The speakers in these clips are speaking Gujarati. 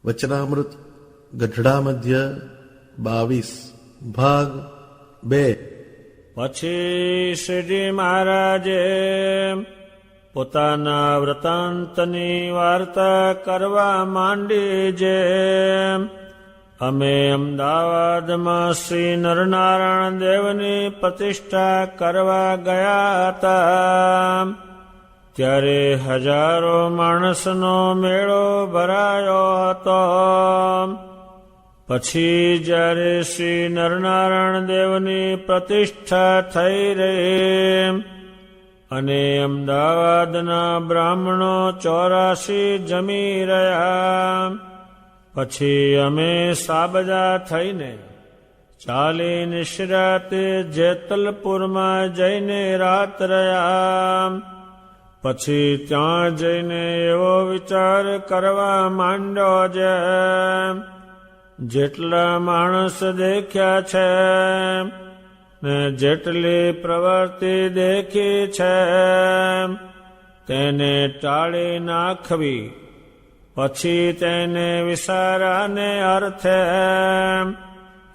વચનામૃત ગઢડા મધ્ય 22 ભાગ 2. પછી શ્રીજી મહારાજે પોતાના વૃતાંતની વાર્તા કરવા માંડી. જે અમે અમદાવાદમાં શ્રી નરનારાયણ દેવની પ્રતિષ્ઠા કરવા ગયા હતા, ત્યારે હજારો માણસનો મેળો ભરાયો હતો. પછી જ્યારે શ્રી નરનારાયણ દેવની પ્રતિષ્ઠા થઈ રહી અને અમદાવાદના બ્રાહ્મણો 84 જમી રહ્યા, પછી અમે સાબજા થઈને ચાલી નિશ્રાતે જેતલપુરમાં જઈને રાત રહ્યા. પછી ત્યાં જઈને એવો વિચાર કરવા માંડ્યો, જેટલા માણસ દેખ્યા છે ને જેટલી પ્રવૃત્તિ દેખી છે તેને ટાળી નાખવી. પછી તેને વિચારાને અર્થે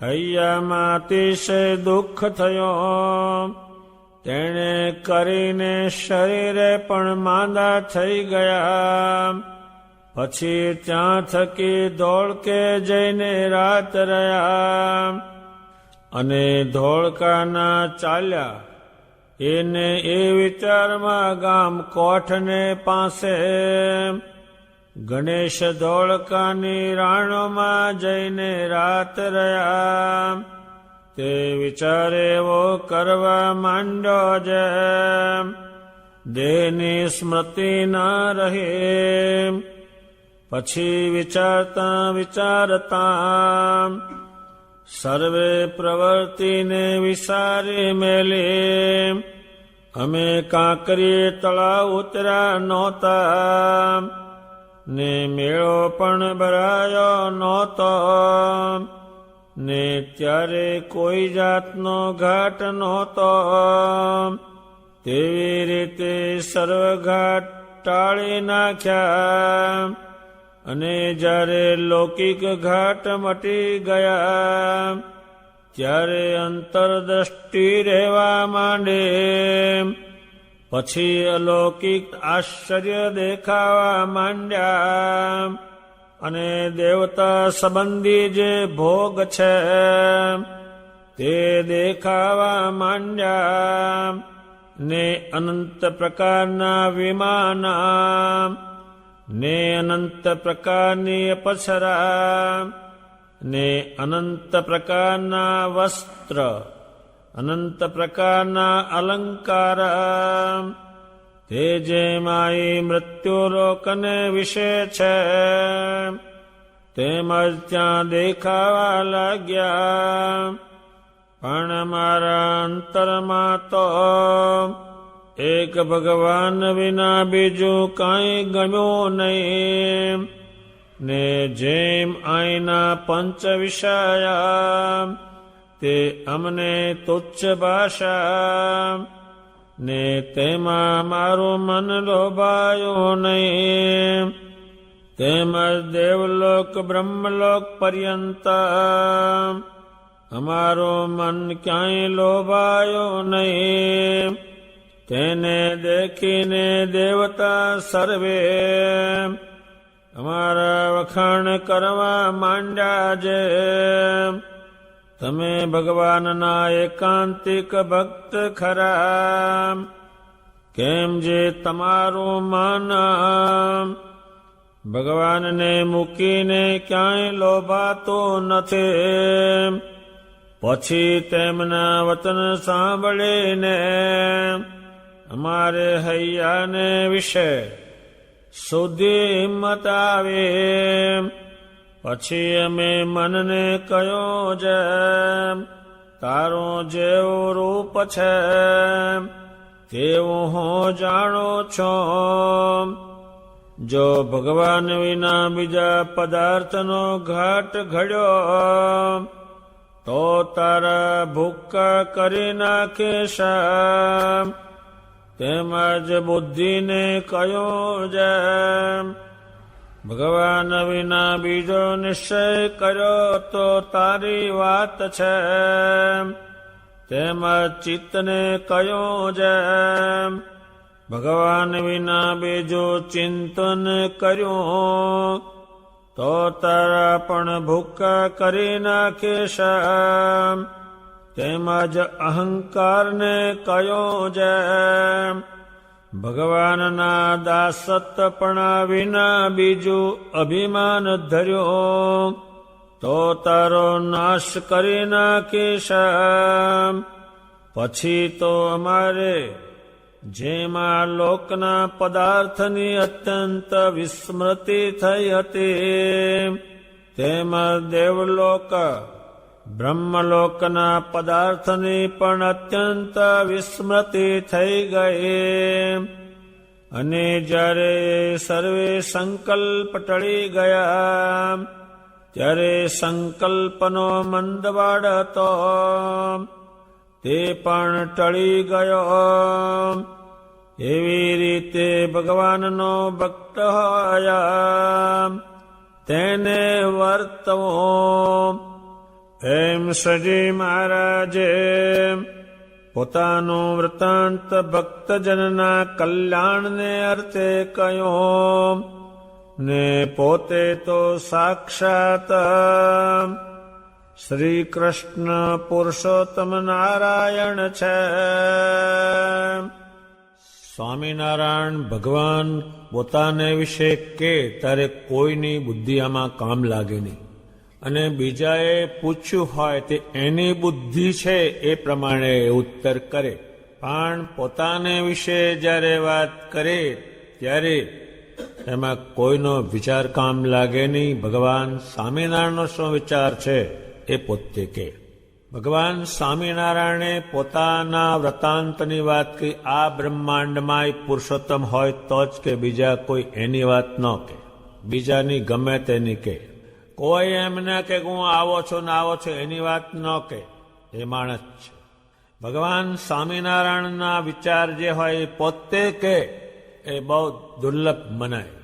હૈયામાં અતિશય દુઃખ થયો. તેણે કરીને શરીરે પણ માંદા થઈ ગયા. પછી ત્યાં થકી ધોળકે જઈને રાત રહ્યા અને ધોળકાના ચાલ્યા. એને એ વિચારમાં ગામ કોઠને પાસે ગણેશ ધોળકાની રાણોમાં જઈને રાત રહ્યા. તે વિચાર એવો કરવા માંડ્યો, દેહની સ્મૃતિ ના રહે. પછી વિચારતા વિચારતા સર્વે પ્રવૃત્તિને વિસારી મેલી અમે કાંકરી તળાવ ઉતર્યા નહોતા ને મેળો પણ ભરાયો નહોતો ને ત્યારે કોઈ જાતનો ઘાટ નહોતો. તેવી રીતે સર્વ ઘાટ ટાળી નાખ્યા અને જ્યારે લૌકિક ઘાટ મટી ગયા ત્યારે અંતરદ્રષ્ટિ રહેવા માંડે. પછી અલૌકિક આશ્ચર્ય દેખાવા માંડ્યા અને દેવતા સંબંધી જે ભોગ છે તે દેખાવા માંડ્યા ને અનંત પ્રકારના વિમાના ને અનંત પ્રકારની અપ્સરા ને અનંત પ્રકારના વસ્ત્ર, અનંત પ્રકારના અલંકાર, તે જેમાં મૃત્યુલોકને વિશે છે તેમજ ત્યાં દેખાવા લાગ્યા. પણ મારા અંતરમાં તો એક ભગવાન વિના બીજું કાંઈ ગમ્યું નહીં ને જેમ અહીંના પંચ વિષયા તે અમને તુચ્છ ભાષા ને તેમાં મારું મન લોભાયું નહીં. તેમજ દેવલોક બ્રહ્મલોક પર્યંત અમારું મન ક્યાંય લોભાયું નહીં. તેને દેખીને દેવતા સર્વે અમારા વખાણ કરવા માંડ્યા. તમે ભગવાનના એકાંતિક ભક્ત ખરા, કેમ જે તમારું માન ભગવાનને મૂકીને ક્યાંય લોભાતું નથી. પછી તેમના વચન સાંભળીને અમારે હૈયાને વિશે શુદ્ધિ હિંમત આવે. પછી અમે મનને કહ્યું, તારું જેવું રૂપ છે તેવું હું જાણું છું. જો ભગવાન વિના બીજા પદાર્થનો ઘાટ ઘડ્યો તો તારા ભૂક્કા કરી નાખીશ. તેમજ બુદ્ધિને કહ્યું, ભગવાન વિના બીજો નિશ્ચય કર્યો તો તારી વાત છે, તેમજ ચિત્તને કયો જેમ ભગવાન વિના બીજું ચિંતન કર્યું તો તારા પણ ભૂક્કા કરી નાખીશ, તેમજ અહંકારને કયો જેમ ભગવાનના દાસત્વપણા વિના બીજું અભિમાન ધર્યો તો તારો નાશ કરી નાખીશ. પછી તો અમારે જેમાં લોકના પદાર્થની અત્યંત વિસ્મૃતિ થઈ હતી, તેમાં દેવલોક બ્રહ્મલોકના પદાર્થની પણ અત્યંત વિસ્મૃતિ થઈ ગઈ. અને જ્યારે સર્વે સંકલ્પ ટળી ગયા ત્યારે સંકલ્પનો મંદવાડ હતો તે પણ ટળી ગયો. એવી રીતે ભગવાનનો ભક્ત હોય તેને વર્તવો. એમ શ્રીજી મહારાજે પોતાનું વૃત્તાંત ભક્તજનના કલ્યાણને અર્થે કહ્યું ને પોતે તો સાક્ષાત શ્રી કૃષ્ણ પુરુષોત્તમ નારાયણ છે. સ્વામિનારાયણ ભગવાન પોતાને વિશે કે ત્યારે કોઈની બુદ્ધિ આમાં કામ લાગે નહીં, અને બીજાએ પૂછ્યું હોય તે એની બુદ્ધિ છે એ પ્રમાણે ઉત્તર કરે, પણ પોતાને વિશે જ્યારે વાત કરે ત્યારે એમાં કોઈનો વિચાર કામ લાગે નહીં. ભગવાન સ્વામિનારાયણનો શું વિચાર છે એ પોતે કે. ભગવાન સ્વામિનારાયણે પોતાના વ્રતાંતની વાત કહી. આ બ્રહ્માંડમાં પુરુષોત્તમ હોય તો જ કે બીજા કોઈ એની વાત ન કે, બીજાની ગમે તેની કે. કોઈ એમ ના કે હું આવો છું ને આવો છું એની વાત ન કે, એ માણસ છે. ભગવાન સ્વામિનારાયણના વિચાર જે હોય એ પોતે કે એ બહુ દુર્લભ મનાય.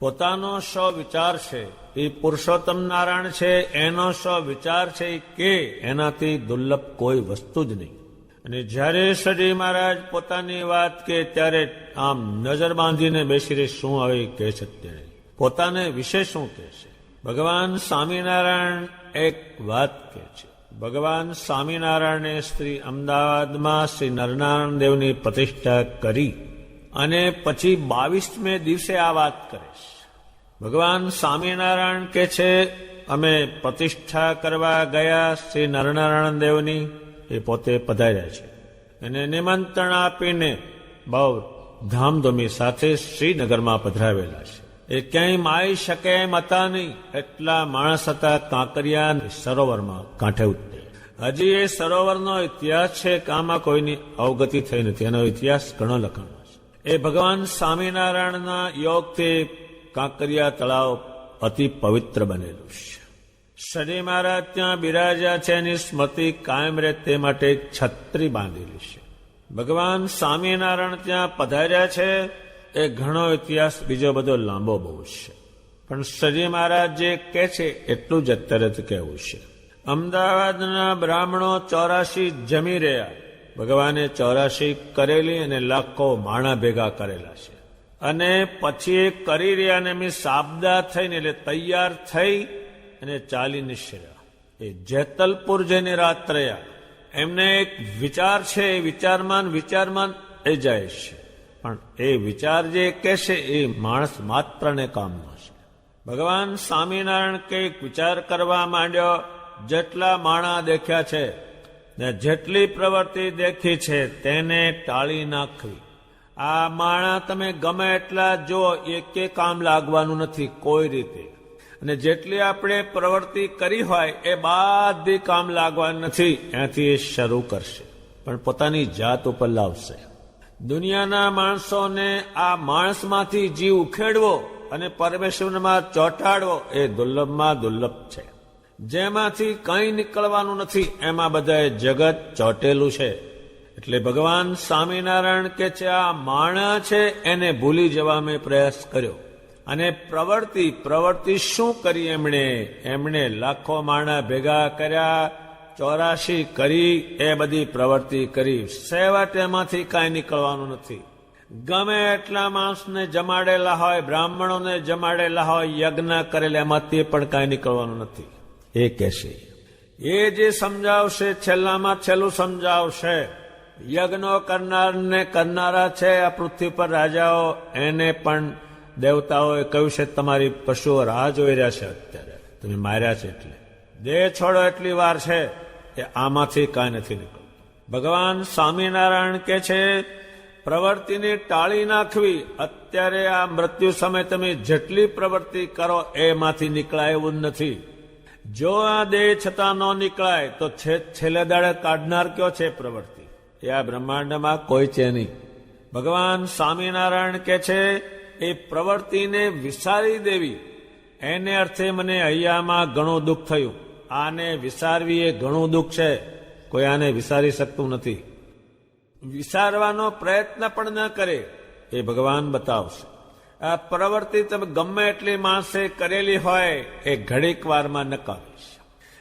પોતાનો શો વિચાર છે એ પુરુષોત્તમ નારાયણ છે, એનો શો વિચાર છે એ કે એનાથી દુર્લભ કોઈ વસ્તુ જ નહીં. અને જ્યારે શ્રીજી મહારાજ પોતાની વાત કે ત્યારે આમ નજર બાંધીને બેસી રહે, શું હવે કહે છે ત્યારે પોતાને વિશે શું કહે છે. ભગવાન સ્વામિનારાયણ એક વાત કહે છે. ભગવાન સ્વામિનારાયણે શ્રી અમદાવાદમાં શ્રી નરનારાયણ દેવની પ્રતિષ્ઠા કરી અને પછી 22મે દિવસે આ વાત કરે છે. ભગવાન સ્વામિનારાયણ કે છે અમે પ્રતિષ્ઠા કરવા ગયા શ્રી નરનારાયણ દેવની, એ પોતે પધાર્યા છે અને નિમંત્રણ આપીને બહુ ધામધૂમી સાથે શ્રીનગરમાં પધરાવેલા છે. એ ક્યાંય માઈ શકે એમ હતા નહીં, એટલા માણસ હતા. કાંકરિયા સરોવરમાં કાંઠે ઉતરે. હજી એ સરોવરનો ઇતિહાસ છે કે આમાં કોઈની અવગતિ થઈ નથી, એનો ઇતિહાસ ઘણો લખાણો છે. એ ભગવાન સ્વામિનારાયણના યોગથી કાંકરિયા તળાવ અતિ પવિત્ર બનેલું છે. શ્રી મહારાજ ત્યાં બિરાજ્યા છે, એની સ્મૃતિ કાયમ રહે તે માટે એક છત્રી બાંધેલી છે. ભગવાન સ્વામિનારાયણ ત્યાં પધાર્યા છે એ ઘણો ઇતિહાસ બીજો બધો લાંબો બહુ છે, પણ શ્રીજી મહારાજ જે કહે છે એટલું જ અત્યારે કહેવું છે. અમદાવાદના બ્રાહ્મણો 84 જમી રહ્યા. ભગવાને 84 કરેલી અને લાખો માણા ભેગા કરેલા છે. અને પછી એ કરી રહ્યા અને એમની સાબદા થઈને એટલે તૈયાર થઈ અને ચાલી નીકળ્યા. એ જેતલપુર જઈને રાત રહ્યા. એમને એક વિચાર છે, એ વિચારમાન એ જાય છે, પણ એ વિચાર જે કહે છે એ માણસ માત્રને કામનો છે. ભગવાન સ્વામિનારાયણ કંઈક વિચાર કરવા માંડ્યો. જેટલા માણા દેખ્યા છે ને જેટલી પ્રવૃત્તિ દેખી છે તેને ટાળી નાખવી. આ માણા તમે ગમે એટલા જો એકે કામ લાગવાનું નથી કોઈ રીતે, અને જેટલી આપણે પ્રવૃત્તિ કરી હોય એ બધી કામ લાગવાની નથી. ત્યાંથી એ શરૂ કરશે પણ પોતાની જાત ઉપર લાવશે. દુનિયાના માણસોને આ માણસમાંથી જીવ ઉખેડવો અને પરમેશ્વરમાં ચોંટાડવો એ દુર્લભમાં દુર્લભ છે. જેમાંથી કંઈ નીકળવાનું નથી એમાં બધાએ જગત ચોંટેલું છે. એટલે ભગવાન સ્વામિનારાયણ કે છે આ માણા છે એને ભૂલી જવા મેં પ્રયાસ કર્યો. અને પ્રવૃત્તિ શું કરી એમણે લાખો માણા ભેગા કર્યા, 84 કરી, એ બધી પ્રવૃત્તિ કરી. સેવટ એમાંથી કાંઈ નીકળવાનું નથી. ગમે એટલા માણસને જમાડેલા હોય, બ્રાહ્મણોને જમાડેલા હોય, યજ્ઞ કરેલા, એમાંથી પણ કાંઈ નીકળવાનું નથી. એ કહેશે, એ જે સમજાવશે છેલ્લામાં છેલ્લું સમજાવશે. યજ્ઞો કરનારા છે આ પૃથ્વી પર રાજાઓ, એને પણ દેવતાઓએ કહ્યું છે તમારી પશુઓ રાહ જોઈ રહ્યા છે, અત્યારે તમે માર્યા છે એટલે દેહ છોડો એટલી વાર છે. એ આમાંથી કાંઈ નથી નીકળતું. ભગવાન સ્વામિનારાયણ કે છે પ્રવૃત્તિને ટાળી નાખવી. અત્યારે આ મૃત્યુ સમય તમે જેટલી પ્રવૃત્તિ કરો એમાંથી નીકળાય એવું નથી. જો આ દેહ છતાં ન નીકળાય તો છેલ્લે દાડે કાઢનાર કયો છે પ્રવૃત્તિ? એ આ બ્રહ્માંડમાં કોઈ છે નહીં. ભગવાન સ્વામિનારાયણ કે છે એ પ્રવૃત્તિને વિસારી દેવી. એને અર્થે મને અહીંયામાં ઘણું દુઃખ થયું. આને વિસારવી એ ઘણું દુઃખ છે. કોઈ આને વિસારી શકતું નથી. વિસારવાનો પ્રયત્ન પણ ન કરે એ ભગવાન બતાવશે. આ પ્રવૃત્તિ તમે ગમે એટલી માણસે કરેલી હોય એ ઘડીક વારમાં નકામીશ.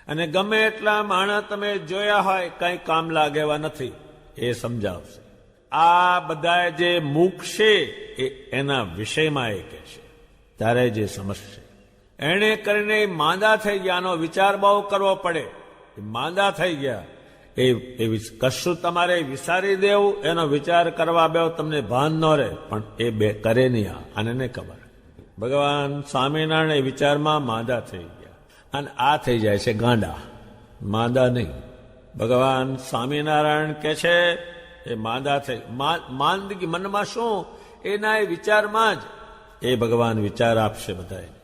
અને ગમે એટલા માણસ તમે જોયા હોય કઈ કામ લાગે એવા નથી, એ સમજાવશે. આ બધા જે મૂકશે એ એના વિષયમાં એ કહેશે. ત્યારે જે સમજશે એને કરીને માંદા થઈ ગયા, આનો વિચાર બહુ કરવો પડે. માંદા થઈ ગયા એ કશું તમારે વિસારી દેવું, એનો વિચાર કરવા બેવ તમને ભાન ન રહે, પણ એ બે કરે નહીં. આને નહીં ખબર. ભગવાન સ્વામિનારાયણ એ વિચારમાં માંદા થઈ ગયા, અને આ થઈ જાય છે ગાંડા, માંદા નહીં. ભગવાન સ્વામિનારાયણ કે છે એ માંદા થઈ. માંદગી મનમાં શું? એના એ વિચારમાં જ એ ભગવાન વિચાર આપશે બધાને.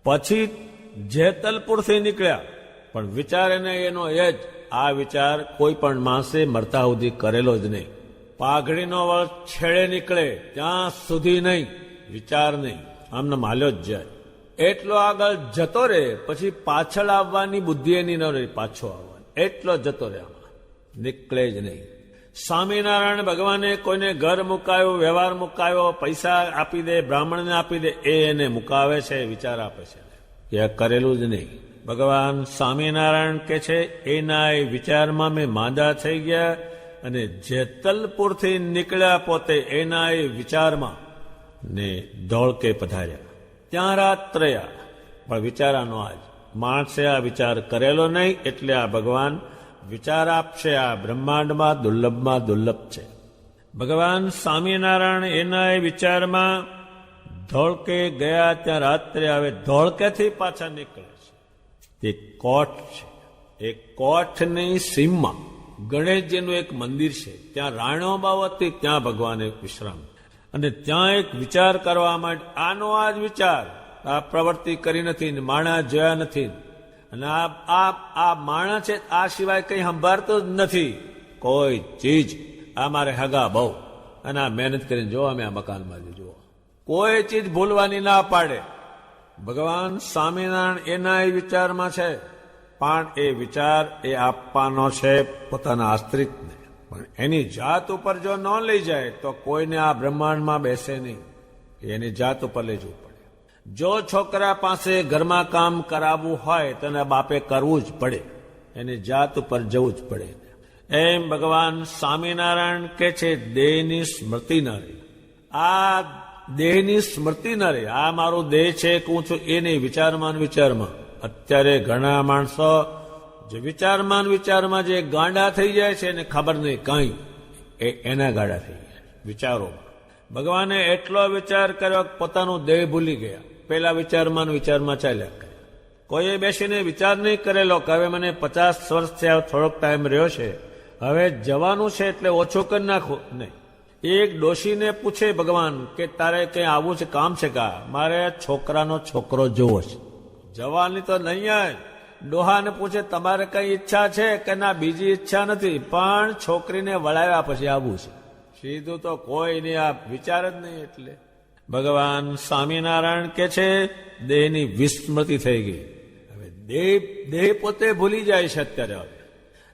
પછી જેતલપુરથી નીકળ્યા, પણ વિચાર એને એનો એ જ. આ વિચાર કોઈ પણ માણસે મરતા સુધી કરેલો જ નહીં. પાઘડીનો વળ છેડે નીકળે ત્યાં સુધી નહીં, વિચાર નહીં, આમને માલ્યો જ જાય. એટલો આગળ જતો રહે, પછી પાછળ આવવાની બુદ્ધિ એની ન રહી, પાછો આવવાની. એટલો જતો રહે, આમાં નીકળે જ નહીં. સ્વામિનારાયણ ભગવાને કોઈને ઘર મુકાયો, વ્યવહાર મુકાયો, પૈસા આપી દે, બ્રાહ્મણને આપી દે, એ એને મુકાવે છે, વિચાર આપે છે. એ કરેલું જ નહીં. ભગવાન સ્વામિનારાયણ કે છે એના એ વિચારમાં મેં માંદા થઈ ગયા, અને જેતલપુરથી નીકળ્યા પોતે એના એ વિચારમાં ને ધોળકે પધાર્યા. ત્યાં રાત રહ્યા, પણ વિચારાનો આજ માણસે આ વિચાર કરેલો નહીં, એટલે આ ભગવાન વિચાર આપશે. આ બ્રહ્માંડમાં દુર્લભમાં દુર્લભ છે. ભગવાન સ્વામિનારાયણ એના એ વિચારમાં ધોળકે ગયા, ત્યાં રાત્રે આવે. ધોળકેથી પાછા નીકળે છે. તે કોઠ છે. એ કોઠની સીમમાં ગણેશજીનું એક મંદિર છે. ત્યાં રાણોબાવ હતી, ત્યાં ભગવાને વિશ્રામ. અને ત્યાં એક વિચાર કરવા માટે, આનો આ જ વિચાર. આ પ્રવૃત્તિ કરી નથી, માણસ જોયા નથી, અને આ માણસ છે, આ સિવાય કઈ સંભાળતો જ નથી કોઈ ચીજ. આ મારે હગા બહુ, અને આ મહેનત કરીને જો અમે આ મકાનમાં જુઓ, કોઈ ચીજ ભૂલવાની ના પાડે. ભગવાન સ્વામિનારાયણ એના એ વિચારમાં છે, પણ એ વિચાર એ આપવાનો છે પોતાના આશ્રિતને. પણ એની જાત ઉપર જો ન લઈ જાય તો કોઈને આ બ્રહ્માંડમાં બેસે નહીં. એની જાત ઉપર લઈ જવું પડે. જો છોકરા પાસે ઘરમાં કામ કરાવવું હોય તો એના બાપે કરવું જ પડે, એની જાત ઉપર જવું જ પડે. એમ ભગવાન સ્વામિનારાયણ કે છે દેહની સ્મૃતિ ન રહે. આ દેહની સ્મૃતિ ન રહે. આ મારો દેહ છે કે હું છું એ નહીં, વિચારમાં અત્યારે ઘણા માણસો જે વિચારમાં જે ગાંડા થઈ જાય છે એને ખબર નહીં કઈ, એના ગાંડા થઈ ગયા વિચારોમાં. ભગવાને એટલો વિચાર કર્યો કે પોતાનું દેહ ભૂલી ગયા. પેલા વિચારમાં ચાલ્યા કરે. કોઈએ બેસીને વિચાર નહીં કરેલો કે હવે મને 50 વર્ષ થયા, થોડોક ટાઈમ રહ્યો છે, હવે જવાનું છે એટલે ઓછું કરી નાખો નહીં. એક ડોશીને પૂછે ભગવાન કે તારે કઈ આવું છે, કામ છે કા? મારે છોકરાનો છોકરો જોવો છે. જવાની તો નહીં આવે. ડોહાને પૂછે તમારે કઈ ઈચ્છા છે કે ના? બીજી ઈચ્છા નથી, પણ છોકરીને વળાવ્યા પછી આવું છે. સીધું તો કોઈ નહીં, આ વિચાર જ નહીં. એટલે ભગવાન સ્વામિનારાયણ કે છે દેહની વિસ્મૃતિ થઈ ગઈ. હવે દેહ પોતે ભૂલી જાય છે અત્યારે. હવે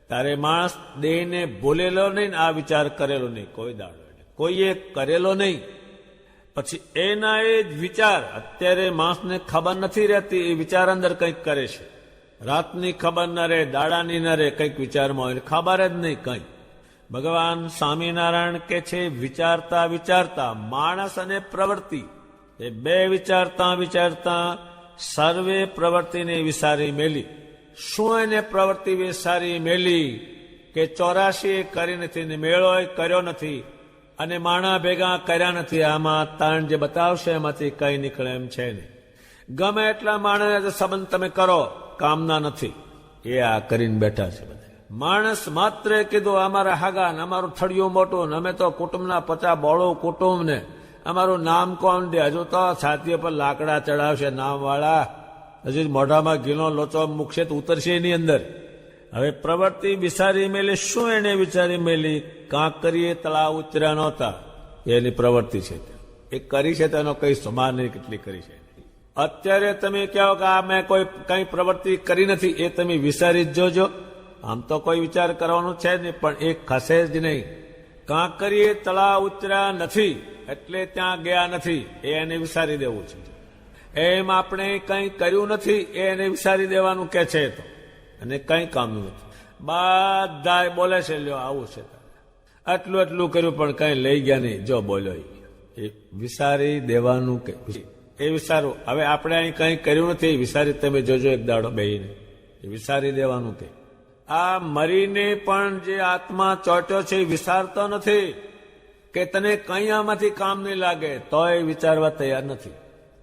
તારે માણસ દેહને ભૂલેલો નહીં, આ વિચાર કરેલો નહીં કોઈ દાડો, કોઈએ કરેલો નહીં. પછી એના એ જ વિચાર, અત્યારે માણસને ખબર નથી રહેતી, એ વિચાર અંદર કંઈક કરે છે. રાતની ખબર ન રહે, દાડાની ન રહે, કંઈક વિચારમાં હોય, ખબર જ નહીં કંઈ. ભગવાન સ્વામિનારાયણ કે છે વિચારતા વિચારતા માણસ અને પ્રવૃત્તિ એ બે વિચારતા વિચારતા સર્વે પ્રવૃત્તિને વિસારી મેલી. શું એને પ્રવૃત્તિ વિસારી મેલી કે 84 કરી નથી ને મેળો કર્યો નથી અને માણા ભેગા કર્યા નથી. આમાં તાણ જે બતાવશે એમાંથી કઈ નીકળે એમ છે નહીં. ગમે એટલા માણસ સંબંધ તમે કરો, કામના નથી. એ આ કરીને બેઠા છે બધા. માણસ માત્ર કીધું અમારા હાગા ને અમારું થળિયું મોટું ને અમે તો કુટુંબના 50 બોળું કુટુંબ ને અમારું નામ કોણ દે. હજુ તો છાતી પર લાકડા ચડાવશે નામ વાળા, હજી મોઢામાં ઘીનો લોચો મૂકશે તો ઉતરશે એની અંદર. હવે પ્રવૃત્તિ વિચારી મેલી. શું એને વિચારી મેલી? કાંકરીએ તળાવ ઉતર્યા નહોતા, એની પ્રવૃત્તિ છે. એ કરી છે તો એનો કઈ સમાન નહીં કેટલી કરી છે. અત્યારે તમે કહો કે આ મેં કોઈ કઈ પ્રવૃત્તિ કરી નથી, એ તમે વિચારી જ જોજો. આમ તો કોઈ વિચાર કરવાનું છે જ નહીં, પણ એ ખસે જ નહીં. કાંકરીએ તળાવ ઉતર્યા નથી એટલે ત્યાં ગયા નથી, એ એને વિચારી દેવું છે. એમ આપણે કંઈ કર્યું નથી, એ એને વિચારી દેવાનું કે છે તો, અને કંઈ કામનું નથી. બધા બોલે છે લ્યો આવું છે, આટલું આટલું કર્યું પણ કંઈ લઈ ગયા નહીં. જો બોલ્યો એ વિચારી દેવાનું કે એ વિચારો. હવે આપણે અહીં કંઈ કર્યું નથી, વિચારી તમે જોજો એક દાડો બેહીને, એ વિચારી દેવાનું કે. આ મરીને પણ જે આત્મા ચોટ્યો છે એ વિચારતો નથી કે તને કંઈ આમાંથી કામ નહીં લાગે, તો એ વિચારવા તૈયાર નથી.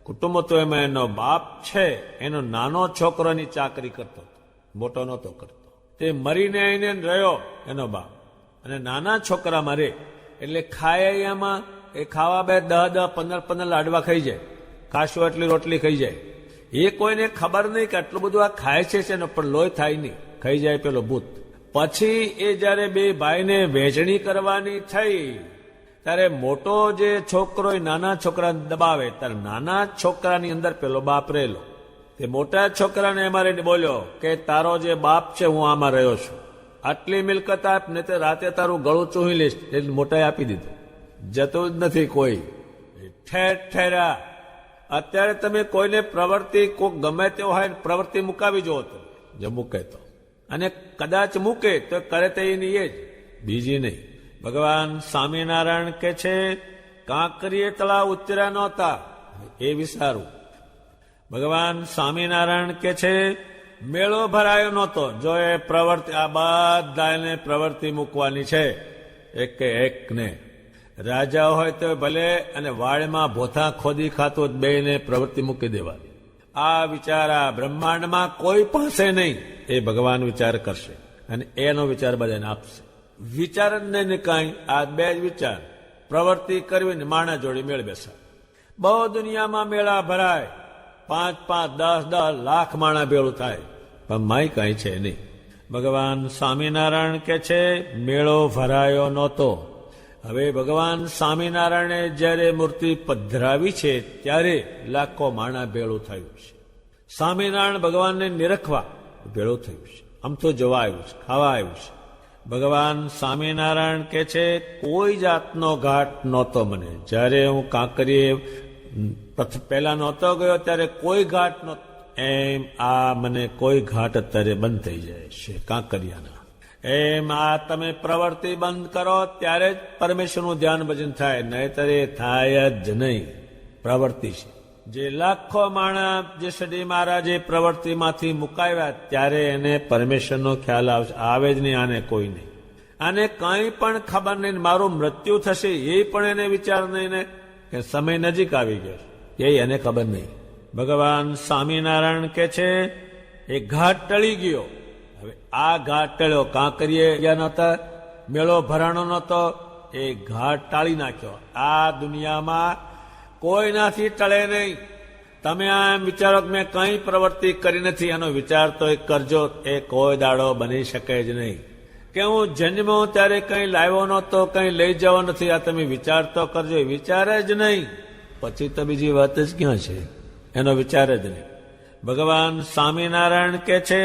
કુટુંબ તો એમાં એનો બાપ છે, એનો નાનો છોકરોની ચાકરી કરતો, મોટો નહોતો કરતો. તે મરીને આવીને રહ્યો એનો બાપ, અને નાના છોકરા મરે એટલે ખાય એમાં, એ ખાવા બે 10 15 લાડવા ખાઈ જાય, ખાશો એટલી રોટલી ખાઈ જાય. એ કોઈને ખબર નહીં કે આટલું બધું આ ખાય છે ને, પણ લોહી થાય નહીં, ખાઈ જાય પેલો ભૂત. પછી એ જયારે બે ભાઈને વહેંચણી કરવાની થઈ ત્યારે મોટો જે છોકરો એ નાના છોકરાને દબાવે, ત્યારે નાના છોકરાની અંદર પેલો બાપ રહેલો. તે મોટા છોકરાને અમારે બોલ્યો કે તારો જે બાપ છે હું આમાં રહ્યો છું, આટલી મિલકત આપ, ને તે રાતે તારું ગળું ચૂહી લઈશ. એટલે મોટાએ આપી દીધું. જતું જ નથી કોઈ, ઠેર ઠેરા. અત્યારે તમે કોઈને પ્રવૃત્તિ કોઈ ગમે તે હોય પ્રવૃત્તિ મુકાવી જો તો, જો મૂકે તો, અને કદાચ મૂકે તો કરે તો એની એ જ, બીજી નહીં. ભગવાન સ્વામિનારાયણ કે છે કાંકરીએ તળાવ ઉતર્યા નહોતા, એ વિચારું. ભગવાન સ્વામિનારાયણ કે છે મેળો ભરાયો નહોતો. જો એ પ્રવૃત્તિ, આ બધાને પ્રવૃત્તિ મૂકવાની છે એક કે એકને. રાજા હોય તો ભલે, અને વાળમાં ભોથા ખોદી ખાતો બેને પ્રવૃત્તિ મૂકી દેવાની. આ વિચાર આ બ્રહ્માંડમાં કોઈ પાસે નહીં, એ ભગવાન વિચાર કરશે અને એનો વિચાર બધાને આપશે. વિચાર જ નહીં ને કાંઈ, આ બે જ વિચાર. પ્રવૃત્તિ કરવી ને માણા જોડી મેળ બેસા. બહુ દુનિયામાં મેળા ભરાય, 5-5, 10-10 લાખ માણા ભેળું થાય, પણ માય કાંઈ છે નહીં. ભગવાન સ્વામિનારાયણ કે છે મેળો ભરાયો નહોતો. હવે ભગવાન સ્વામિનારાયણે જયારે મૂર્તિ પધરાવી છે ત્યારે લાખો માણા ભેળું થયું છે. સ્વામિનારાયણ ભગવાનને નિરખવા ભેળું થયું છે. આમ તો જોવા આવ્યું છે, ખાવા આવ્યું છે. ભગવાન સ્વામિનારાયણ કે છે કોઈ જાતનો ઘાટ નહોતો મને. જયારે હું કાંકરીએ પહેલા નહોતો ગયો ત્યારે કોઈ ઘાટ નહોતો. એમ આ મને કોઈ ઘાટ અત્યારે બંધ થઈ જાય છે કાંકરિયાના. એમ આ તમે પ્રવૃત્તિ બંધ કરો ત્યારે જ પરમેશ્વરનું ધ્યાન ભજન થાય, નહીતર એ થાય જ નહીં. પ્રવૃત્તિ છે જે લાખો માણસ જે સડી મહારાજે પ્રવૃત્તિમાંથી મુકાવ્યા, ત્યારે એને પરમેશ્વરનો ખ્યાલ આવે જ નહીં. આને કોઈ નહીં, આને કંઈ પણ ખબર નહીં. મારું મૃત્યુ થશે એ પણ એને વિચાર નહીં ને, કે સમય નજીક આવી ગયો એ એને ખબર નહીં. ભગવાન સ્વામિનારાયણ કે છે એ ઘાટ ટળી ગયો. હવે આ ઘાટ ટળ્યો, કાંકરીએ ગયા નહોતા, મેળો ભરાણો નહોતો, એ ઘાટ ટાળી નાખ્યો. આ દુનિયામાં કોઈનાથી ટળે નહીં. તમે આમ વિચારો કે મેં કંઈ પ્રવૃત્તિ કરી નથી, એનો વિચાર તો એ કરજો, એ કોઈ દાડો બની શકે જ નહીં. કે હું જન્મ્યો ત્યારે કંઈ લાવ્યો નહોતો, કંઈ લઈ જવો નથી, આ તમે વિચાર તો કરજો. વિચાર જ નહીં, પછી તો બીજી વાત જ ક્યાં છે, એનો વિચાર જ નહીં. ભગવાન સ્વામિનારાયણ કે છે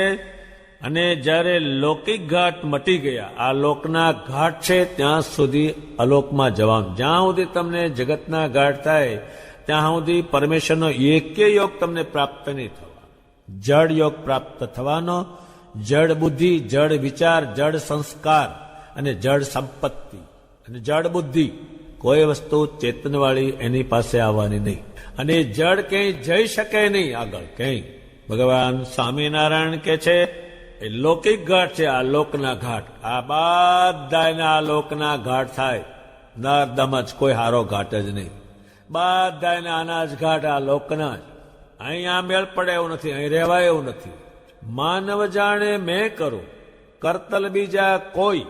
અને જ્યારે લૌકિક ઘાટ મટી ગયા, આ લોકના ઘાટ છે ત્યાં સુધી અલોકમાં જવાનું. જ્યાં સુધી તમને જગતના ઘાટ થાય ત્યાં સુધી પરમેશ્વરનો એકે યોગ તમને પ્રાપ્ત નહીં થવાનો. જડ યોગ પ્રાપ્ત થવાનો, જડ બુદ્ધિ, જડ વિચાર, જડ સંસ્કાર અને જડ સંપત્તિ અને જડ બુદ્ધિ, કોઈ વસ્તુ ચેતનવાળી એની પાસે આવવાની નહીં. અને જડ ક્યાંય જઈ શકે નહીં આગળ ક્યાંય. ભગવાન સ્વામિનારાયણ કે છે એ લૌકિક ઘાટ છે, આ લોકના ઘાટ. આ બધાના આ લોકના ઘાટ થાય, નર્દમ જ, કોઈ હારો ઘાટ જ નહીં. બધાના આના જ ઘાટ આ લોકના જ. અહીંયા મેળ પડે એવું નથી, અહીં રહેવાય એવું નથી. માનવ જાણે મેં કરું કરતલ બીજા કોઈ,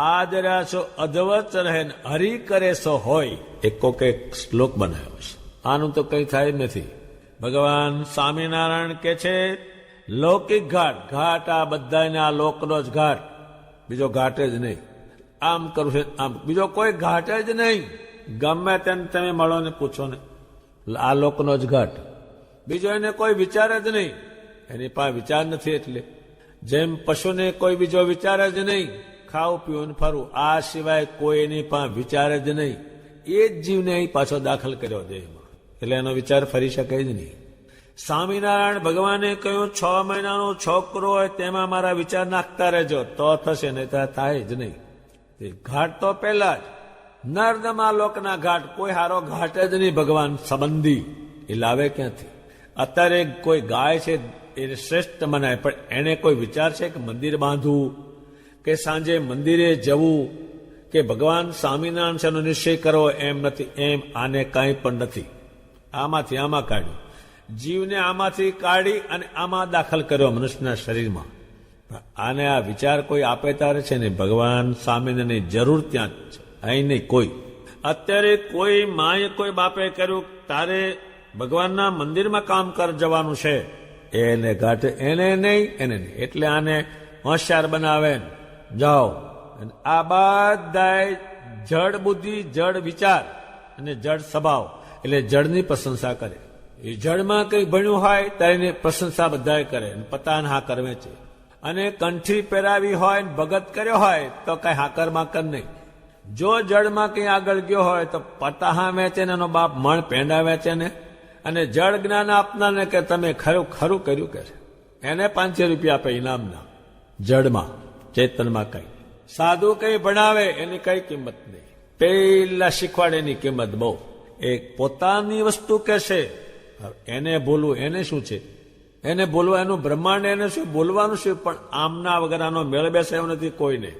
આદર્યા છો અધવચ રહે હરી કરે સો હોય. એક શ્લોક બનાવ્યો છે. આનું તો કઈ થાય નથી. ભગવાન સ્વામિનારાયણ કે છે લૌકિક ઘાટ, ઘાટ આ બધાને આ લોકનો જ ઘાટ, બીજો ઘાટ જ નહીં. આમ કરું છે આમ, બીજો કોઈ ઘાટ જ નહીં. ગમે તેને તમે મળો ને પૂછો ને, આ લોકનો જ ઘાટ, બીજો એને કોઈ વિચાર જ નહીં. એની પાસે વિચાર નથી. એટલે જેમ પશુને કોઈ બીજો વિચાર જ નહીં, ખાવું પીવું ને ફરવું, આ સિવાય કોઈ એની પાસે વિચાર જ નહીં. એ જ જીવને અહીં પાછો દાખલ કર્યો દેહમાં, એટલે એનો વિચાર ફરી શકે જ નહીં. સ્વામિનારાયણ ભગવાને કહ્યું 6 મહિનાનો છોકરો હોય તેમાં મારા વિચાર નાખતા રહેજો તો થશે, નહીં તો થાય જ નહીં. ઘાટ તો પહેલા જ નર્દમા લોકના ઘાટ, કોઈ હારો ઘાટ જ નહીં. ભગવાન સંબંધી એ લાવે ક્યાંથી? અત્યારે કોઈ ગાય છે એને શ્રેષ્ઠ મનાય, પણ એને કોઈ વિચાર છે કે મંદિર બાંધવું કે સાંજે મંદિરે જવું કે ભગવાન સ્વામિનારાયણનો નિશ્ચય કરવો? એમ નથી. એમ આને કાંઈ પણ નથી. આમાંથી આમાં કાઢ્યું, જીવને આમાંથી કાઢી અને આમાં દાખલ કર્યો મનુષ્યના શરીરમાં. આને આ વિચાર કોઈ આપે તારે છે ને ભગવાન સ્વામિનારાયણની જરૂર ત્યાં જ છે, અહીં નહીં કોઈ. અત્યારે કોઈ માએ કોઈ બાપે કર્યું તારે ભગવાનના મંદિરમાં કામ કર જવાનું છે, એને ઘાટે એને નહીં, એને નહીં. એટલે આને હોશિયાર બનાવે, જાઓ. આ બધા જડ બુદ્ધિ, જડ વિચાર અને જડ સ્વભાવ, એટલે જડની પ્રશંસા કરે. એ જડમાં કંઈ ભણ્યું હોય ત્યારે એની પ્રશંસા બધાએ કરે, પતાન હાકર વેચે. અને કંઠી પહેરાવી હોય ને ભગત કર્યો હોય તો કઈ હાકર માકર નહીં. જો જડમાં કંઈ આગળ ગયો હોય તો પતાહા વેચે ને એનો બાપ મણ પેંડા વેચે ને, અને જડ જ્ઞાન આપનારને કે તમે ખરું ખરું કર્યું કે એને 500 રૂપિયા આપે ઇનામના. જડમાં, ચેતનમાં કઈ સાધુ કઈ ભણાવે એની કઈ કિંમત નહીં. પેલા શીખવાડે એની કિંમત બહુ. એક પોતાની વસ્તુ કહેશે એને બોલવું, એને શું છે? એને બોલવા, એનું બ્રહ્માંડ એને શું બોલવાનું શું? પણ આમના વગર આનો મેળ બેસે એવું નથી કોઈને.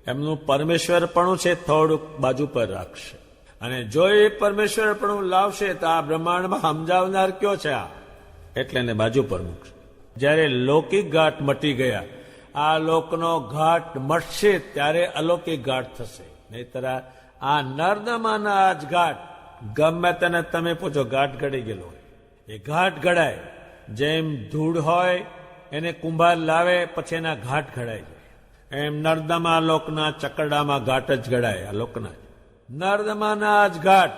એમનું પરમેશ્વરપણું છે થોડુંક બાજુ પર રાખશે, અને જો એ પરમેશ્વરપણું લાવશે તો આ બ્રહ્માંડમાં સમજાવનાર કયો છે આ? એટલે એને બાજુ પર મૂકશે. જ્યારે લૌકિક ઘાટ મટી ગયા, આ લોકનો ઘાટ મટશે ત્યારે અલૌકિક ઘાટ થશે. નહીતર આ નર્દમાના જ ઘાટ ગમે તેને તમે પૂછો, ઘાટ ઘડી ગયેલો હોય. એ ઘાટ ઘડાય, જેમ ધૂળ હોય એને કુંભાર લાવે પછી એના ઘાટ ઘડાય જાય, એમ નર્દમા લોકના ચકરડામાં ઘાટ જ ઘડાય. આ લોકના નર્દમાના જ ઘાટ,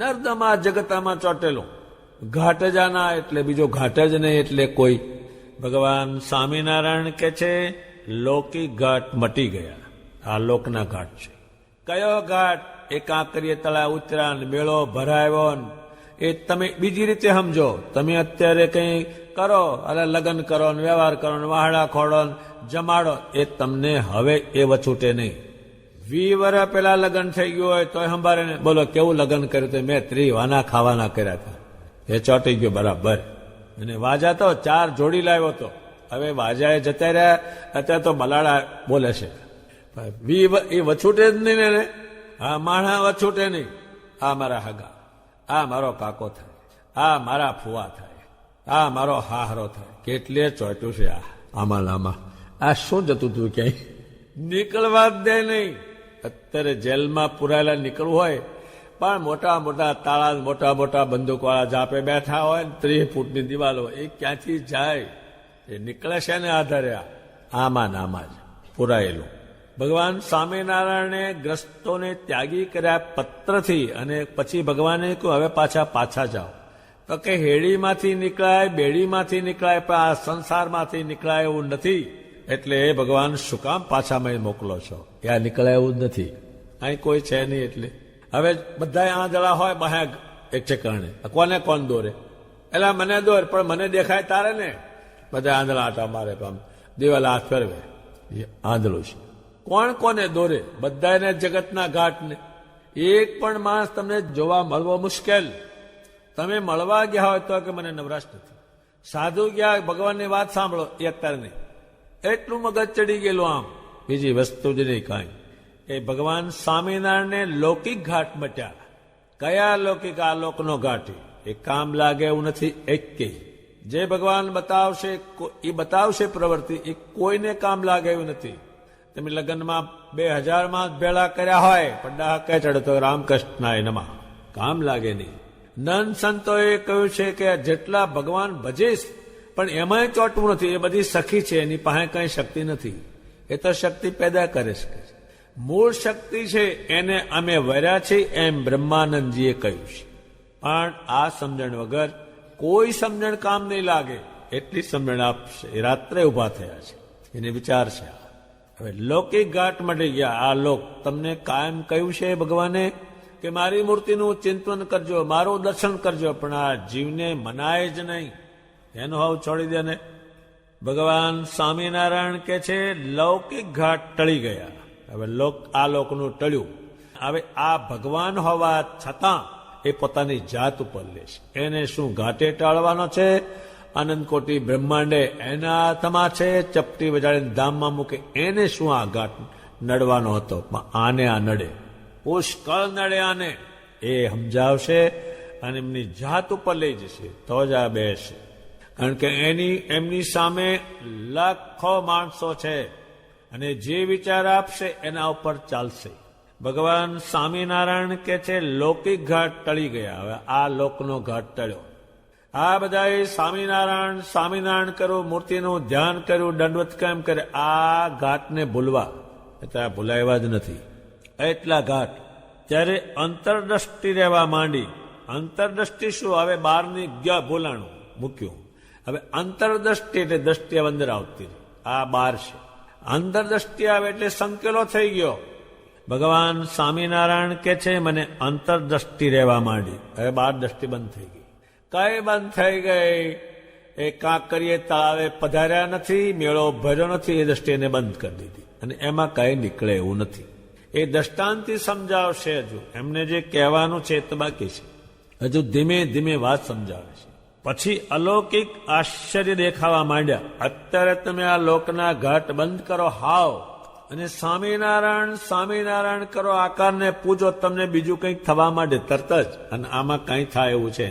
નર્દમા જગતામાં ચોટેલો ઘાટ જ આના, એટલે બીજો ઘાટ જ નહીં. એટલે કોઈ ભગવાન સ્વામિનારાયણ કે છે લૌકિક ઘાટ મટી ગયા, આ લોકના ઘાટ છે. કયો ઘાટ? એ કાંકરીએ તળાવ ઉતરાણ મેળો ભરાયો, એ તમે બીજી રીતે સમજો. તમે અત્યારે કંઈ કરો, અરે લગ્ન કરો ને વ્યવહાર કરો ને વાહડા ખોડો ને જમાડો, એ તમને હવે એ વછૂટે નહીં. 20 વર્ષ પહેલા લગ્ન થઈ ગયું હોય તો સંભાળે ને બોલો કેવું લગ્ન કર્યું? તો મેં 30 વાના ખાવાના કર્યા હતા, એ ચોંટી ગયો બરાબર. અને વાજા તો 4 જોડી લાવ્યો હતો, હવે વાજાએ જતા રહ્યા, અત્યારે તો બલાડા બોલે છે. એ વછૂટે જ નહીં ને. હા, માણા વછૂટે નહીં. આ મારા હગા, આ મારો કાકો થાય, આ મારા ફુવા થાય, આ મારો હાહરો થાય. કેટલે ચોટ્યું છે આમાં આમાં. આ શું જતું તું ક્યાંય નીકળવા જ દે નહીં. અત્યારે જેલમાં પુરાયેલા નીકળવું હોય પણ મોટા મોટા તાળા, મોટા મોટા બંદૂકવાળા જાપે બેઠા હોય, 30 ફૂટની દિવાલો, એ ક્યાંથી જાય? એ નીકળે છે ને આધારે આમાં નામાં જ પુરાયેલું. ભગવાન સ્વામિનારાયણે ગ્રસ્તોને ત્યાગી કર્યા પત્રથી, અને પછી ભગવાને કહ્યું હવે પાછા જાઓ. તો કે હેડીમાંથી નીકળાય, બેડીમાંથી નીકળાય, પણ આ સંસારમાંથી નીકળાય એવું નથી. એટલે એ ભગવાન શું કામ પાછા મેં મોકલો છો? ત્યાં નીકળાય એવું જ નથી, અહીં કોઈ છે નહીં. એટલે હવે બધા આંધળા હોય બહાર એક ઠેકાણે, કોને કોણ દોરે? એટલે મને દોર, પણ મને દેખાય તારે ને. બધા આંધળા આટા મારે, આમ દિવાલ હાથ ફેરવે, આંધળો છે. કોણ કોને દોરે? બધાને જગતના ઘાટને. એક પણ માણસ તમને જોવા મળવો મુશ્કેલ. તમે મળવા ગયા હોય તો કે મને નવરાશ નથી. સાધુ ગયા, ભગવાનની વાત સાંભળો, એ અત્યારે નહીં. એટલું મગજ ચડી ગયેલું આમ, બીજી વસ્તુ જ નહીં કાંઈ. એ ભગવાન સ્વામિનારાયણને લૌકિક ઘાટ મટ્યા. કયા લૌકિક? આ લોકનો ઘાટ. એ કામ લાગે એવું નથી એક કે. જે ભગવાન બતાવશે એ બતાવશે પ્રવૃત્તિ, એ કોઈને કામ લાગે એવું નથી. તમે લગ્નમાં 2000 માં ભેળા કર્યા હોય, પણ ડાકે ચડે તો રામકૃષ્ણાય નમઃ, કામ લાગે નહીં. નન સંતોએ કહ્યું છે કે જેટલા ભગવાન ભજીશ, પણ એમાંય ચોટવું નથી. એ બધી સખી છે, એની પાસે કઈ શક્તિ નથી. એ તો શક્તિ પેદા કરે છે. મૂળ શક્તિ છે એને અમે વર્યા છીએ, એમ બ્રહ્માનંદજીએ કહ્યું છે. પણ આ સમજણ વગર કોઈ સમજણ કામ નહીં લાગે. એટલી સમજણ આપશે. એ રાત્રે ઉભા થયા છે, એને વિચાર છે. હવે લૌકિક ઘાટ મટી ગયા. આ લોક તમને કાયમ કહ્યું છે ભગવાને કે મારી મૂર્તિનું ચિંતન કરજો, મારું દર્શન કરજો, પણ આ જીવને મનાય જ નહીં. એનો હાવ છોડી દે ને. ભગવાન સ્વામિનારાયણ કે છે લૌકિક ઘાટ ટળી ગયા. હવે આ લોકનું ટળ્યું. હવે આ ભગવાન હોવા છતાં એ પોતાની જાત ઉપર લે છે. એને શું ઘાટે ટાળવાનો છે? અનંત કોટી બ્રહ્માંડે એના હાથમાં છે. ચપટી વજાડીને ધામમાં મૂકે, એને શું આ ઘાટ નડવાનો હતો? પણ આને આ નડે, પુષ્કળ નડે આને. એ સમજાવશે અને એમની જાત ઉપર લઈ જશે તો જ આ બેસે. કારણ કે એમની સામે લાખો માણસો છે, અને જે વિચાર આપશે એના ઉપર ચાલશે. ભગવાન સ્વામિનારાયણ કે છે લૌકિક ઘાટ ટળી ગયા. હવે આ લોકનો ઘાટ ટળ્યો. આ બધાએ સ્વામિનારાયણ સ્વામિનારાયણ કર્યું, મૂર્તિનું ધ્યાન કર્યું, દંડવત કેમ કરે? આ ઘાટને ભૂલવા, એટલે ભૂલાવ્યા જ નથી. એટલા ઘાટ. ત્યારે અંતરદ્રષ્ટિ રહેવા માંડી. અંતરદ્રષ્ટિ શું? હવે બહારની ગયા ભૂલાણું મૂક્યું. હવે અંતરદ્રષ્ટિ એટલે દ્રષ્ટિ અંદર આવતી રહી. આ બહાર છે. અંતરદ્રષ્ટિ આવે એટલે સંકેલો થઈ ગયો. ભગવાન સ્વામિનારાયણ કે છે મને અંતરદ્રષ્ટિ રહેવા માંડી. હવે બહાર દ્રષ્ટિ બંધ થઈ ગઈ. કઈ બંધ થઈ ગઈ? એ કાંકરીએ તળાવે પધાર્યા નથી, મેળો ભર્યો નથી, એ દ્રષ્ટિને બંધ કરી દીધી. અને એમાં કઈ નીકળે એવું નથી. એ દ્રષ્ટાંતથી સમજાવશે. હજુ એમને જે કહેવાનું છે એ તો બાકી છે. હજુ ધીમે ધીમે વાત સમજાવે છે. પછી અલૌકિક આશ્ચર્ય દેખાવા માંડ્યા. અત્યારે તમે આ લોકના ઘાટ બંધ કરો હાવ, અને સ્વામિનારાયણ સ્વામિનારાયણ કરો, આકારને પૂજો, તમને બીજું કંઈક થવા માંડે તરત જ. અને આમાં કંઈ થાય એવું છે.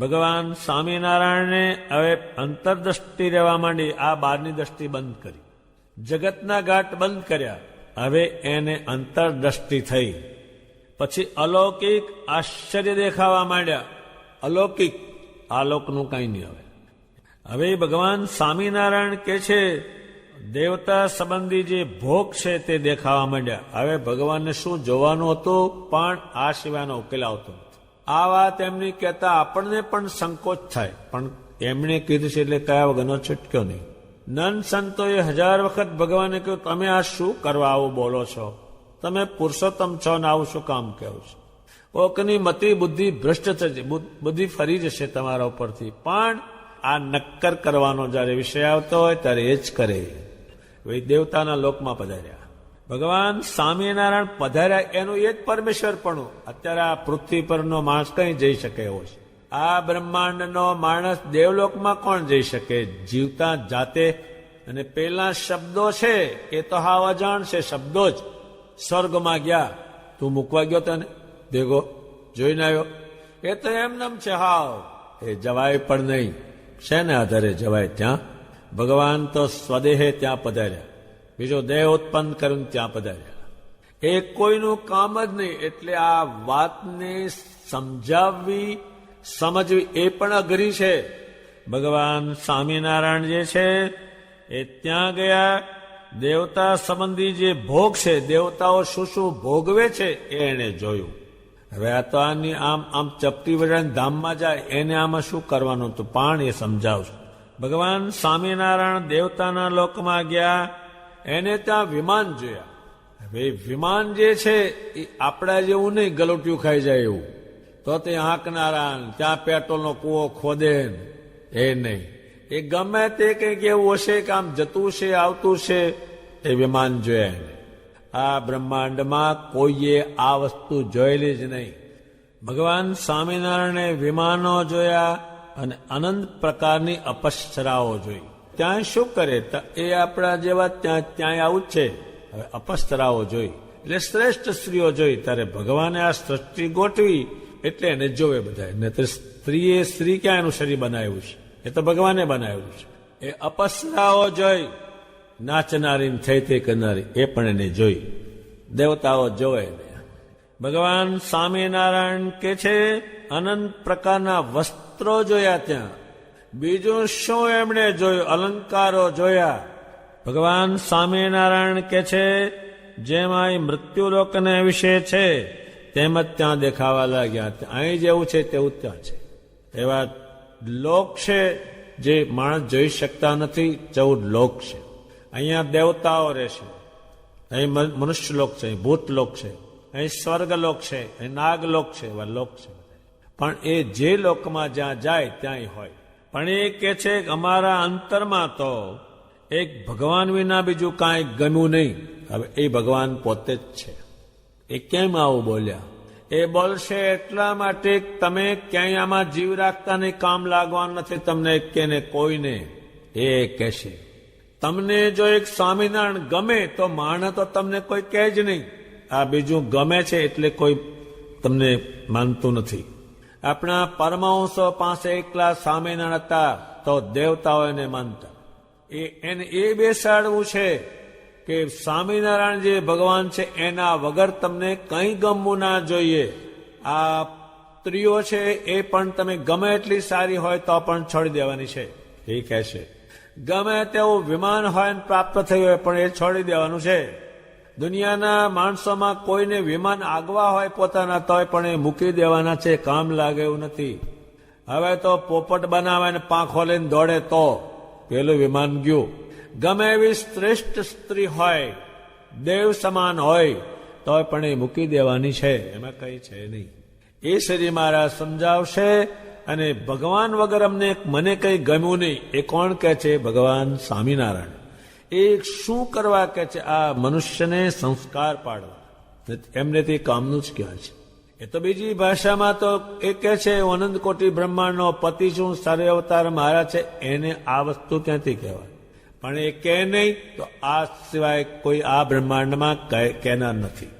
ભગવાન સ્વામિનારાયણને હવે અંતરદ્રષ્ટિ રહેવા માંડી. આ બહારની દ્રષ્ટિ બંધ કરી, જગતના ઘાટ બંધ કર્યા. હવે એને અંતરદ્રષ્ટિ થઈ. પછી અલૌકિક આશ્ચર્ય દેખાવા માંડ્યા. અલૌકિક, આ લોકનું કંઈ નહીં. હવે ભગવાન સ્વામિનારાયણ કે છે દેવતા સંબંધી જે ભોગ છે તે દેખાવા માંડ્યા. હવે ભગવાનને શું જોવાનું હતું, પણ આ સિવાયનો ઉકેલ આવતો નથી. આ વાત એમની કહેતા આપણને પણ સંકોચ થાય, પણ એમણે કીધું છે એટલે કયા વગરનો છૂટક્યો નહીં. નન સંતોએ 1000 વખત ભગવાને કહ્યું તમે આ શું કરવા આવું બોલો છો? તમે પુરુષોત્તમ છો ને આવું શું કામ કહેવું છે? ઓકની મતિ બુદ્ધિ ભ્રષ્ટ થશે, બુદ્ધિ ફરી જશે તમારા ઉપરથી. પણ આ નક્કર કરવાનો જયારે વિષય આવતો હોય ત્યારે એ જ કરે. દેવતાના લોકમાં પધાર્યા ભગવાન સ્વામિનારાયણ પધાર્યા, એનું એ જ પરમેશ્વર પણ. અત્યારે આ પૃથ્વી પરનો માણસ કઈ જઈ શકે એવો છે? આ બ્રહ્માંડનો માણસ દેવલોકમાં કોણ જઈ શકે? જીવતા જાતે. અને પેલા શબ્દો છે એ તો હાવ અજાણ છે. શબ્દો જ સ્વર્ગમાં ગયા. તું મૂકવા ગયો તને ભેગો જોઈને આવ્યો? એ તો એમનેમ છે હાવ. એ જવાય પણ નહીં. શેને આધારે જવાય? ત્યાં ભગવાન તો સ્વદેહે ત્યાં પધાર્યા, બીજો દેહ ઉત્પન્ન કરીને ત્યાં પધાર્યા. એ કોઈનું કામ જ નહીં. એટલે આ વાતને સમજાવવી, સમજવી એ પણ અઘરી છે. ભગવાન સ્વામિનારાયણ જે છે એ ત્યાં ગયા. દેવતા સંબંધી જે ભોગ છે, દેવતાઓ શું શું ભોગવે છે એ એણે જોયું. હવે આ તો આની આમ આમ ચપટી વડાને ધામમાં જાય એને આમાં શું કરવાનું તો પણ એ સમજાવશું. ભગવાન સ્વામિનારાયણ દેવતાના લોકમાં ગયા, એને ત્યાં વિમાન જોયા. હવે વિમાન જે છે એ આપણા જેવું નહીં ગલોટિયું ખાઈ જાય એવું, તો તે હાંકનારા ત્યાં પેટ્રોલનો કૂવો ખોદે એ નહીં. એ ગમે તે કંઈક એવું હશે કે આમ જતું છે આવતું છે એ વિમાન જોયા એને. આ બ્રહ્માંડમાં કોઈએ આ વસ્તુ જોયેલી જ નહીં. ભગવાન સ્વામિનારાયણે વિમાનો જોયા અને અનંત પ્રકારની અપસરાઓ જોઈ. ત્યાં શું કરે એ આપણા જેવા ત્યાં આવું જ છે. હવે અપસરાઓ જોઈ એટલે શ્રેષ્ઠ સ્ત્રીઓ જોઈ. ત્યારે ભગવાને આ સૃષ્ટિ ગોઠવી એટલે એને જોવે બધા. ને સ્ત્રી ક્યાં એનું શરીર બનાવ્યું છે? એ તો ભગવાને બનાવ્યું છે. એ અપસરાઓ જોઈ, નાચનારી થઈ તે કરનારી એ પણ એને જોઈ. દેવતાઓ જોવે એને. ભગવાન સ્વામિનારાયણ કે છે અનંત પ્રકારના વસ્ત્રો જોયા ત્યાં. બીજું શું એમણે જોયું? અલંકારો જોયા. ભગવાન સ્વામિનારાયણ કે છે જેમાં મૃત્યુલોકને વિશે છે તેમ જ ત્યાં દેખાવા લાગ્યા. અહીં જેવું છે તેવું ત્યાં છે. એવા લોક છે જે માણસ જોઈ શકતા નથી. 14 લોક છે. અહીંયા દેવતાઓ રહેશે, અહીં મનુષ્યલોક છે, અહીં ભૂતલોક છે, અહીં સ્વર્ગલોક છે, અહીં નાગલોક છે. એવા લોક છે. પણ એ જે લોકમાં જ્યાં જાય ત્યાં હોય. પણ એ કે છે કે અમારા અંતરમાં તો એક ભગવાન વિના બીજું કાંઈ ગમ્યું નહીં. હવે એ ભગવાન પોતે જ છે. એ કેમ આવું બોલ્યા? એ બોલશે એટલા માટે તમે ક્યાંય આમાં જીવ રાખતા નહીં, કામ લાગવાનું નથી તમને કેને કોઈને. એ કહેશે તમને જો એક સ્વામિનારાયણ ગમે તો માણસ તો તમને કોઈ કહે જ નહીં. આ બીજું ગમે છે એટલે કોઈ તમને માનતું નથી. આપણા પરમહંસો પાસે એકલા સ્વામિનારાયણ હતા તો દેવતાઓ એને માનતા. એને એ બેસાડવું છે કે સ્વામિનારાયણ જે ભગવાન છે એના વગર તમને કંઈ ગમવું ના જોઈએ. આ સ્ત્રીઓ છે એ પણ તમે ગમે એટલી સારી હોય તો પણ છોડી દેવાની છે. એ કહેશે ગમે તેવું વિમાન હોય ને પ્રાપ્ત થયું હોય પણ એ છોડી દેવાનું છે. દુનિયાના માણસોમાં કોઈને વિમાન આગવા હોય પોતાના તોય પણ એ મૂકી દેવાના છે. કામ લાગે એવું નથી. હવે તો પોપટ બનાવે ને પાંખો લઈને દોડે તો પેલું વિમાન ગયું. ગમે એવી શ્રેષ્ઠ સ્ત્રી હોય, દેવ સમાન હોય તોય પણ એ મૂકી દેવાની છે. એમાં કઈ છે નહીં. એ શ્રી મહારાજ સમજાવશે. અને ભગવાન વગર મને કંઈ ગમ્યું નહીં. એ કોણ કહે છે? ભગવાન સ્વામિનારાયણ. એ શું કરવા કહે છે? આ મનુષ્યને સંસ્કાર પાડવા. એમને તે કામનું જ કહેવાય છે. એ તો બીજી ભાષામાં તો એ કહે છે અનંત કોટી બ્રહ્માંડનો પતિ છું, સર્વે અવતાર મારા છે. એને આ વસ્તુ ક્યાંથી કહેવાય? પણ એ કહે નહીં તો આ સિવાય કોઈ આ બ્રહ્માંડમાં કહેનાર નથી.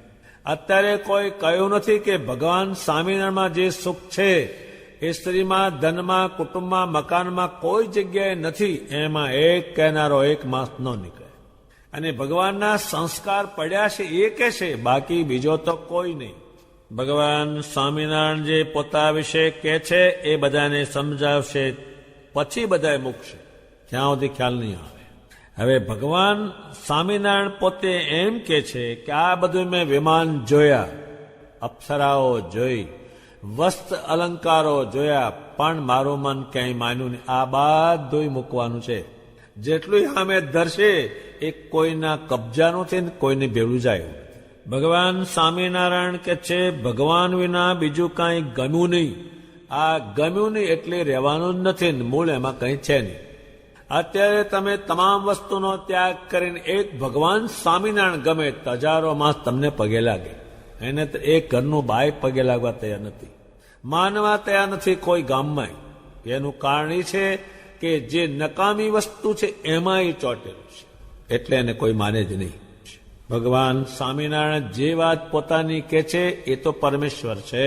અત્યારે કોઈ કહ્યું નથી કે ભગવાન સ્વામિનારાયણમાં જે સુખ છે એ સ્ત્રીમાં, ધનમાં, કુટુંબમાં, મકાનમાં કોઈ જગ્યાએ નથી. એમાં એક કહેનારો એક માસ ન નીકળે. અને ભગવાનના સંસ્કાર પડ્યા છે એ કહેશે, બાકી બીજો તો કોઈ નહીં. ભગવાન સ્વામિનારાયણ જે પોતા વિશે કહે છે એ બધાને સમજાવશે, પછી બધા મૂકશે. ત્યાં સુધી ખ્યાલ નહીં આવે. હવે ભગવાન સ્વામિનારાયણ પોતે એમ કે છે કે આ બધું મેં વિમાન જોયા, અપ્સરાઓ જોઈ, વસ્ત્ર અલંકારો જોયા, પણ મારું મન ક્યાંય માન્યું નહીં. આ બધું મૂકવાનું છે. જેટલું સામે ધરશે એ કોઈના કબજાનું છે ને કોઈને ભેળું જાય. ભગવાન સ્વામિનારાયણ કે છે ભગવાન વિના બીજું કાંઈ ગમ્યું નહીં. આ ગમ્યું નહીં એટલે રહેવાનું જ નથી ને મૂળ એમાં કંઈ છે નહીં. અત્યારે તમે તમામ વસ્તુનો ત્યાગ કરીને એક ભગવાન સ્વામિનારાયણ ગમે તો હજારો માસ તમને પગે લાગે. એને તો એક ઘરનું બાય પગે લાગવા તૈયાર નથી, માનવા તૈયાર નથી કોઈ ગામમાં. એનું કારણ એ છે કે જે નકામી વસ્તુ છે એમાં એ ચોટેલું છે, એટલે એને કોઈ માને જ નહીં. ભગવાન સ્વામિનારાયણ જે વાત પોતાની કે છે એ તો પરમેશ્વર છે,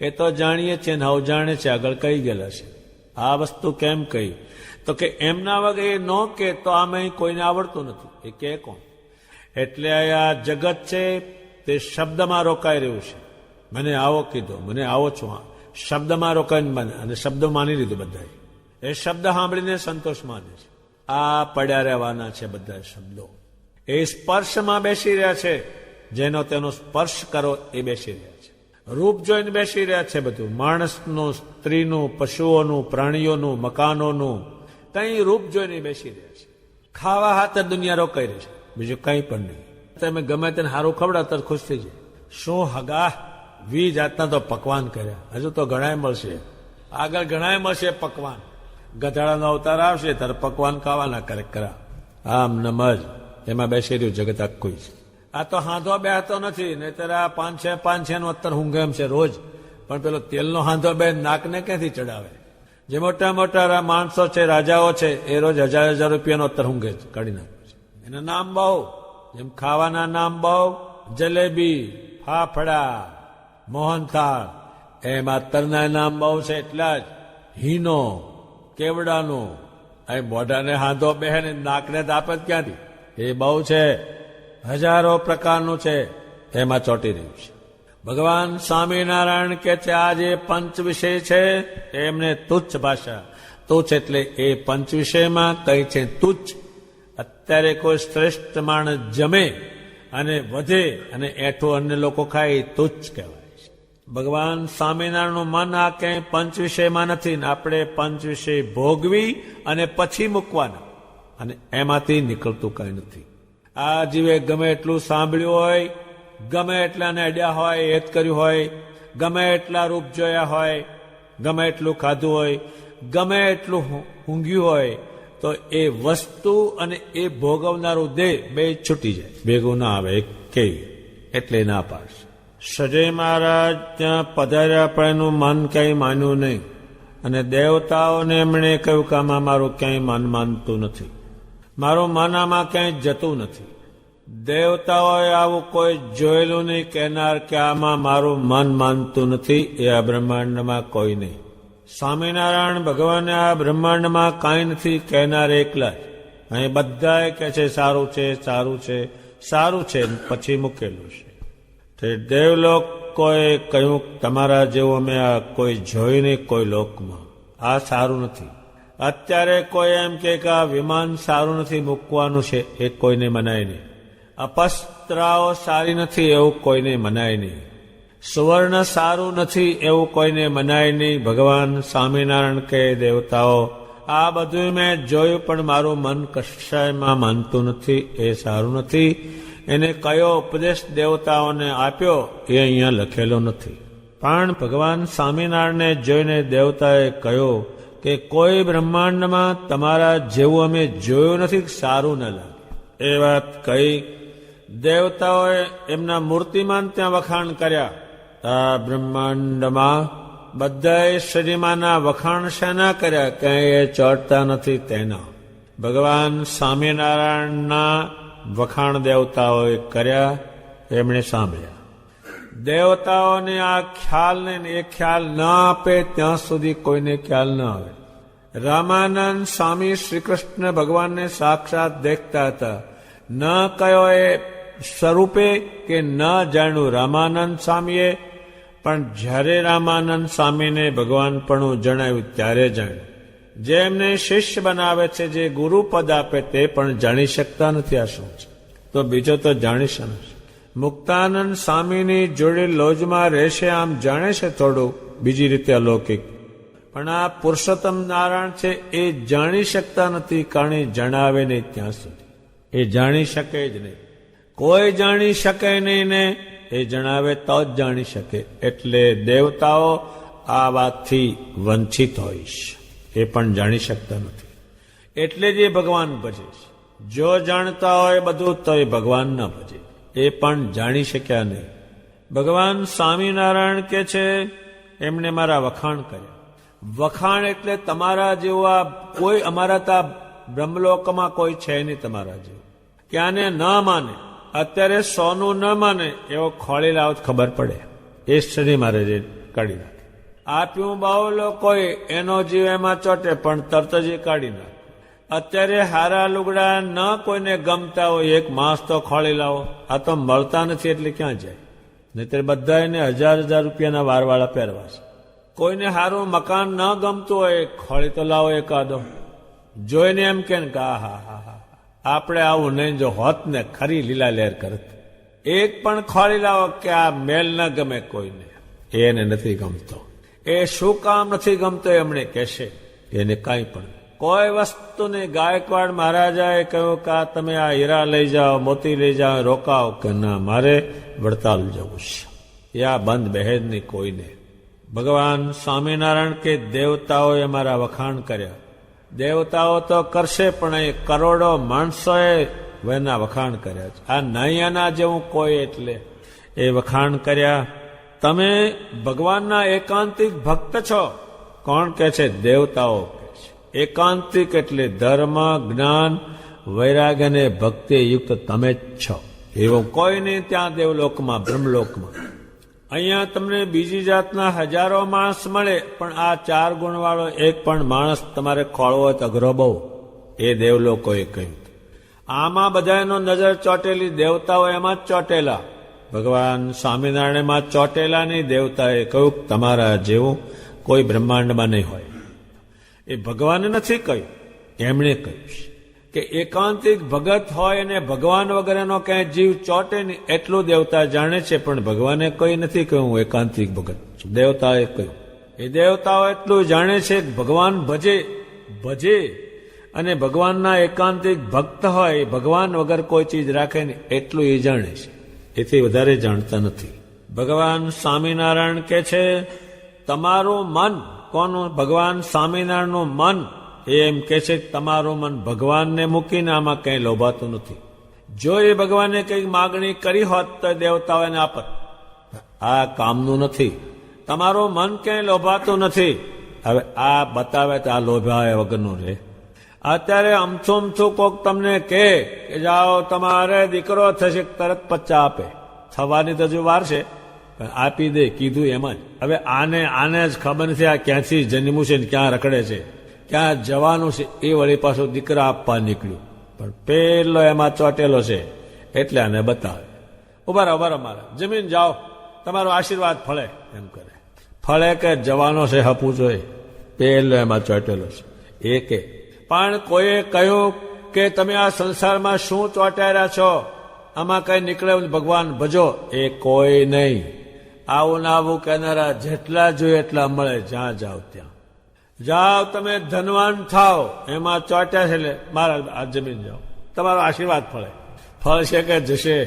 એ તો જાણીએ છીએ ને જાણે છે. આગળ કહી ગયેલા છે. આ વસ્તુ કેમ કહી તો કે એમના વગર એ ન કે તો આમે કોઈને આવડતું નથી. એ કે કોણ? એટલે આ જગત છે તે શબ્દમાં રોકાઈ રહ્યું છે. મને આવો કીધો, મને આવો છું, શબ્દમાં રોકાઈને મને, અને શબ્દ માની લીધું બધા. એ શબ્દ સાંભળીને સંતોષ માને છે. આ પડ્યા રહેવાના છે બધા શબ્દો. એ સ્પર્શમાં બેસી રહ્યા છે. જેનો તેનો સ્પર્શ કરો એ બેસી રહ્યા છે. રૂપ જોઈને બેસી રહ્યા છે. બધું માણસનું, સ્ત્રીનું, પશુઓનું, પ્રાણીઓનું, મકાનોનું, કઈ રૂપ જોઈને બેસી રહ્યા છે. ખાવા હાથે દુનિયા રોકાઈ રહી છે, બીજું કઈ પણ નહીં. તમે ગમે તેને સારું ખવડાવતા ખુશ થઈ જાય. શું હગા 20 જાતના તો પકવાન કર્યા. હજુ તો ઘણાય મળશે, આગળ ઘણાય મળશે પકવાન. ગધાડાનો અવતાર આવશે ત્યારે પકવાન ખાવાના કરે કરા. આમ નમજ એમાં બેસી રહ્યું જગત આખું છે. આ તો હાંધો બેહતો નથી, નહીતર આ 5-6 નું અત્તર ઊંઘે એમ છે રોજ. પણ પેલો તેલનો હાંધો બે નાકને ક્યાંથી ચડાવે? જે મોટા મોટા માણસો છે, રાજાઓ છે, એ રોજ 1000 રૂપિયાનો અત્તર ઊંઘે કાઢી નાખે છે. એના નામ બહુ, જેમ ખાવાના નામ બહુ, જલેબી, ફાફડા, મોહનથાળ, એમ અત્તરના નામ બહુ છે. એટલા જ હીનો, કેવડાનો, અહીં મોઢાને હાંધો બેહે ને નાકને તાપે ક્યાંથી? એ બહુ છે, હજારો પ્રકારનું છે, એમાં ચોંટી રહ્યું છે. ભગવાન સ્વામિનારાયણ કે છે આ જે પંચ વિષય છે એમને તુચ્છ ભાષા. તુચ્છ એટલે એ પંચ વિષયમાં કઈ છે તુચ્છ. અત્યારે કોઈ શ્રેષ્ઠ માણસ જમે અને વધે અને એઠું અન્ય લોકો ખાય એ તુચ્છ કહેવાય છે. ભગવાન સ્વામિનારાયણનું મન આ ક્યાંય પંચ વિષયમાં નથી ને આપણે પંચ વિષય ભોગવી અને પછી મૂકવાના, અને એમાંથી નીકળતું કઈ નથી. આ જીવે ગમે એટલું સાંભળ્યું હોય, ગમે એટલાને અડ્યા હોય, હેત કર્યું હોય, ગમે એટલા રૂપ જોયા હોય, ગમે એટલું ખાધું હોય, ગમે એટલું ઊંઘ્યું હોય, તો એ વસ્તુ અને એ ભોગવનારું દેહ બે છૂટી જાય, ભેગું ના આવે કે એટલે ના પાડશે. સજય મહારાજ ત્યાં પધાર્યા પણ એનું મન ક્યાંય માન્યું નહીં, અને દેવતાઓને એમણે કહ્યું કે આમાં મારું ક્યાંય મન માનતું નથી, મારું મન આમાં ક્યાંય જતું નથી. દેવતાઓએ આવું કોઈ જોયેલું નહીં કહેનાર કે આમાં મારું મન માનતું નથી, એ આ બ્રહ્માંડમાં કોઈ નહીં. સ્વામિનારાયણ ભગવાને આ બ્રહ્માંડમાં કાંઈ નથી કહેનાર એકલા જ. અહીં બધાએ કહે છે સારું છે, સારું છે, સારું છે, પછી મૂકેલું છે. તે દેવલોકોએ કહ્યું તમારા જેવું અમે આ કોઈ જોઈ નહીં કોઈ લોકમાં, આ સારું નથી. અત્યારે કોઈ એમ કે આ વિમાન સારું નથી મૂકવાનું છે, એ કોઈને મનાય નહીં. અપસ્ત્રાઓ સારી નથી એવું કોઈને મનાય નહીં. સુવર્ણ સારું નથી એવું કોઈને મનાય નહીં. ભગવાન સ્વામિનારાયણ કે દેવતાઓ આ બધું મેં જોયું પણ મારું મન કશાયમાં માનતું નથી, એ સારું નથી. એને કયો ઉપદેશ દેવતાઓને આપ્યો એ અહીંયા લખેલો નથી. પણ ભગવાન સ્વામિનારાયણને જોઈને દેવતાએ કહ્યું કે કોઈ બ્રહ્માંડમાં તમારા જેવું અમે જોયું નથી, સારું ન લાગે. એ વાત કહી દેવતાઓએ એમના મૂર્તિમાન ત્યાં વખાણ કર્યા. આ બ્રહ્માંડમાં બધાએ શ્રીમાના વખાણ શેના કર્યા? ક્યાંય એ ચોટતા નથી તેના. ભગવાન સ્વામિનારાયણના વખાણ દેવતાઓએ કર્યા, એમણે સાંભળ્યા. દેવતાઓને આ ખ્યાલને એ ખ્યાલ ન આપે ત્યાં સુધી કોઈને ખ્યાલ ન આવે. રામાનંદ સ્વામી શ્રી કૃષ્ણ ભગવાનને સાક્ષાત દેખતા હતા. ન કયો એ સ્વરૂપે કે ન જાણ્યું રામાનંદ સ્વામીએ, પણ જ્યારે રામાનંદ સ્વામીને ભગવાનપણું જણાવ્યું ત્યારે જાણ્યું. જે એમને શિષ્ય બનાવે છે, જે ગુરુપદ આપે તે પણ જાણી શકતા નથી આ શું છે, તો બીજો તો જાણી શકે. મુક્તાનંદ સ્વામીની જોડે લોજમાં રહેશે, આમ જાણે છે થોડું બીજી રીતે અલૌકિક, પણ આ પુરુષોત્તમ નારાયણ છે એ જાણી શકતા નથી, કારણ જણાવે નહીં ત્યાં સુધી. એ જાણી શકે જ નહીં, કોઈ જાણી શકે નહીં ને એ જણાવે તો જ જાણી શકે. એટલે દેવતાઓ આ વાતથી વંચિત હોય છે, એ પણ જાણી શકતા નથી. એટલે જ એ ભગવાન ભજે છે. જો જાણતા હોય બધું તો એ ભગવાન ન ભજે, એ પણ જાણી શક્યા નહીં. ભગવાન સ્વામિનારાયણ કે છે એમણે મારા વખાણ કર્યા. વખાણ એટલે તમારા જેવા કોઈ અમારા તા બ્રહ્મલોકમાં કોઈ છે નહીં તમારા જેવું કે આને ન માને. અત્યારે સોનું ન માને એવો ખોળી લાવ ખબર પડે, એ શ્રી મારે જે કાઢી નાખે. આપ્યું બહુ લોકોએ, એનો જીવ એમાં ચોટે પણ તરત જ એ કાઢી નાખે. અત્યારે હારા લુગડા ન કોઈને ગમતા હોય, એક માસ તો ખોળી લાવો, આ તો મળતા નથી એટલે ક્યાં જાય? નહીતર બધા એને 1000 રૂપિયાના વારવાળા પહેરવા છે. કોઈને સારું મકાન ન ગમતું હોય, ખોળી તો લાવો એકાદો. જોઈને એમ કે હા હા હા હા આપણે આવું નહીં, જો હોત ને ખરી લીલા લહેર કરત. એક પણ ખોળી લાવો કે આ મેલ ન ગમે કોઈને, એને નથી ગમતો. એ શું કામ નથી ગમતો એમણે કહેશે, એને કાંઈ પણ. કોઈ વસ્તુને ગાયકવાડ મહારાજાએ કહ્યું કે આ તમે આ હીરા લઈ જાઓ, મોતી લઈ જાઓ, રોકાઓ, કે ના, મારે વડતાલ જવું છે. એ આ બંધ બહેર નહીં કોઈને. ભગવાન સ્વામિનારાયણ કે દેવતાઓએ અમારા વખાણ કર્યા. દેવતાઓ તો કરશે, પણ એ કરોડો માણસોએ એના વખાણ કર્યા છે. આ નૈયાના જેવું કોઈ, એટલે એ વખાણ કર્યા. તમે ભગવાનના એકાંતિક ભક્ત છો. કોણ કહે છે? દેવતાઓ કહે છે. એકાંતિક એટલે ધર્મ, જ્ઞાન, વૈરાગ્ય અને ભક્તિ યુક્ત તમે જ છો. એવું કોઈ નહીં ત્યાં દેવલોકમાં, બ્રહ્મલોકમાં. અહીંયા તમને બીજી જાતના હજારો માણસ મળે, પણ આ 4 ગુણવાળો એક પણ માણસ તમારે ખોળવો હોય તો અઘરો બહુ. એ દેવલોકોએ કહ્યું. આમાં બધાનો નજર ચોટેલી, દેવતાઓ એમાં જ ચોટેલા. ભગવાન સ્વામિનારાયણમાં ચોટેલા નહીં. દેવતાએ કહ્યું તમારા જેવું કોઈ બ્રહ્માંડમાં નહીં હોય. એ ભગવાને નથી કહ્યું, એમણે કહ્યું કે એકાંતિક ભગત હોય અને ભગવાન વગેરેનો ક્યાંય જીવ ચોટે નહીં, એટલું દેવતા જાણે છે. પણ ભગવાને કંઈ નથી કહ્યું હું એકાંતિક ભગત છું. દેવતાએ કહ્યું. એ દેવતાઓ એટલું જાણે છે કે ભગવાન ભજે અને ભગવાનના એકાંતિક ભક્ત હોય, ભગવાન વગર કોઈ ચીજ રાખે નહીં, એટલું એ જાણે છે. એથી વધારે જાણતા નથી. ભગવાન સ્વામિનારાયણ કે છે તમારું મન, કોનું? ભગવાન સ્વામિનારાયણનું મન એમ કે છે તમારું મન ભગવાનને મૂકીને આમાં કંઈ લોભાતું નથી. જો એ ભગવાને કંઈક માગણી કરી હોત તો દેવતાઓ એને આપત. આ કામનું નથી. તમારું મન ક્યાંય લોભાતું નથી. હવે આ બતાવે તો આ લોભાયા વગરનું રહે. અત્યારે અમથું કોક તમને કે જાઓ તમારે દીકરો થશે, તરત 50 આપે. થવાની તો જો વાર છે, આપી દે, કીધું એમ જ. હવે આને જ ખબર નથી આ ક્યાંથી જન્મ્યું છે ને ક્યાં રખડે છે, ક્યાં જવાનું છે. એ વળી પાછું દીકરા આપવા નીકળ્યું, પણ પેલો એમાં ચોટેલો છે એટલે આને બતાવે. ઉભા રહો મારા, જમીન જાઓ, તમારો આશીર્વાદ ફળે એમ કરે. ફળે કે જવાનો છે હપવું જોઈએ, પેલો એમાં ચોટેલો છે. એ કે પણ કોઈએ કહ્યું કે તમે આ સંસારમાં શું ચોંટાડ્યા છો, આમાં કઈ નીકળે ભગવાન ભજો. એ કોઈ નહીં. આવું ને આવું કહેનારા જેટલા જોઈએ એટલા મળે. જ્યાં જાઓ ત્યાં જાઓ, તમે ધનવાન થાવ, એમાં ચોટ્યા છે એટલે મારા આ જમીન જાઓ, તમારો આશીર્વાદ ફળ છે કે જશે.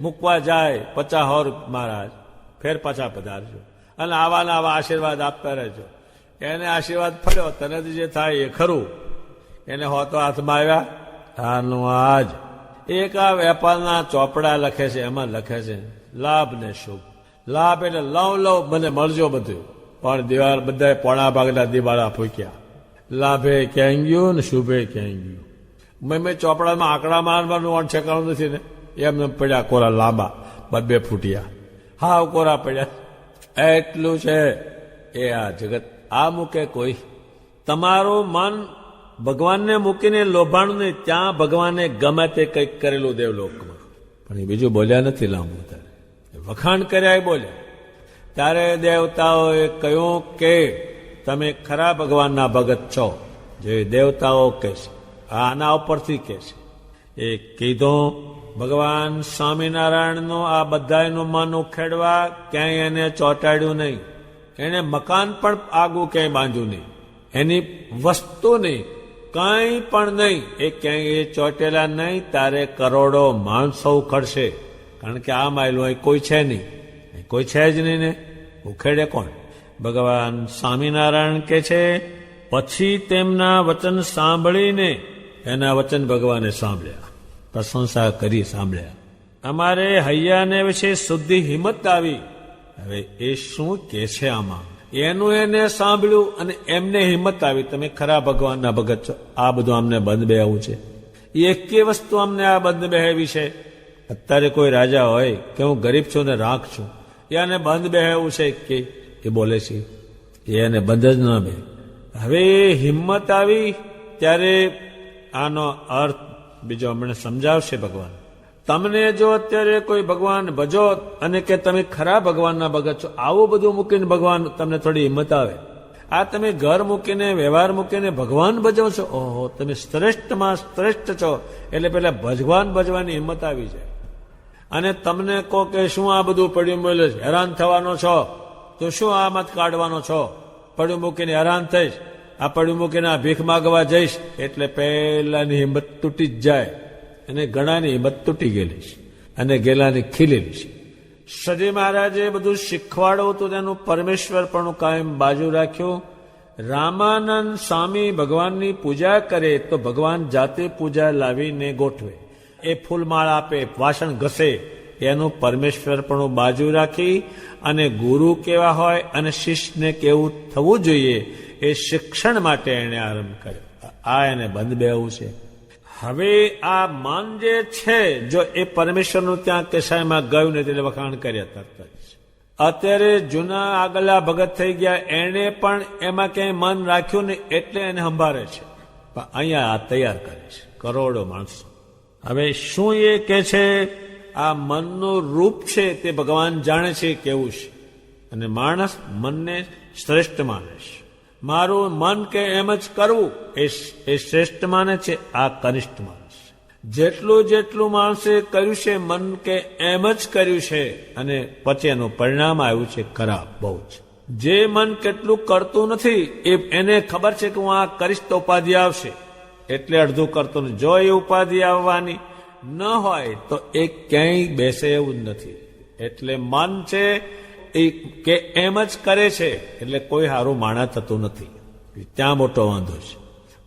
મૂકવા જાય 50 રૂપિયા મહારાજ, ફેર પાછા પધારજો, અને આવાના આવા આશીર્વાદ આપતા રહેજો. એને આશીર્વાદ ફળ્યો, તને જે થાય એ ખરું. એને હોતો હાથમાં આવ્યા, આનું આજ. એક આ વેપારના ચોપડા લખે છે, એમાં લખે છે લાભ ને શુભ. લાભ એટલે લવ મને મળજો બધું, પણ દિવાળ બધા પોણા ભાગના દિવાળા ફૂક્યા. લાભે ક્યાંય ગયું ને શુભે ક્યાંય ગયું. મેં ચોપડામાં આંકડા મારવાનું ઠેકાણું નથી ને, એમને પડ્યા કોરા લાંબા, 2 ફૂટિયા, હાવ કોરા પડ્યા. એટલું છે એ આ જગત. આ મૂકે કોઈ. તમારું મન ભગવાનને મૂકીને લોભાણું નહીં. ત્યાં ભગવાને ગમે તે કંઈક કરેલું દેવલોકમાં, પણ એ બીજું બોલ્યા નથી. લાંબુ ત્યારે વખાણ કર્યા એ બોલ્યા. ત્યારે દેવતાઓએ કહ્યું કે તમે ખરા ભગવાનના ભગત છો, જે દેવતાઓ કહે છે. આના ઉપરથી કહે છે. એ કીધું ભગવાન સ્વામિનારાયણનું આ બધાનું મન ઉખેડવા ક્યાંય એને ચોંટાડ્યું નહીં. એને મકાન પણ આગું ક્યાંય બાંધ્યું નહીં, એની વસ્તુ નહીં, કંઈ પણ નહીં. એ ક્યાંય એ ચોટેલા નહીં. તારે કરોડો માણસો ઉખડશે, કારણ કે આ માયલું અહીં કોઈ છે નહીં, કોઈ છે જ નહીં ને ઉખેડે કોણ? ભગવાન સ્વામિનારાયણ કે છે પછી તેમના વચન સાંભળીને, એના વચન ભગવાને સાંભળ્યા, પ્રશંસા કરી, સાંભળ્યા. અમારે હૈયાને વિશે શુદ્ધિ હિંમત આવી. હવે એ શું કે છે આમાં? એનું એને સાંભળ્યું અને એમને હિંમત આવી. તમે ખરા ભગવાનના ભગત છો. આ બધું અમને બંધ બેહવું છે. એકે વસ્તુ અમને આ બંધ બેહેવી છે. અત્યારે કોઈ રાજા હોય કે હું ગરીબ છું ને રાખ છું, એને બંધ બેહેવું છે કે એ બોલે છે, એને બંધ જ ના બે. હવે હિંમત આવી ત્યારે આનો અર્થ બીજો અમને સમજાવશે ભગવાન. તમને જો અત્યારે કોઈ ભગવાન ભજો અને કે તમે ખરા ભગવાનના ભગત છો, આવું બધું મૂકીને ભગવાન તમને થોડી હિંમત આવે. આ તમે ઘર મૂકીને, વ્યવહાર મૂકીને ભગવાન ભજો છો, ઓહો તમે શ્રેષ્ઠમાં શ્રેષ્ઠ છો, એટલે પેલા ભગવાન ભજવાની હિંમત આવી જાય. અને તમને કહો કે શું આ બધું પડ્યું બોલે, હેરાન થવાનો છો, તો શું આ મત કાઢવાનો છો? પડ્યું મૂકીને હેરાન થઈશ, આ પડ્યું મૂકીને આ ભીખ માગવા જઈશ એટલે પહેલાની હિંમત તૂટી જ જાય. અને ઘણાની હિંમત તૂટી ગયેલી છે અને ગેલાની ખીલેલી છે. સજી મહારાજે બધું શીખવાડવું હતું, તેનું પરમેશ્વર પણ કાયમ બાજુ રાખ્યું. રામાનંદ સ્વામી ભગવાનની પૂજા કરે તો ભગવાન જાતે પૂજા લાવીને ગોઠવે. એ ફૂલમાળ આપે, વાસણ ઘસે, એનું પરમેશ્વર પણ બાજુ રાખી અને ગુરુ કેવા હોય અને શિષ્યને કેવું થવું જોઈએ એ શિક્ષણ માટે એને આરંભ કર્યો. આ એને બંધ બેહવું છે. હવે આ મન જે છે, જો એ પરમેશ્વરનું ત્યાં કેસાયમાં ગયું ને એટલે વખાણ કર્યા તરત જ. અત્યારે જૂના આગલા ભગત થઈ ગયા, એને પણ એમાં ક્યાંય મન રાખ્યું ને એટલે એને સંભાળે છે. પણ અહીંયા આ તૈયાર કરે છે કરોડો માણસો. હવે શું એ કે છે, આ મનનું રૂપ છે તે ભગવાન જાણે છે કેવું છે, અને માણસ મનને શ્રેષ્ઠ માને છે. મારું મન કે એમ જ કરવું એ શ્રેષ્ઠ માને છે, આ કનિષ્ઠ માને છે. જેટલું જેટલું માણસે કર્યું છે મન કે એમ જ કર્યું છે, અને પછી એનું પરિણામ આવ્યું છે ખરાબ બહુ જ. જે મન કેટલું કરતું નથી એને ખબર છે કે હું આ કરીશ તો ઉપાધિ આવશે, એટલે અડધું કરતો નથી. જો એ ઉપાધિ આવવાની ન હોય તો એ ક્યાંય બેસે એવું નથી. એટલે મન છે એ કે એમ જ કરે છે એટલે કોઈ સારું માણા થતું નથી. ત્યાં મોટો વાંધો છે.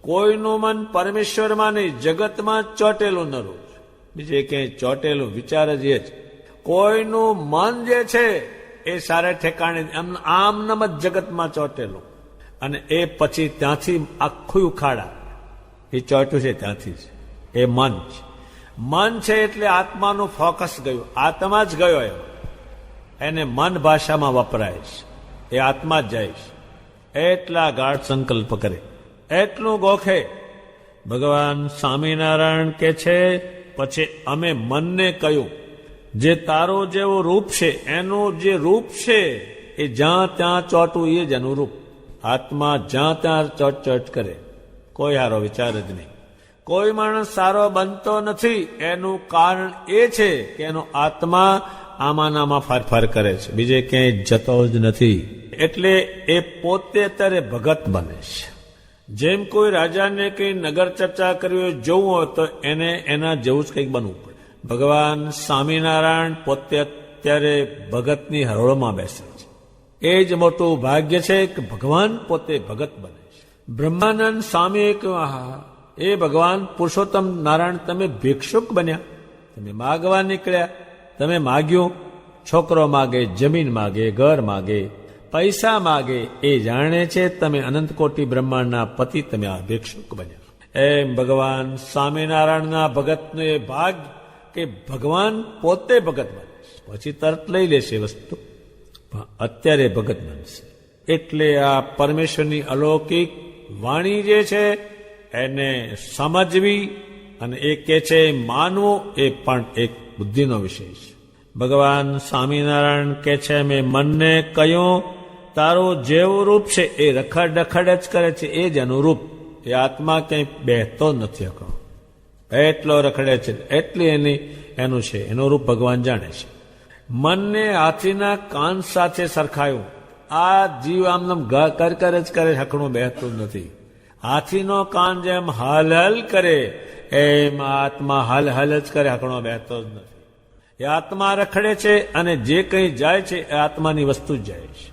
કોઈનું મન પરમેશ્વરમાં નહીં, જગતમાં ચોટેલું ન રહું. બીજે ક્યાંય ચોટેલું વિચાર જ એ જ. કોઈનું મન જે છે એ સારા ઠેકાણે આમનામ જ જગતમાં ચોટેલું, અને એ પછી ત્યાંથી આખું ઉખાડા એ ચોટ્યું છે ત્યાંથી જ. એ મન છે. મન છે એટલે આત્માનું ફોકસ ગયું, આત્મા જ ગયો એમ. એને મન ભાષામાં વપરાય છે, એ આત્મા જ જાય છે. એટલા ગાઢ સંકલ્પ કરે, એટલું ગોખે. ભગવાન સ્વામિનારાયણ કે છે, પછી અમે મનને કહ્યું જે તારો જેવો રૂપ છે એનું જે રૂપ છે એ જ્યાં ત્યાં ચોટવું એ જ એનું રૂપ. આત્મા જ્યાં ત્યાં ચોટ કરે, કોઈ સારો વિચાર જ નહીં. કોઈ માણસ સારો બનતો નથી, એનું કારણ એ છે કે એનો આત્મા આમાં ફારફાર કરે છે, બીજે ક્યાંય જતો જ નથી. એટલે એ પોતે અત્યારે ભગત બને છે. જેમ કોઈ રાજાને કઈ નગર ચર્ચા કરવી હોય, જોવું હોય તો એને એના જેવું જ કંઈક બનવું પડે. ભગવાન સ્વામિનારાયણ પોતે અત્યારે ભગતની હરોળમાં બેસે છે. એ જ મોટું ભાગ્ય છે કે ભગવાન પોતે ભગત બને છે. બ્રહ્માનંદ સ્વામી એ ભગવાન પુરુષોત્તમ નારાયણ તમે ભિક્ષુક બન્યા, તમે માગવા નીકળ્યા. તમે માગ્યું, છોકરો માગે, જમીન માગે, ઘર માગે, પૈસા માગે, એ જાણે છે તમે અનંતકોટી બ્રહ્માંડના પતિ, તમે આ ભિક્ષુક બન્યા. એમ ભગવાન સ્વામિનારાયણના ભગતનો એ ભાગ કે ભગવાન પોતે ભગત બને, પછી તરત લઈ લેશે વસ્તુ, અત્યારે ભગત બનશે. એટલે આ પરમેશ્વરની અલૌકિક વાણી જે છે એને સમજવી અને એ કે છે માનવું, એ પણ એક બુદ્ધિનો વિષય છે. ભગવાન સ્વામિનારાયણ કે છે મેં મનને કહ્યું તારું જેવું રૂપ છે એ રખડ રખડ જ કરે છે, એ જ એનું રૂપ. એ આત્મા કંઈ બેહતો નથી, એટલો રખડે છે, એટલી એનું છે, એનું રૂપ ભગવાન જાણે છે. મનને હાથીના કાન સાથે સરખાયું. આ જીવ આમ કર જ કરે, હકણું બેહતું નથી. હાથીનો કાન જેમ હલ હલ કરે એમ આત્મા હલ હલ જ કરે, હકણો બેહતો જ નથી. એ આત્મા રખડે છે અને જે કંઈ જાય છે એ આત્માની વસ્તુ જ જાય છે.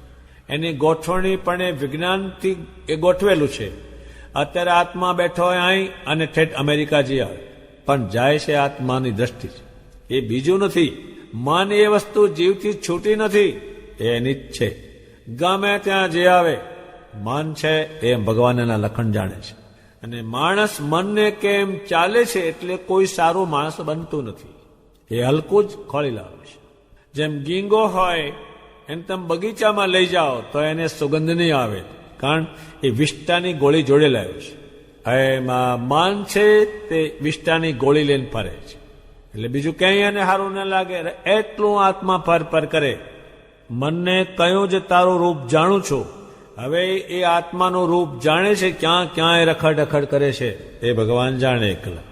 એની ગોઠવણી પણ એ વિજ્ઞાનથી એ ગોઠવેલું છે. અત્યારે આત્મા બેઠો હોય અહીં અને ઠેઠ અમેરિકા જઈ આવે, પણ જાય છે આત્માની દ્રષ્ટિ છે, એ બીજું નથી. મન એ વસ્તુ જીવથી છૂટી નથી, એની જ છે. ગમે ત્યાં જે આવે મન છે એમ ભગવાન એના લખણ જાણે છે. અને માણસ મનને કેમ ચાલે છે એટલે કોઈ સારું માણસ બનતું નથી, એ હલકું જ ખોળી લાવે છે. જેમ ગીંગો હોય એને તમે બગીચામાં લઈ જાઓ તો એને સુગંધ નહીં આવે, કારણ એ વિષ્ટાની ગોળી જોડે લાવ્યો છે. એમાં મન છે તે વિષ્ટાની ગોળી લઈને ફરે છે, એટલે બીજું ક્યાંય એને સારું ન લાગે. એટલું આત્મા ફર કરે. મનને કહ્યું જે તારું રૂપ જાણું છું. હવે એ આત્માનું રૂપ જાણે છે, ક્યાં ક્યાંય રખડ રખડ કરે છે એ ભગવાન જાણે એકલા.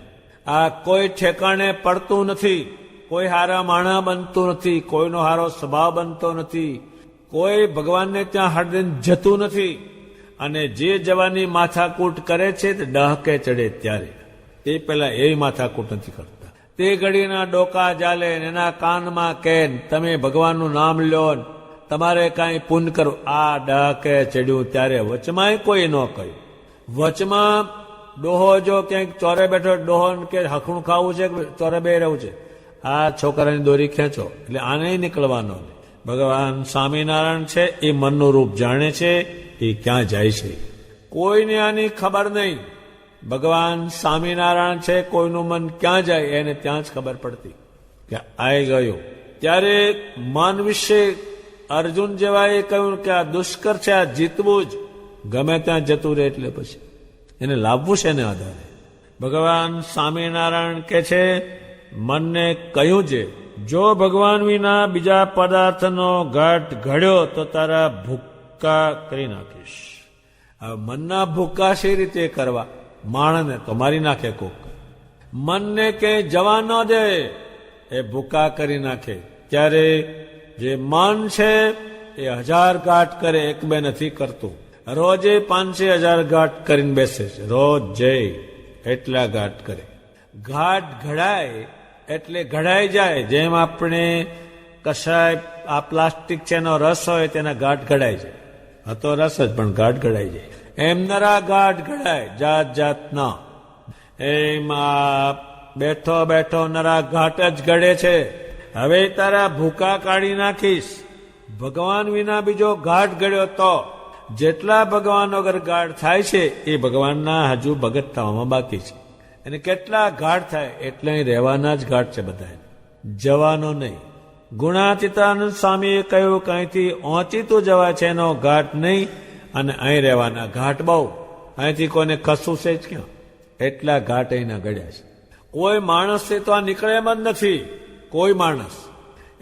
આ કોઈ ઠેકાણે પડતું નથી, કોઈ હારા માણા બનતું નથી, કોઈનો હારો સ્વભાવ બનતો નથી. કોઈ ભગવાનને ત્યાં હળદીને જતું નથી. અને જે જવાની માથાકૂટ કરે છે તે ડહકે ચડે ત્યારે, તે પેલા એ માથાકૂટ નથી કરતા. તે ઘડીના ડોકા ચાલે, એના કાનમાં કે તમે ભગવાનનું નામ લ્યો, તમારે કાંઈ પુણ્ય કરો. આ ડહકે ચડ્યું ત્યારે વચમાં કોઈ ન કહ્યું. વચમાં ડોહો જો ક્યાંક ચોરે બેઠો, ડોહો કે હખણું ખાવું છે કે ચોરે બે રહેવું છે, આ છોકરાની દોરી ખેંચો એટલે આને નીકળવાનો. ભગવાન સ્વામિનારાયણ છે એ મનનું રૂપ જાણે છે, એ ક્યાં જાય છે કોઈને આની ખબર નહીં. ભગવાન સ્વામિનારાયણ છે, કોઈનું મન ક્યાં જાય એને ત્યાં જ ખબર પડતી કે આઈ ગયો. ત્યારે મન વિશે અર્જુન જેવાએ કહ્યું કે આ દુષ્કર છે, આ જીતવું જ ગમે ત્યાં જતું રહે, એટલે પછી એને લાવવું છે ને આધારે. ભગવાન સ્વામિનારાયણ કે છે મનને કહ્યું છે, જો ભગવાન વિના બીજા પદાર્થનો ઘાટ ઘડ્યો તો તારા ભૂક્કા કરી નાખીશ. હવે મનના ભૂક્કા શી રીતે કરવા? માણસને તો મારી નાખે કોક. મનને ક્યાંય જવા ન દે, એ ભૂક્કા કરી નાખે. ત્યારે જે મન છે એ 1000 ઘાટ કરે, એક બે નથી કરતું. રોજે 500,000 ઘાટ કરીને બેસે છે, રોજ જઈ એટલા ઘાટ કરે. ઘાટ ઘડાય એટલે ઘડાઈ જાય. જેમ આપણે કશાય આ પ્લાસ્ટિક છે એનો રસ હોય તેના ઘાટ ઘડાય જાય, હતો રસ જ પણ ઘાટ ઘડાઈ જાય. એમ નરા ઘાટ ઘડાય જાત જાતના. એમાં બેઠો બેઠો નરા ઘાટ જ ઘડે છે. હવે તારા ભૂકા કાઢી નાખીશ. ભગવાન વિના બીજો ઘાટ ઘડ્યો તો જેટલા ભગવાન વગર ઘાટ થાય છે એ ભગવાનના હજુ ભગત થવામાં બાકી છે. અને કેટલા ઘાટ થાય એટલે અહીં રહેવાના જ ઘાટ છે બધા, જવાનો નહીં. ગુણાતીતાનંદ સ્વામીએ કહ્યું કે અહીંથી ઓચિતું જવા છે એનો ઘાટ નહીં, અને અહીં રહેવાના ઘાટ બહુ. અહીંથી કોઈને ખસવું છે જ ક્યાં, એટલા ઘાટ અહીંના ઘડ્યા છે. કોઈ માણસથી તો આ નીકળે એમ જ નથી. કોઈ માણસ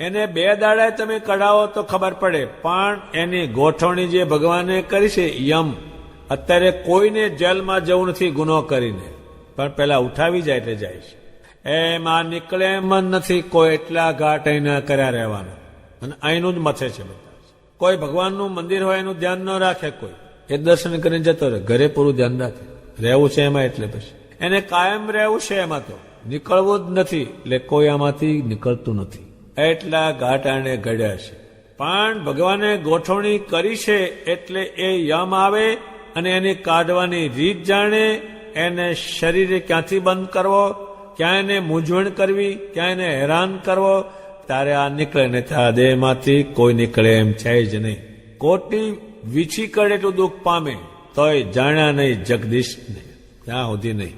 એને 2 દાડા તમે કઢાવો તો ખબર પડે, પણ એની ગોઠવણી જે ભગવાને કરી છે યમ. અત્યારે કોઈને જેલમાં જવું નથી ગુનો કરીને, પણ પેલા ઉઠાવી જાય એટલે જાય છે. એમાં નીકળે એમ જ નથી. કોઈ એટલા ઘાટ અહીંના કર્યા રહેવાના, અને અહીંનું જ મથે છે બધા. કોઈ ભગવાનનું મંદિર હોય એનું ધ્યાન ન રાખે, કોઈ એ દર્શન કરીને જતો રહે, ઘરે પૂરું ધ્યાન રાખે. રહેવું છે એમાં એટલે પછી એને કાયમ રહેવું છે એમાં, તો નીકળવું જ નથી. એટલે કોઈ આમાંથી નીકળતું નથી. એટલા ઘાટ આણે ઘડ્યા છે. પણ ભગવાને ગોઠવણી કરી છે એટલે એ યમ આવે અને એની કાઢવાની રીત જાણે. એને શરીરે ક્યાંથી બંધ કરવો, ક્યાં એને મૂંઝવણ કરવી, ક્યાં એને હેરાન કરવો, તારે આ નીકળે ને ત્યાં દેહમાંથી કોઈ નીકળે એમ છે જ નહીં. કોટી વીછી કરે એટલું દુઃખ પામે તોય જાણ્યા નહીં જગદીશને, ત્યાં સુધી નહીં.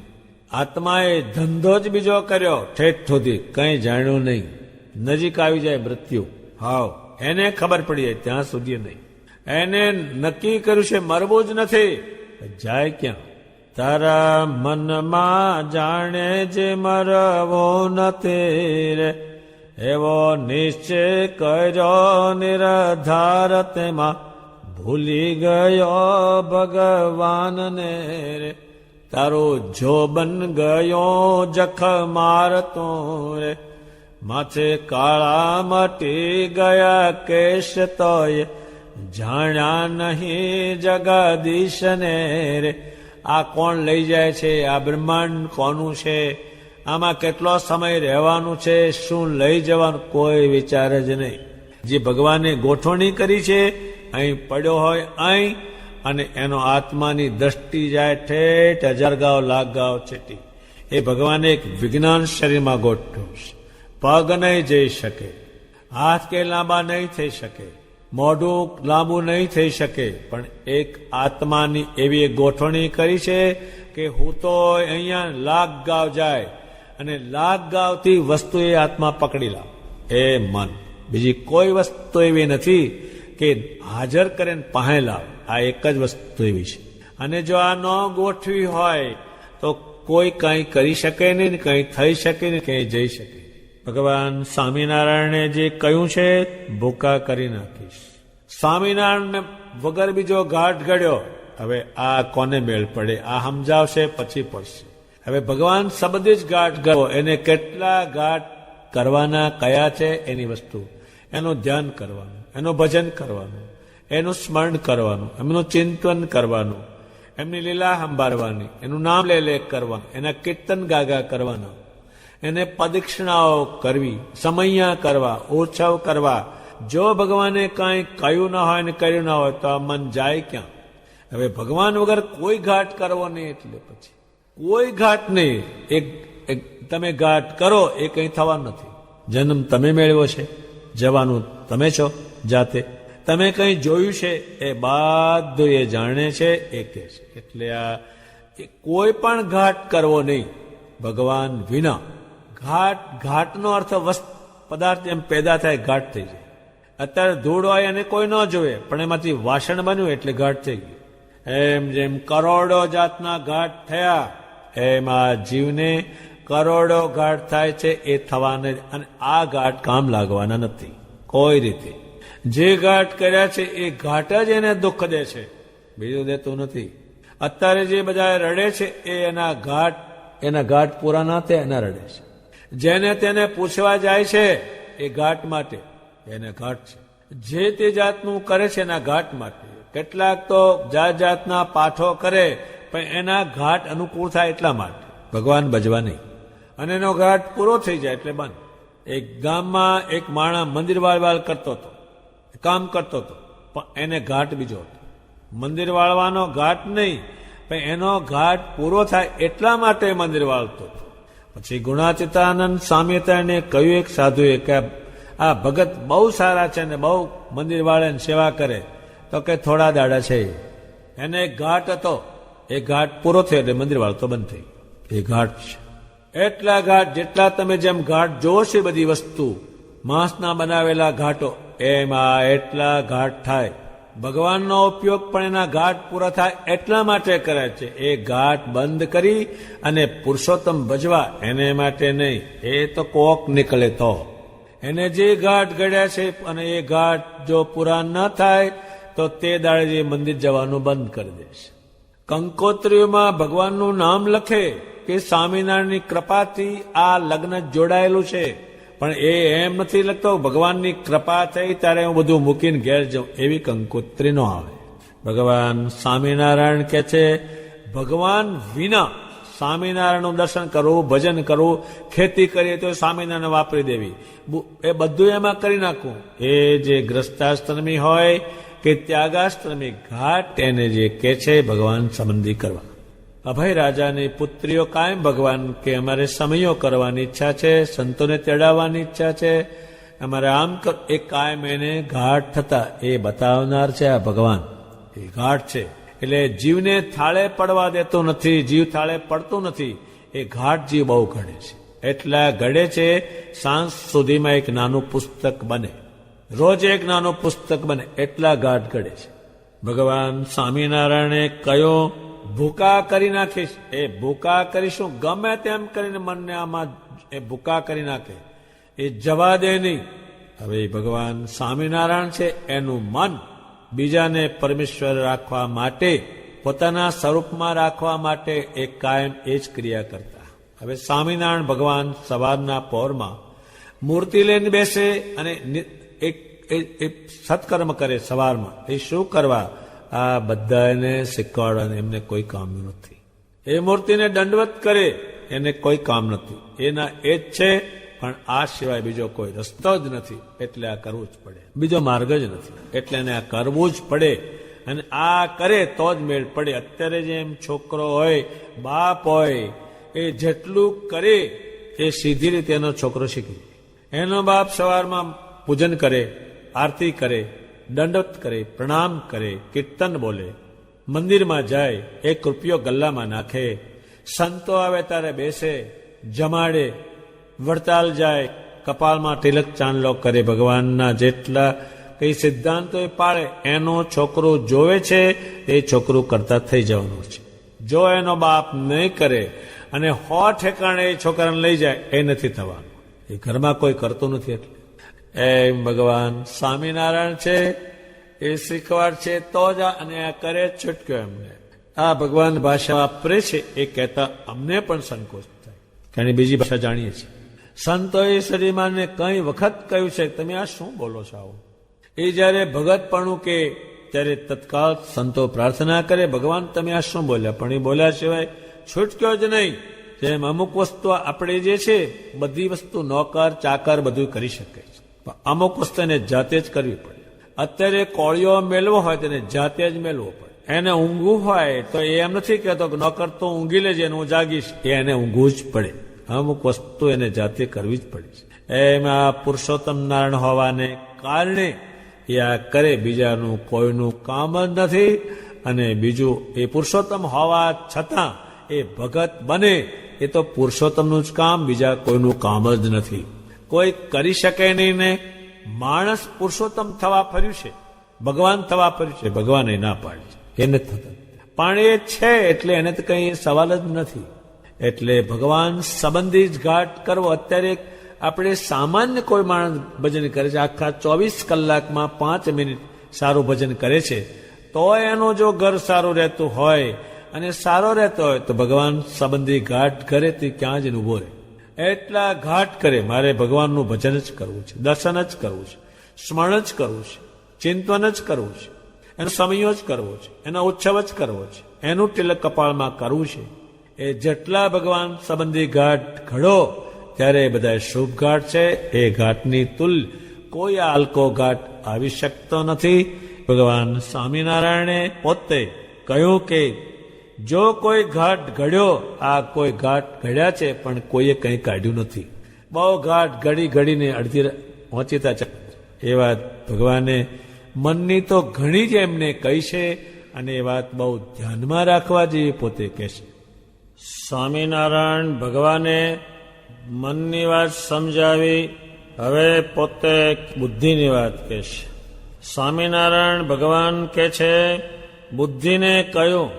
આત્માએ ધંધો જ બીજો કર્યો ઠેઠ સુધી, કંઈ જાણ્યું નહીં. નજીક આવી જાય મૃત્યુ, હાવ એને ખબર પડી જાય, ત્યાં સુધી નહીં. એને નક્કી કર્યું છે મરવું જ નથી, જાય ક્યાં? તારા મનમાં જાણે જે મરવો નથી રે, એવો નિશ્ચય કર્યો નિરધાર, તેમાં ભૂલી ગયો ભગવાનને રે. તારો જોબન ગયો જખ મારતો રે, માથે કાળા મટી ગયા કેશ, તોય જાણ્યા નહીં જગદીશને રે. આ કોણ લઈ જાય છે? આ બ્રહ્માંડ કોનું છે? આમાં કેટલો સમય રહેવાનું છે? શું લઈ જવાનું? કોઈ વિચાર જ નહીં. જે ભગવાને ગોઠવણી કરી છે અહીં પડ્યો હોય અહીં, અને એનો આત્માની દ્રષ્ટિ જાય ઠેઠ 1000 ગાંવ લાખ ગાંવ છેટી. એ ભગવાને એક વિજ્ઞાન શરીરમાં ગોઠવ્યું છે. પગ નહીં જઈ શકે, હાથ કે લાંબા નહીં થઈ શકે, મોઢું લાંબુ નહીં થઈ શકે, પણ એક આત્માની એવી એક ગોઠવણી કરી છે કે હું તો અહીંયા લાખ ગાંવ જાય અને લાખ ગાંવથી વસ્તુ એ આત્મા પકડી લાવ. એ મન, બીજી કોઈ વસ્તુ એવી નથી કે હાજર કરે ને પાસે લાવ. આ એક જ વસ્તુ એવી છે. અને જો આ ન ગોઠવી હોય તો કોઈ કંઈ કરી શકે નહીં, કંઈ થઈ શકે નહીં, કંઈ જઈ શકે. ભગવાન સ્વામિનારાયણે જે કહ્યું છે ભૂકા કરી નાખીશ. સ્વામિનારાયણ વગર બીજો ઘાટ ઘડ્યો. હવે આ કોને મેળ પડે? આ સમજાવશે પછી પડશે. હવે ભગવાન શબ્દે જ ઘાટ ગયો, એને કેટલા ઘાટ કરવાના કયા છે એની વસ્તુ, એનું ધ્યાન કરવાનું. એનું ભજન કરવાનું, એનું સ્મરણ કરવાનું, એમનું ચિંતન કરવાનું, એમની લીલા સંભાળવાની, એનું નામ લે કરવાનું, એના કીર્તન ગાગા કરવાના, એને પદક્ષિણાઓ કરવી, સમૈયા કરવા, ઉત્સવ કરવા. જો ભગવાને કાંઈ કહ્યું ના હોય ને કર્યું ના હોય તો આ મન જાય ક્યાં? હવે ભગવાન વગર કોઈ ઘાટ કરવો નહીં, એટલે પછી કોઈ ઘાટ નહીં. એક તમે ઘાટ કરો એ કંઈ થવાનું નથી. જન્મ તમે મેળવ્યો છે, જવાનું તમે છો જાતે. તમે કંઈ જોયું છે એ બધું એ જાણે છે, એ કહે છે. એટલે આ કોઈ પણ ઘાટ કરવો નહીં ભગવાન વિના. ઘાટનો અર્થ પદાર્થ એમ પેદા થાય ઘાટ થઈ જાય. અત્યારે ધૂળ હોય અને કોઈ ન જોવે પણ એમાંથી વાસણ બન્યું એટલે ઘાટ થઈ ગયું. એમ જેમ કરોડો જાતના ઘાટ થયા એમ આ જીવને કરોડો ઘાટ થાય છે, એ થવાને. અને આ ઘાટ કામ લાગવાના નથી કોઈ રીતે. જે ઘાટ કર્યા છે એ ઘાટ જ એને દુઃખ દે છે, બીજું દેતું નથી. અત્યારે જે બધા રડે છે એ એના ઘાટ પૂરા ના થાય એના રડે છે. જેને તેને પૂછવા જાય છે એ ઘાટ માટે, એને ઘાટ છે. જે તે જાતનું કરે છે એના ઘાટ માટે. કેટલાક તો જાત જાતના પાઠો કરે પણ એના ઘાટ અનુકૂળ થાય એટલા માટે, ભગવાન ભજવા નહીં. અને એનો ઘાટ પૂરો થઈ જાય એટલે બંધ. એક ગામમાં એક માણસ મંદિર વાળવાળ કરતો હતો, કામ કરતો હતો, પણ એને ઘાટ બીજો હતો. મંદિર વાળવાનો ઘાટ નહીં, પણ એનો ઘાટ પૂરો થાય એટલા માટે મંદિર વાળતો હતો. પછી ગુણાતીતાનંદ સ્વામીને કહ્યું એક સાધુએ કે આ ભગત બહુ સારા છે ને બહુ મંદિર વાળાની સેવા કરે. તો કે થોડા દાડા છે, એને એક ઘાટ હતો, એ ઘાટ પૂરો થયો એટલે મંદિર વાળતો બંધ થઈ. એ ઘાટ છે. એટલા ઘાટ જેટલા તમે જેમ ઘાટ જોવો છે બધી વસ્તુ, માંસના બનાવેલા ઘાટો, એમાં એટલા ઘાટ થાય. ભગવાનનો ઉપયોગ પણ એના ઘાટ પૂરા થાય એટલા માટે કરે છે. એ ઘાટ બંધ કરી અને પુરુષોત્તમ ભજવા એને માટે નહીં. એ તો કોક નીકળે તો એને જે ઘાટ ઘડ્યા છે અને એ ઘાટ જો પૂરા ન થાય તો તે દાડે જે મંદિર જવાનું બંધ કરી દેશે. કંકોત્રીઓમાં ભગવાનનું નામ લખે કે સ્વામિનારાયણની કૃપાથી આ લગ્ન જોડાયેલું છે, પણ એ એમ નથી લખતો ભગવાનની કૃપા થઈ ત્યારે હું બધું મૂકીને ઘેર જાઉં. એવી કંકોત્રી ન આવે. ભગવાન સ્વામિનારાયણ કે છે ભગવાન વિના સ્વામિનારાયણનું દર્શન કરવું, ભજન કરવું, ખેતી કરીએ તો સ્વામિનારાયણ વાપરી દેવી, એ બધું એમાં કરી નાખવું. એ જે ગ્રસ્તાશ્રમી હોય કે ત્યાગાશ્રમી ઘાટ એને જે કે છે ભગવાન સંબંધી કરવા. અભય રાજાની પુત્રીઓ કાયમ ભગવાન કે અમારે સમયો કરવાની ઈચ્છા છે, સંતોને તેડાવવાની ઈચ્છા છે, અમારે આમ એ કાયમ એને ઘાટ થતા એ બતાવનાર છે આ ભગવાન. એ ઘાટ છે એટલે જીવને થાળે પડવા દેતો નથી, જીવ થાળે પડતો નથી. એ ઘાટ જીવ બહુ ઘડે છે. એટલા ઘડે છે સાંજ સુધીમાં એક નાનું પુસ્તક બને, રોજ એક નાનું પુસ્તક બને, એટલા ઘાટ ઘડે છે. ભગવાન સ્વામિનારાયણે કયો ભૂકા કરી નાખીશ, એ ભૂકા કરીશું ગમે તેમ કરીને મનને આમાં એ ભૂકા કરી નાખે, એ જવા દે નહીં. હવે ભગવાન સ્વામિનારાયણ છે એનું મન બીજાને પરમેશ્વર રાખવા માટે, પોતાના સ્વરૂપમાં રાખવા માટે એ કાયમ એ જ ક્રિયા કરતા. હવે સ્વામિનારાયણ ભગવાન સવારના પહોરમાં મૂર્તિ લઈને બેસે અને એક સત્કર્મ કરે સવારમાં. એ શું કરવા? આ બધાને શીખવાડવાનું, એમને કોઈ કામ નથી. એ મૂર્તિને દંડવત કરે, એને કોઈ કામ નથી. એના એ જ છે, પણ આ સિવાય બીજો કોઈ રસ્તો જ નથી. એટલે આ કરવું જ પડે, બીજો માર્ગ જ નથી. એટલે એને આ કરવું જ પડે. અને આ કરે તો જ મેળ પડે. અત્યારે જેમ છોકરો હોય, બાપ હોય, એ જેટલું કરે એ સીધી રીતે એનો છોકરો શીખી. એનો બાપ સવારમાં પૂજન કરે, આરતી કરે, દંડવત કરે, પ્રણામ કરે, કીર્તન બોલે, મંદિરમાં જાય, 1 રૂપિયો ગલ્લામાં નાખે, સંતો આવે ત્યારે બેસે, જમાડે, વડતાલ જાય, કપાળમાં તિલક ચાંદલો કરે, ભગવાનના જેટલા કઈ સિદ્ધાંતો એ પાળે. એનો છોકરો જોવે છે એ છોકરું કરતા થઈ જવાનું છે. જો એનો બાપ નહીં કરે અને 100 ઠેકાણે એ છોકરાને લઈ જાય, એ નથી થવાનું. એ ઘરમાં કોઈ કરતું નથી. એટલે એમ ભગવાન સ્વામિનારાયણ છે એ શીખવાડ છે તો જ અને આ કરે છૂટક્યો એમને. આ ભગવાન ભાષા વાપરે છે એ કહેતા અમને પણ સંકોચ થાય, કારણ બીજી ભાષા જાણીએ છીએ. સંતોએ શરીરમાંને કઈ વખત કહ્યું છે તમે આ શું બોલો છો આવું? એ જ્યારે ભગતપણું કે ત્યારે તત્કાળ સંતો પ્રાર્થના કરે, ભગવાન તમે આ શું બોલ્યા? પણ એ બોલ્યા સિવાય છૂટક્યો જ નહીં. જેમ અમુક વસ્તુ આપણે જે છે બધી વસ્તુ નોકર ચાકર બધું કરી શકે છે, પણ અમુક વસ્તુ એને જાતે જ કરવી પડે. અત્યારે કોળિયો મેળવો હોય તેને જાતે જ મેળવો પડે. એને ઊંઘવું હોય તો એ એમ નથી કહેતો કે નોકર તો ઊંઘી લેજે હું જાગીશ. એને ઊંઘવું જ પડે. અમુક વસ્તુ એને જાતે કરવી જ પડે છે. એમાં પુરુષોત્તમ નારાયણ હોવાને કારણે એ આ કરે, બીજાનું કોઈનું કામ જ નથી. અને બીજું એ પુરુષોત્તમ હોવા છતાં એ ભગત બને એ તો પુરુષોત્તમનું જ કામ, બીજા કોઈનું કામ જ નથી. કોઈ કરી શકે નહીં. ને માણસ પુરુષોત્તમ થવા ફર્યું છે, ભગવાન થવા ફર્યું છે, ભગવાને ના પાડી છે, એ નથી થતું. પણ એ છે એટલે એને તો કંઈ સવાલ જ નથી. એટલે ભગવાન સંબંધી જ ઘાટ કરવો. અત્યારે આપણે સામાન્ય કોઈ માણસ ભજન કરે છે, આખા 24 કલાકમાં 5 મિનિટ સારું ભજન કરે છે, તો એનું જો ઘર સારું રહેતું હોય અને સારો રહેતો હોય તો ભગવાન સંબંધી ઘાટ કરે તે ક્યાં જ ઉભો રહે. એટલા ઘાટ કરે, મારે ભગવાનનું ભજન જ કરવું છે, દર્શન જ કરવું છે, સ્મરણ જ કરવું છે, ચિંતન જ કરવું છે, એનો સમયો જ કરવો છે, એનો ઉત્સવ જ કરવો છે, એનું તિલક કપાળમાં કરવું છે. એ જેટલા ભગવાન સંબંધી ઘાટ ઘડો ત્યારે બધા શુભ ઘાટ છે. એ ઘાટની તુલ કોઈ આલકો ઘાટ આવી શકતો નથી. ભગવાન સ્વામિનારાયણે પોતે કહ્યું કે જો કોઈ ઘાટ ઘડ્યો, આ કોઈ ઘાટ ઘડ્યા છે પણ કોઈએ કંઈ કાઢ્યું નથી. બહુ ઘાટ ઘડી ઘડીને અડધી પહોંચીતા છે. એ વાત ભગવાને મનની તો ઘણી જ એમને કહી છે અને એ વાત બહુ ધ્યાનમાં રાખવા જેવી પોતે કહે છે. સ્વામિનારાયણ ભગવાને મનની વાત સમજાવી, હવે પોતે બુદ્ધિની વાત કહે છે. સ્વામિનારાયણ ભગવાન કહે છે, બુદ્ધિને કહ્યું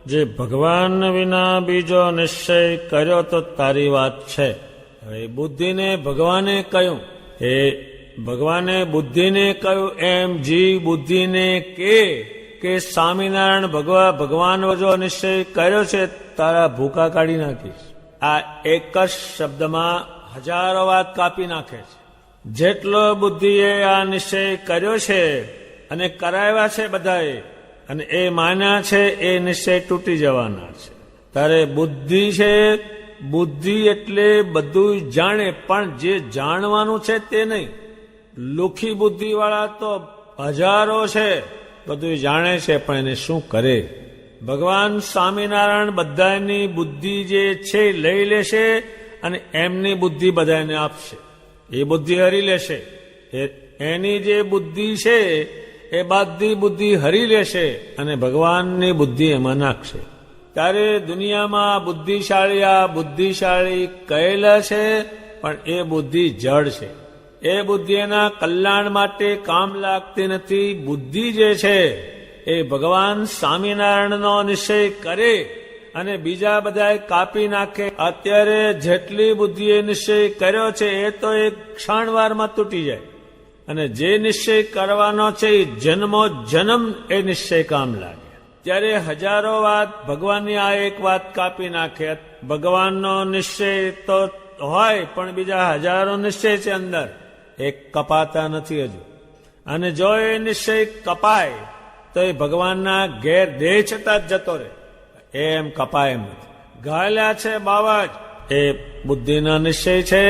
જે ભગવાન વિના બીજો નિશ્ચય કર્યો તો તારી વાત છે. હવે બુદ્ધિને ભગવાને કહ્યું, એ ભગવાને બુદ્ધિને કહ્યું એમ જીવ બુદ્ધિને કે સ્વામિનારાયણ ભગવાન જો નિશ્ચય કર્યો છે તારા ભૂકા કાઢી નાખીશ. આ એક જ શબ્દમાં હજારો વાત કાપી નાખે છે. જેટલો બુદ્ધિએ આ નિશ્ચય કર્યો છે અને કરાવ્યા છે બધાએ અને એ માન્યા છે, એ નિશ્ચય તૂટી જવાના છે. તારે બુદ્ધિ છે, બુદ્ધિ એટલે બધું જાણે પણ જે જાણવાનું છે તે નહીં. લુખી બુદ્ધિ વાળા તો હજારો છે, બધું જાણે છે પણ એને શું કરે. ભગવાન સ્વામિનારાયણ બધાની બુદ્ધિ જે છે લઈ લેશે અને એમની બુદ્ધિ બધાને આપશે. એ બુદ્ધિ હરી લેશે. એની જે બુદ્ધિ છે એ બધી બુદ્ધિ હરી લેશે અને ભગવાનની બુદ્ધિ એમાં નાખશે. ત્યારે દુનિયામાં બુદ્ધિશાળી કહેલા છે પણ એ બુદ્ધિ જડ છે. એ બુદ્ધિ એના કલ્યાણ માટે કામ લાગતી નથી. બુદ્ધિ જે છે એ ભગવાન સ્વામિનારાયણનો નિશ્ચય કરે અને બીજા બધા કાપી નાખે. અત્યારે જેટલી બુદ્ધિએ નિશ્ચય કર્યો છે એ તો એક ક્ષણવારમાં તૂટી જાય અને જે નિશ્ચય કરવાનો છે એ જન્મો જન્મ એ નિશ્ચય કામ લાગે. ત્યારે હજારો વાત ભગવાનની આ એક વાત કાપી નાખે. ભગવાનનો નિશ્ચય તો હોય પણ બીજા હજારો નિશ્ચય છે અંદર, એ કપાતા નથી હજુ. અને જો એ નિશ્ચય કપાય તો એ ભગવાનના ઘેર દેહ છતાં જ જતો રહે. એમ કપાય એમ નથી. ગાળ્યા છે બાવા જ એ બુદ્ધિનો નિશ્ચય છે.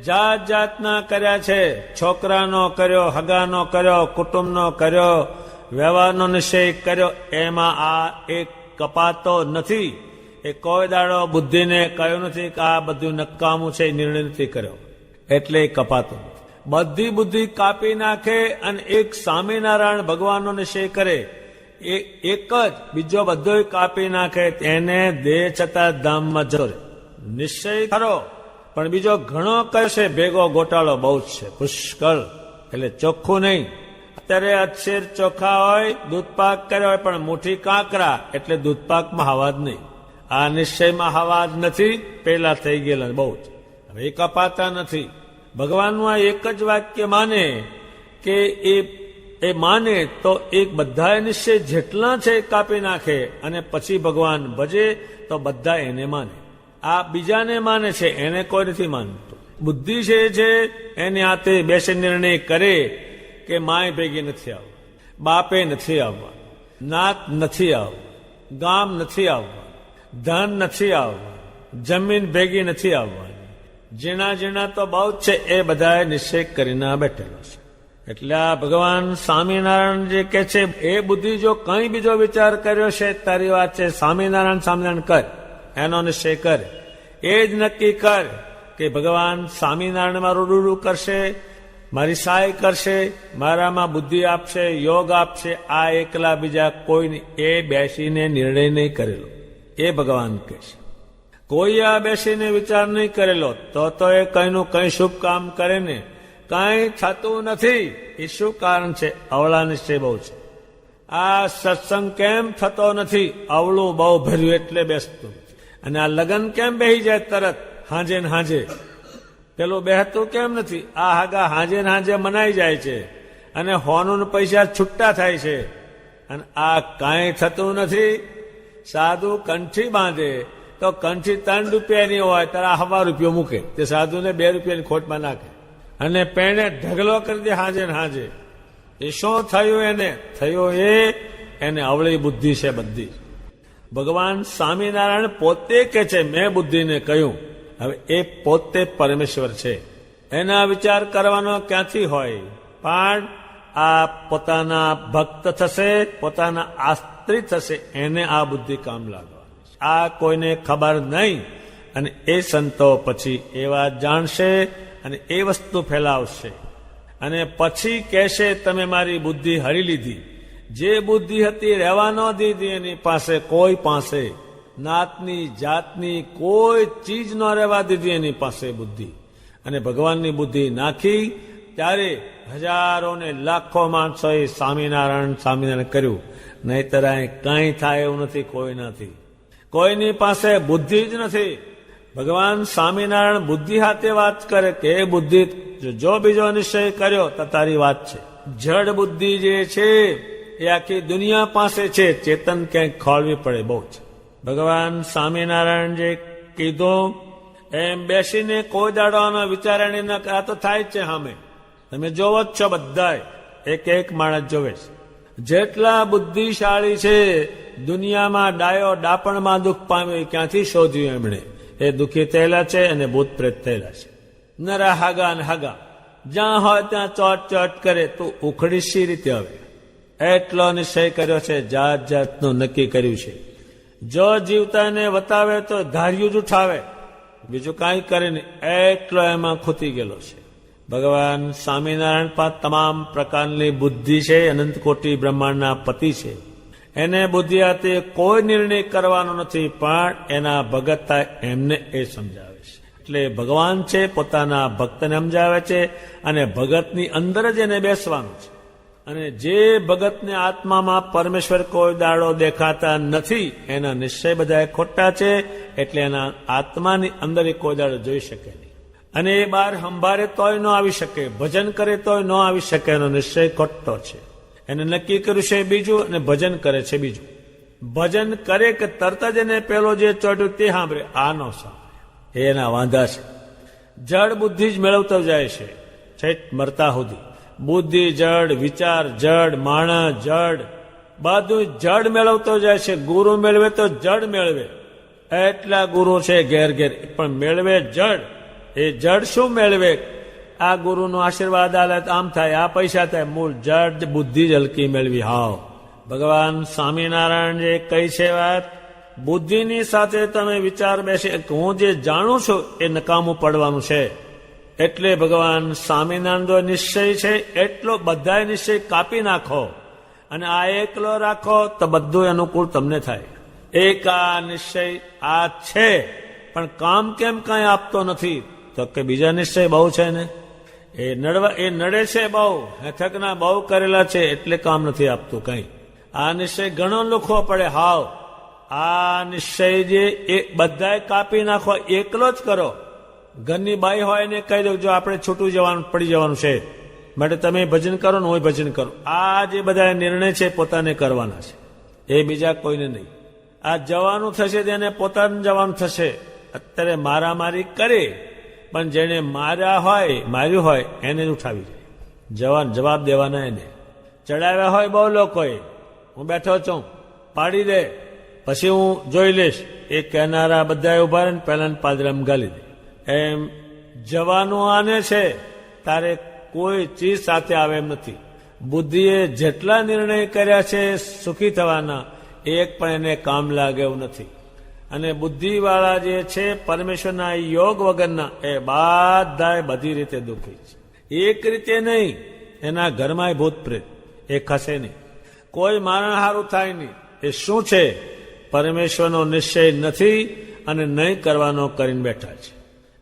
જાત જાતના કર્યા છે. છોકરાનો કર્યો, હગાનો કર્યો, કુટુંબનો કર્યો, વ્યવહારનો નિશ્ચય કર્યો, એમાં આ એક કપાતો નથી. એ કોઈ દાડો બુદ્ધિને કહ્યું નથી કે આ બધું નકામું છે, નિર્ણય નથી કર્યો એટલે કપાતો નથી. બધી બુદ્ધિ કાપી નાખે અને એક સ્વામિનારાયણ ભગવાનનો નિશ્ચય કરે. એ એક જ બીજો બધો કાપી નાખે, એને દેહ છતાં ધામમાં જતો રહે. નિશ્ચય ખરો પણ બીજો ઘણો કયો છે, ભેગો ગોટાળો બહુ જ છે, પુષ્કળ. એટલે ચોખ્ખું નહીં. અત્યારે અક્ષર ચોખ્ખા હોય, દૂધપાક કર્યો હોય પણ મુઠ્ઠી કાંકરા એટલે દૂધપાકમાં હવા જ નહીં. આ નિશ્ચયમાં હવા જ નથી, પેલા થઈ ગયેલા બહુ જ. હવે એ કપાતા નથી. ભગવાનનું આ એક જ વાક્ય માને કે એ માને તો એક બધા નિશ્ચય જેટલા છે કાપી નાખે અને પછી ભગવાન ભજે તો બધા એને માને. આ બીજાને માને છે, એને કોઈ નથી માનતું. બુદ્ધિ છે એને હાથે બેસે નિર્ણય કરે કે માય ભેગી નથી આવવા, બાપે નથી આવવા, નાત નથી આવવા, ગામ નથી આવવા, ધન નથી આવવા, જમીન ભેગી નથી આવવાની, જીણા જીણા તો બહુ જ છે, એ બધાએ નિશ્ચય કરીને બેઠેલો છે. એટલે આ ભગવાન સ્વામિનારાયણ જે કે છે, એ બુદ્ધિ જો કંઈ બીજો વિચાર કર્યો છે તારી વાત છે, સ્વામિનારાયણ સ્વામિનારાયણ કર, એનો નિશ્ચય કર. એ જ નક્કી કર કે ભગવાન સ્વામિનારાયણ મારું રૂડું કરશે, મારી સહાય કરશે, મારામાં બુદ્ધિ આપશે, યોગ આપશે. આ એકલા બીજા કોઈ નહીં. એ બેસીને નિર્ણય નહીં કરેલો, એ ભગવાન કહે છે. કોઈ આ બેસીને વિચાર નહીં કરેલો તો એ કઈનું કઈ શુભ કામ કરે ને કઈ થતું નથી. એ શું કારણ છે? અવળા નિશ્ચય બહુ છે. આ સત્સંગ કેમ થતો નથી? અવળું બહુ ભર્યું એટલે બેસતું. અને આ લગન કેમ બેહી જાય તરત હાંજે ને હાંજે? પેલું બેહતું કેમ નથી? આ હાગા હાંજે ને હાંજે મનાઈ જાય છે અને હોનું પૈસા છૂટા થાય છે. અને આ કાંઈ થતું નથી. સાધુ કંઠી બાંધે તો કંઠી 3 રૂપિયાની હોય તારા 1.5 રૂપિયો મૂકે, તે સાધુને 2 રૂપિયાની ખોટમાં નાખે અને પેણે ઢગલો કરી દે હાજે ને હાજે. એ શું થયું? એને થયું એને અવળી બુદ્ધિ છે બધી. ભગવાન સ્વામિનારાયણ પોતે કે છે મેં બુદ્ધિને કહ્યું. હવે એ પોતે પરમેશ્વર છે, એના વિચાર કરવાનો ક્યાંથી હોય? પણ આ પોતાના ભક્ત થશે, પોતાના આશ્રિત થશે, એને આ બુદ્ધિ કામ લાગવાની. આ કોઈને ખબર નહીં. અને એ સંતો પછી એ વાત જાણશે અને એ વસ્તુ ફેલાવશે અને પછી કહેશે તમે મારી બુદ્ધિ હરી લીધી. જે બુદ્ધિ હતી રહેવા ન દીધી એની પાસે, કોઈ પાસે નાતની જાતની કોઈ ચીજ ન રહેવા દીધી એની પાસે બુદ્ધિ. અને ભગવાનની બુદ્ધિ નાખી ત્યારે હજારો ને લાખો માણસોએ સ્વામિનારાયણ સ્વામિનારાયણ કર્યું. નહીતર અહીં કંઈ થાય એવું નથી. કોઈ નથી, કોઈની પાસે બુદ્ધિ જ નથી. ભગવાન સ્વામિનારાયણ બુદ્ધિ હાથે વાત કરે કે એ બુદ્ધિ જો બીજો નિશ્ચય કર્યો તો તારી વાત છે. જડ બુદ્ધિ જે છે એ આખી દુનિયા પાસે છે, ચેતન ક્યાંક ખોળવી પડે બહુ છે. ભગવાન સ્વામિનારાયણ જે કીધું એમ બેસીને કોઈ દાડવાનો વિચારણી ન આ તો થાય જ છે. સામે તમે જોવો જ છો, બધાય એક એક માણસ જોવે છે. જેટલા બુદ્ધિશાળી છે દુનિયામાં, ડાયો ડાપણમાં દુઃખ પામ્યો ક્યાંથી શોધ્યું એમણે? એ દુઃખી થયેલા છે અને ભૂત પ્રેત થયેલા છે. નરા હાગા ને હાગા જ્યાં હોય ત્યાં ચોટ ચોટ કરે. તું ઉખડી સી રીતે હવે? એટલો નિશ્ચય કર્યો છે, જાત જાતનું નક્કી કર્યું છે. જો જીવતાને વતાવે તો ધાર્યું જ ઉઠાવે, બીજું કાંઈ કરે નહીં. એટલો એમાં ખૂતી ગયેલો છે. ભગવાન સ્વામિનારાયણ પાસે તમામ પ્રકારની બુદ્ધિ છે. અનંત કોટી બ્રહ્માંડના પતિ છે. એને બુદ્ધિ હાથે કોઈ નિર્ણય કરવાનો નથી, પણ એના ભગત થાય એમને એ સમજાવે છે. એટલે ભગવાન છે પોતાના ભક્તને સમજાવે છે અને ભગતની અંદર જ એને બેસવાનું છે. અને જે ભગતને આત્મામાં પરમેશ્વર કોઈ દાડો દેખાતા નથી એના નિશ્ચય બધા ખોટા છે. એટલે એના આત્માની અંદર એ કોઈ દાડો જોઈ શકે નહીં. અને એ બહાર સંભાળે તોય ન આવી શકે, ભજન કરે તોય ન આવી શકે. એનો નિશ્ચય ખોટો છે. એને નક્કી કર્યું છે બીજું અને ભજન કરે છે બીજું. ભજન કરે કે તરત જ એને પેલો જે ચોટ્યું તે સાંભળે, આ નો સાંભળે. એના વાંધા છે. જડ બુદ્ધિ જ મેળવતો જાય છે છેક મરતા સુધી. બુદ્ધિ જડ, વિચાર જડ, માણસ જડ, બધું જડ મેળવતો જાય છે. ગુરુ મેળવે તો જડ મેળવે. એટલા ગુરુ છે ઘેર ઘેર, પણ મેળવે જડ. એ જડ શું મેળવે? આ ગુરુનો આશીર્વાદ આલે આમ થાય, આ પૈસા થાય. મૂળ જડ બુદ્ધિ જ હલકી મેળવી. હાવ ભગવાન સ્વામિનારાયણ જે કઈ છે વાત, બુદ્ધિની સાથે તમે વિચાર બેસે હું જે જાણું છું એ નકામું પડવાનું છે. એટલે ભગવાન સ્વામિનારાયણ નિશ્ચય છે એટલો બધાય નિશ્ચય કાપી નાખો અને આ એકલો રાખો તો બધું અનુકૂળ તમને થાય. એક આ નિશ્ચય આ છે પણ કામ કેમ કઈ આપતો નથી? તો કે બીજા નિશ્ચય બહુ છે ને, એ નડે છે બહુ, હેથકના બહુ કરેલા છે એટલે કામ નથી આપતું કઈ. આ નિશ્ચય ઘણો લખવો પડે. હાવ આ નિશ્ચય જે એ બધાય કાપી નાખો, એકલો જ કરો. ઘરની બાઈ હોય ને કહી દો જો આપણે છૂટું જવાનું પડી જવાનું છે માટે તમે ભજન કરો ને હું ભજન કરું. આ જે બધા નિર્ણય છે પોતાને કરવાના છે, એ બીજા કોઈને નહીં. આ જવાનું થશે તેને પોતાને જવાનું થશે. અત્યારે મારામારી કરે પણ જેને માર્યું હોય એને ઉઠાવી જાય. જવાબ દેવાના એને. ચડાવ્યા હોય બહુ લોકોએ, હું બેઠો છું, પાડી દે, પછી હું જોઈ લઈશ, એ કહેનારા બધા ઉભા રહે ને પહેલા પાદરામ ગાલી દે. એમ જવાનું આને છે, તારે કોઈ ચીજ સાથે આવે એમ નથી. બુદ્ધિએ જેટલા નિર્ણય કર્યા છે સુખી થવાના, એક પણ એને કામ લાગે એવું નથી. અને બુદ્ધિવાળા જે છે પરમેશ્વરના યોગ વગરના, એ બધા બધી રીતે દુઃખી છે. એક રીતે નહીં, એના ઘરમાં ભૂત પ્રેત એ ખસે નહીં, કોઈ મારણ હારું થાય નહીં. એ શું છે? પરમેશ્વરનો નિશ્ચય નથી અને નહીં કરવાનો કરીને બેઠા છે.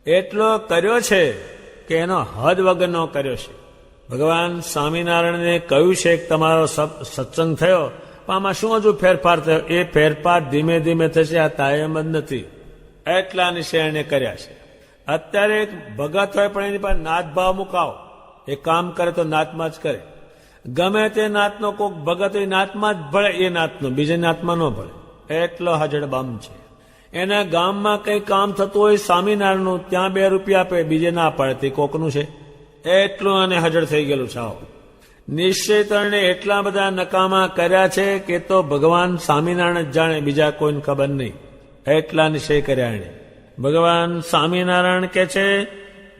એટલો કર્યો છે કે એનો હદ વગરનો કર્યો છે. ભગવાન સ્વામિનારાયણને કહ્યું છે કે તમારો સત્સંગ થયો, પણ આમાં શું હજુ ફેરફાર થયો? એ ફેરફાર ધીમે ધીમે થશે, આ કાયમ જ નથી. એટલા નિશ્ચય એને કર્યા છે. અત્યારે એક ભગત હોય પણ એની પાસે નાથભાવ મુકાવો, એ કામ કરે તો નાતમાં જ કરે. ગમે તે નાતનો કોઈક ભગત હોય, નાતમાં જ ભળે, એ નાતનો બીજે નાતમાં ન ભળે. એટલો હજડબમ છે. એના ગામમાં કઈ કામ થતું હોય સ્વામિનારાયણનું, ત્યાં 2 રૂપિયા આપે, બીજે ના પડે, તે કોકનું છે. એટલું અને હજડ થઈ ગયેલું છે. નિશ્ચય તરને એટલા બધા નકામા કર્યા છે કે તો ભગવાન સ્વામિનારાયણ જ જાણે, બીજા કોઈને ખબર નહીં. એટલા નિશ્ચય કર્યા એને. ભગવાન સ્વામિનારાયણ કે છે,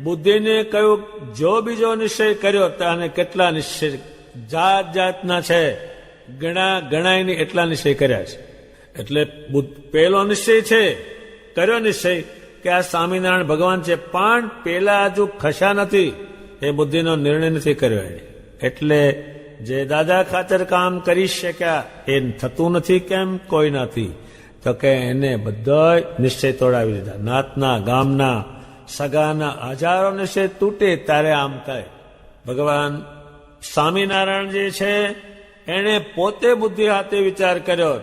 બુદ્ધિને કહ્યું જો બીજો નિશ્ચય કર્યો, અને કેટલા નિશ્ચય જાત જાતના છે, ગણાયની એટલા નિશ્ચય કર્યા છે. એટલે પેલો નિશ્ચય છે, કર્યો નિશ્ચય કે આ સ્વામિનારાયણ ભગવાન છે, પણ પેલા હજુ ખસા નથી, એ બુદ્ધિનો નિર્ણય નથી કર્યો એને. એટલે જે દાદા ખાતર કામ કરી શક્યા એ થતું નથી. કેમ? કોઈ નથી. તો કે એને બધા નિશ્ચય તોડાવી દીધા. નાતના, ગામના, સગાના હજારો નિશ્ચય તૂટે ત્યારે આમ થાય. ભગવાન સ્વામિનારાયણ જે છે એને પોતે બુદ્ધિ હાથે વિચાર કર્યો,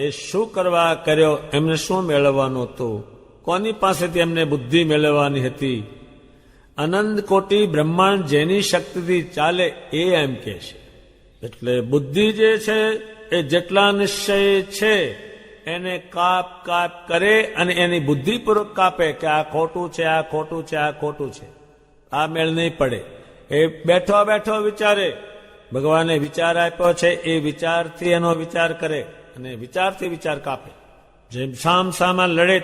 એ શું કરવા કર્યો, એમને શું મેળવવાનું હતું, કોની પાસેથી એમને બુદ્ધિ મેળવવાની હતી. અનંત કોટી બ્રહ્માંડ જેની શક્તિથી ચાલે એ એમ કે છે. એટલે બુદ્ધિ જે છે એ જેટલા નિશ્ચય છે એને કાપ કાપ કરે અને એની બુદ્ધિપૂર્વક કાપે કે આ ખોટું છે, આ ખોટું છે, આ ખોટું છે. આ મેળ નહીં પડે. એ બેઠો બેઠો વિચારે. ભગવાને વિચાર આપ્યો છે, એ વિચારથી એનો વિચાર કરે અને વિચારથી વિચાર કાપે. જેમ સામ સામા લડે,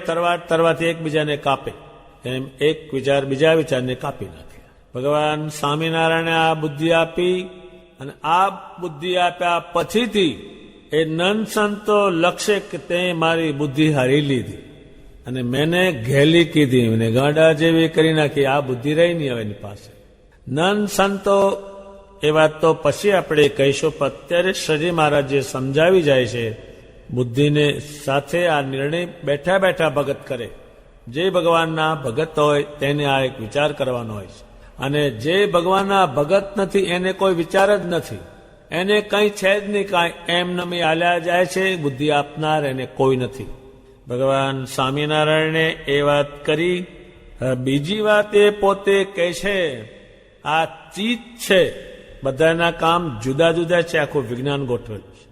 તરવારથી એકબીજાને કાપે, એમ એક વિચાર બીજા વિચારને કાપી નાખે. ભગવાન સ્વામિનારાયણે આ બુદ્ધિ આપી, અને આ બુદ્ધિ આપ્યા પછીથી એ નંદ સંતો લક્ષે કે તે મારી બુદ્ધિ હારી લીધી અને મેને ઘેલી કીધી, મને ગાંડા જેવી કરી નાખી. આ બુદ્ધિ રહી નહીં હવે એની પાસે. નંદ સંતો એ વાત તો પછી આપણે કહીશું, પણ અત્યારે શ્રીજી મહારાજ જે સમજાવી જાય છે, બુદ્ધિને સાથે આ નિર્ણય બેઠા બેઠા ભગત કરે. જે ભગવાનના ભગત હોય તેને આ એક વિચાર કરવાનો હોય છે, અને જે ભગવાનના ભગત નથી એને કોઈ વિચાર જ નથી, એને કંઈ છે જ નહીં, કાંઈ એમ નમી હાલ્યા જાય છે. બુદ્ધિ આપનાર એને કોઈ નથી. ભગવાન સ્વામિનારાયણે એ વાત કરી. બીજી વાત એ પોતે કહે છે, આ ચિત્ત છે, બધાના કામ જુદા જુદા છે, આખું વિજ્ઞાન ગોઠવેલું છે.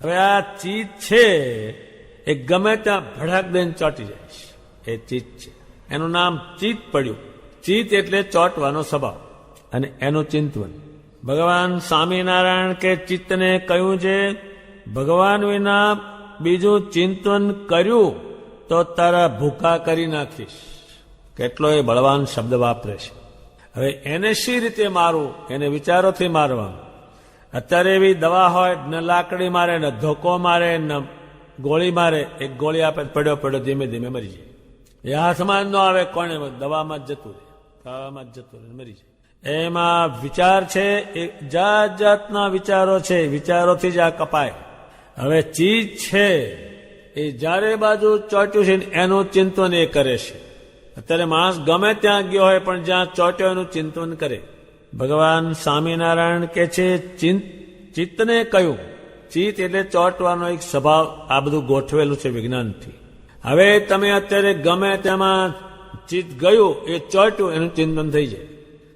હવે આ ચિત્ત છે એ ગમે ત્યાં ભડાક દઈને ચોંટી જાય છે. એ ચિત્ત છે, એનું નામ ચિત્ત પડ્યું. ચિત્ત એટલે ચોંટવાનો સ્વભાવ અને એનું ચિંતન. ભગવાન સ્વામિનારાયણ કે ચિત્તને કહ્યું છે, ભગવાન વિના બીજું ચિંતન કર્યું તો તારા ભૂખા કરી નાખીશ. કેટલો એ બળવાન શબ્દ વાપરે છે. હવે એને શી રીતે મારવું? એને વિચારોથી મારવાનું. અત્યારે એવી દવા હોય, ન લાકડી મારે, ન ધોકો મારે, ન ગોળી મારે. એક ગોળી આપે, પડ્યો પડ્યો ધીમે ધીમે મરી જાય. એ હાથમાં જ ન આવે, કોને? દવામાં જ જતું રહે, ખાવામાં જ જતું રહે, મરી જાય. એમાં વિચાર છે, એ જાત જાતના વિચારો છે, વિચારોથી જ આ કપાય. હવે ચીજ છે એ જ્યારે બાજુ ચોટ્યું છે એનું ચિંતન એ કરે છે. અત્યારે માણસ ગમે ત્યાં ગયો હોય પણ જ્યાં ચોટ્યો એનું ચિંતન કરે. ભગવાન સ્વામિનારાયણ કે છે, ચિત્તને કહ્યું. ચિત્ત એટલે ચોંટવાનો એક સ્વભાવ. આ બધું ગોઠવેલું છે વિજ્ઞાનથી. હવે તમે અત્યારે ગમે તેમાં ચિત્ત ગયું, એ ચોંટ્યું, એનું ચિંતન થઈ જાય.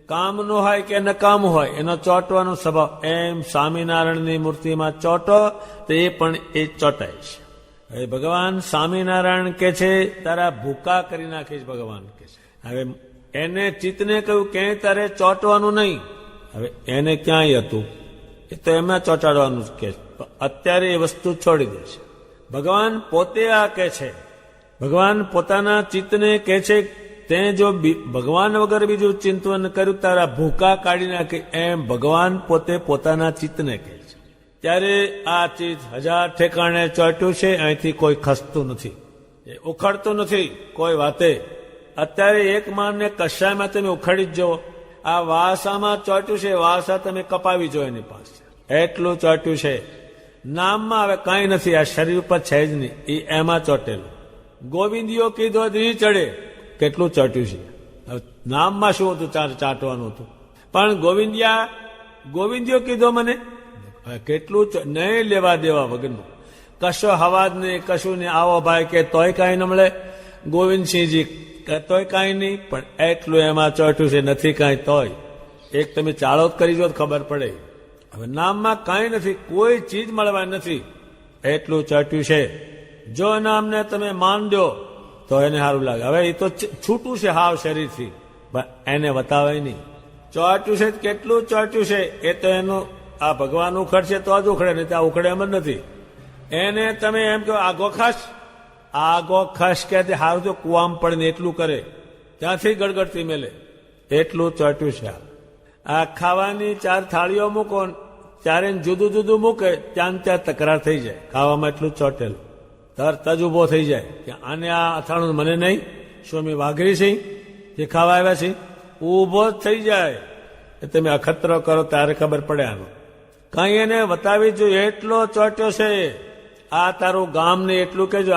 કામનું હોય કે નકામું હોય, એનો ચોંટવાનો સ્વભાવ. એમ સ્વામિનારાયણની મૂર્તિમાં ચોંટો તો એ પણ એ ચોંટાય છે. હવે ભગવાન સ્વામિનારાયણ કે છે, તારા ભૂકા કરી નાખીશ. ભગવાન કે છે, હવે એને ચિત્તને કહ્યું કે તારે ચોંટવાનું નહીં, હવે એને ક્યાંય હતું, એ તો એમાં ચોંટાડવાનું જ કે છે. અત્યારે એ વસ્તુ છોડી દે છે. ભગવાન પોતે આ કે છે, ભગવાન પોતાના ચિત્તને કે છે, તે જો ભગવાન વગર બીજું ચિંતન કર્યું તારા ભૂકા કાઢી નાખે, એમ ભગવાન પોતે પોતાના ચિત્તને કહે છે. ત્યારે આ ચિત્ત 1000 ઠેકાણે ચોંટ્યું છે, અહીંથી કોઈ ખસતું નથી, એ ઉખડતું નથી કોઈ વાતે. અત્યારે એક માણને કશાયમાં તમે ઉખાડી જ જુઓ, આ વાસામાં ચોંટ્યું છે, વાસા તમે કપાવી જો એની પાસે, એટલું ચોંટ્યું છે. નામમાં હવે કાંઈ નથી, આ શરીર ઉપર છે જ નહીં, એ એમાં ચોંટેલું. ગોવિંદીઓ કીધો નહીં ચડે, કેટલું ચોંટ્યું છે. નામમાં શું હતું, ચાટવાનું હતું, પણ ગોવિંદીઓ કીધો મને કેટલું નહીં લેવા દેવા વગરનું, કશો હવાજ નહીં, કશું નહીં. આવો ભાઈ કે તોય કાંઈ ન મળે, ગોવિંદસિંહજી તોય કાંઈ નહીં, પણ એટલું એમાં ચોંટ્યું છે, નથી કાંઈ તોય. એક તમે ચાળો જ કરી જો ખબર પડે. હવે નામમાં કાંઈ નથી, કોઈ ચીજ મળવા નથી, એટલું ચોંટ્યું છે. જો નામને તમે માન દો તો એને સારું લાગે. હવે એ તો છૂટું છે હાવ શરીરથી, એને વતાવાય નહીં. ચોંટ્યું છે, કેટલું ચોંટ્યું છે, એ તો એનું આ ભગવાન ઉખડશે તો જ ઉખડે, નહીં ત્યાં ઉખડે એમ જ નથી. એને તમે એમ કહો આગો ખસ કે હારું તો કુવામાં પડીને એટલું કરે, ત્યાંથી ગડગડતી મેલે, એટલું ચોંટ્યું છે. આ ખાવાની 4 થાળીઓ મૂકો, ત્યારે જુદું જુદું મૂકે, ત્યાં તકરાર થઈ જાય. ખાવામાં એટલું ચોંટેલું, તરત જ ઉભો થઈ જાય કે આને આ અથાણું મને નહીં, શું અમે વાઘરી છે જે ખાવા આવ્યા છે, ઉભો જ થઈ જાય. તમે અખતરો કરો ત્યારે ખબર પડે આનો. કઈ એને બતાવી જોઈએ, એટલો ચોંટ્યો છે. આ તારું ગામ ને એટલું કહેજો,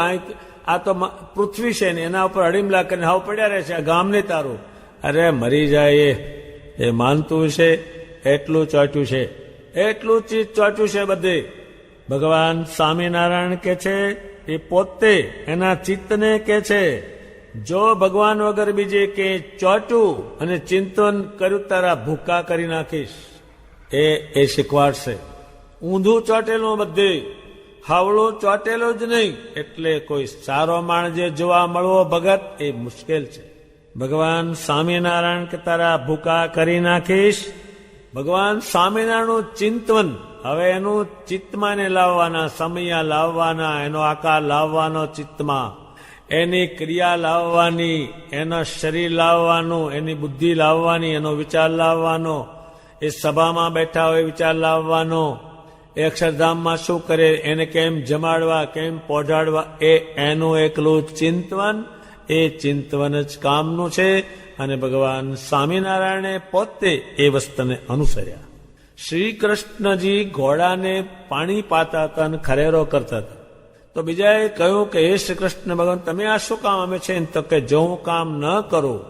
આ તો પૃથ્વી છે ને એના ઉપર અડીમલા કરીને હાવ પડ્યા રહે છે, આ ગામ નહીં તારું. અરે મરી જાય એ માનતું છે, એટલું ચોંટ્યું છે, એટલું ચીજ ચોંટ્યું છે બધે. ભગવાન સ્વામિનારાયણ કે છે, એ પોતે એના ચિત્તને કે છે, જો ભગવાન વગર બીજે કે ચોંટ્યું અને ચિંતન કર્યું તારા ભૂકા કરી નાખીશ, એ શીખવાડશે. ઊંધું ચોંટેલું બધે, હાવળું ચોંટેલું જ નહીં. એટલે કોઈ સારો માણસ જે જોવા મળવો ભગત, એ મુશ્કેલ છે. ભગવાન સ્વામિનારાયણ કે તારા ભૂકા કરી નાખીશ. ભગવાન સ્વામિનારાયણનું ચિંતન, હવે એનું ચિત્તમાં ને લાવવાના, સમય લાવવાના, એનો આકાર લાવવાનો ચિત્તમાં, એની ક્રિયા લાવવાની, એનો શરીર લાવવાનું, એની બુદ્ધિ લાવવાની, એનો વિચાર લાવવાનો, એ સભામાં બેઠા હોય વિચાર લાવવાનો, એ અક્ષરધામમાં શું કરે, એને કેમ જમાડવા, કેમ પહોંચાડવા, એનું એકલું ચિંતન, એ ચિંતન જ કામનું છે. અને ભગવાન સ્વામિનારાયણે પોતે એ વસ્તુને અનુસર્યા. શ્રી કૃષ્ણજી ઘોડાને પાણી પાતા હતા અને ખરેરો કરતા હતા. તો બીજાએ કહ્યું કે હે શ્રી કૃષ્ણ ભગવાન, તમે આ શું કામ અમે છે? તો કે જો હું કામ ન કરું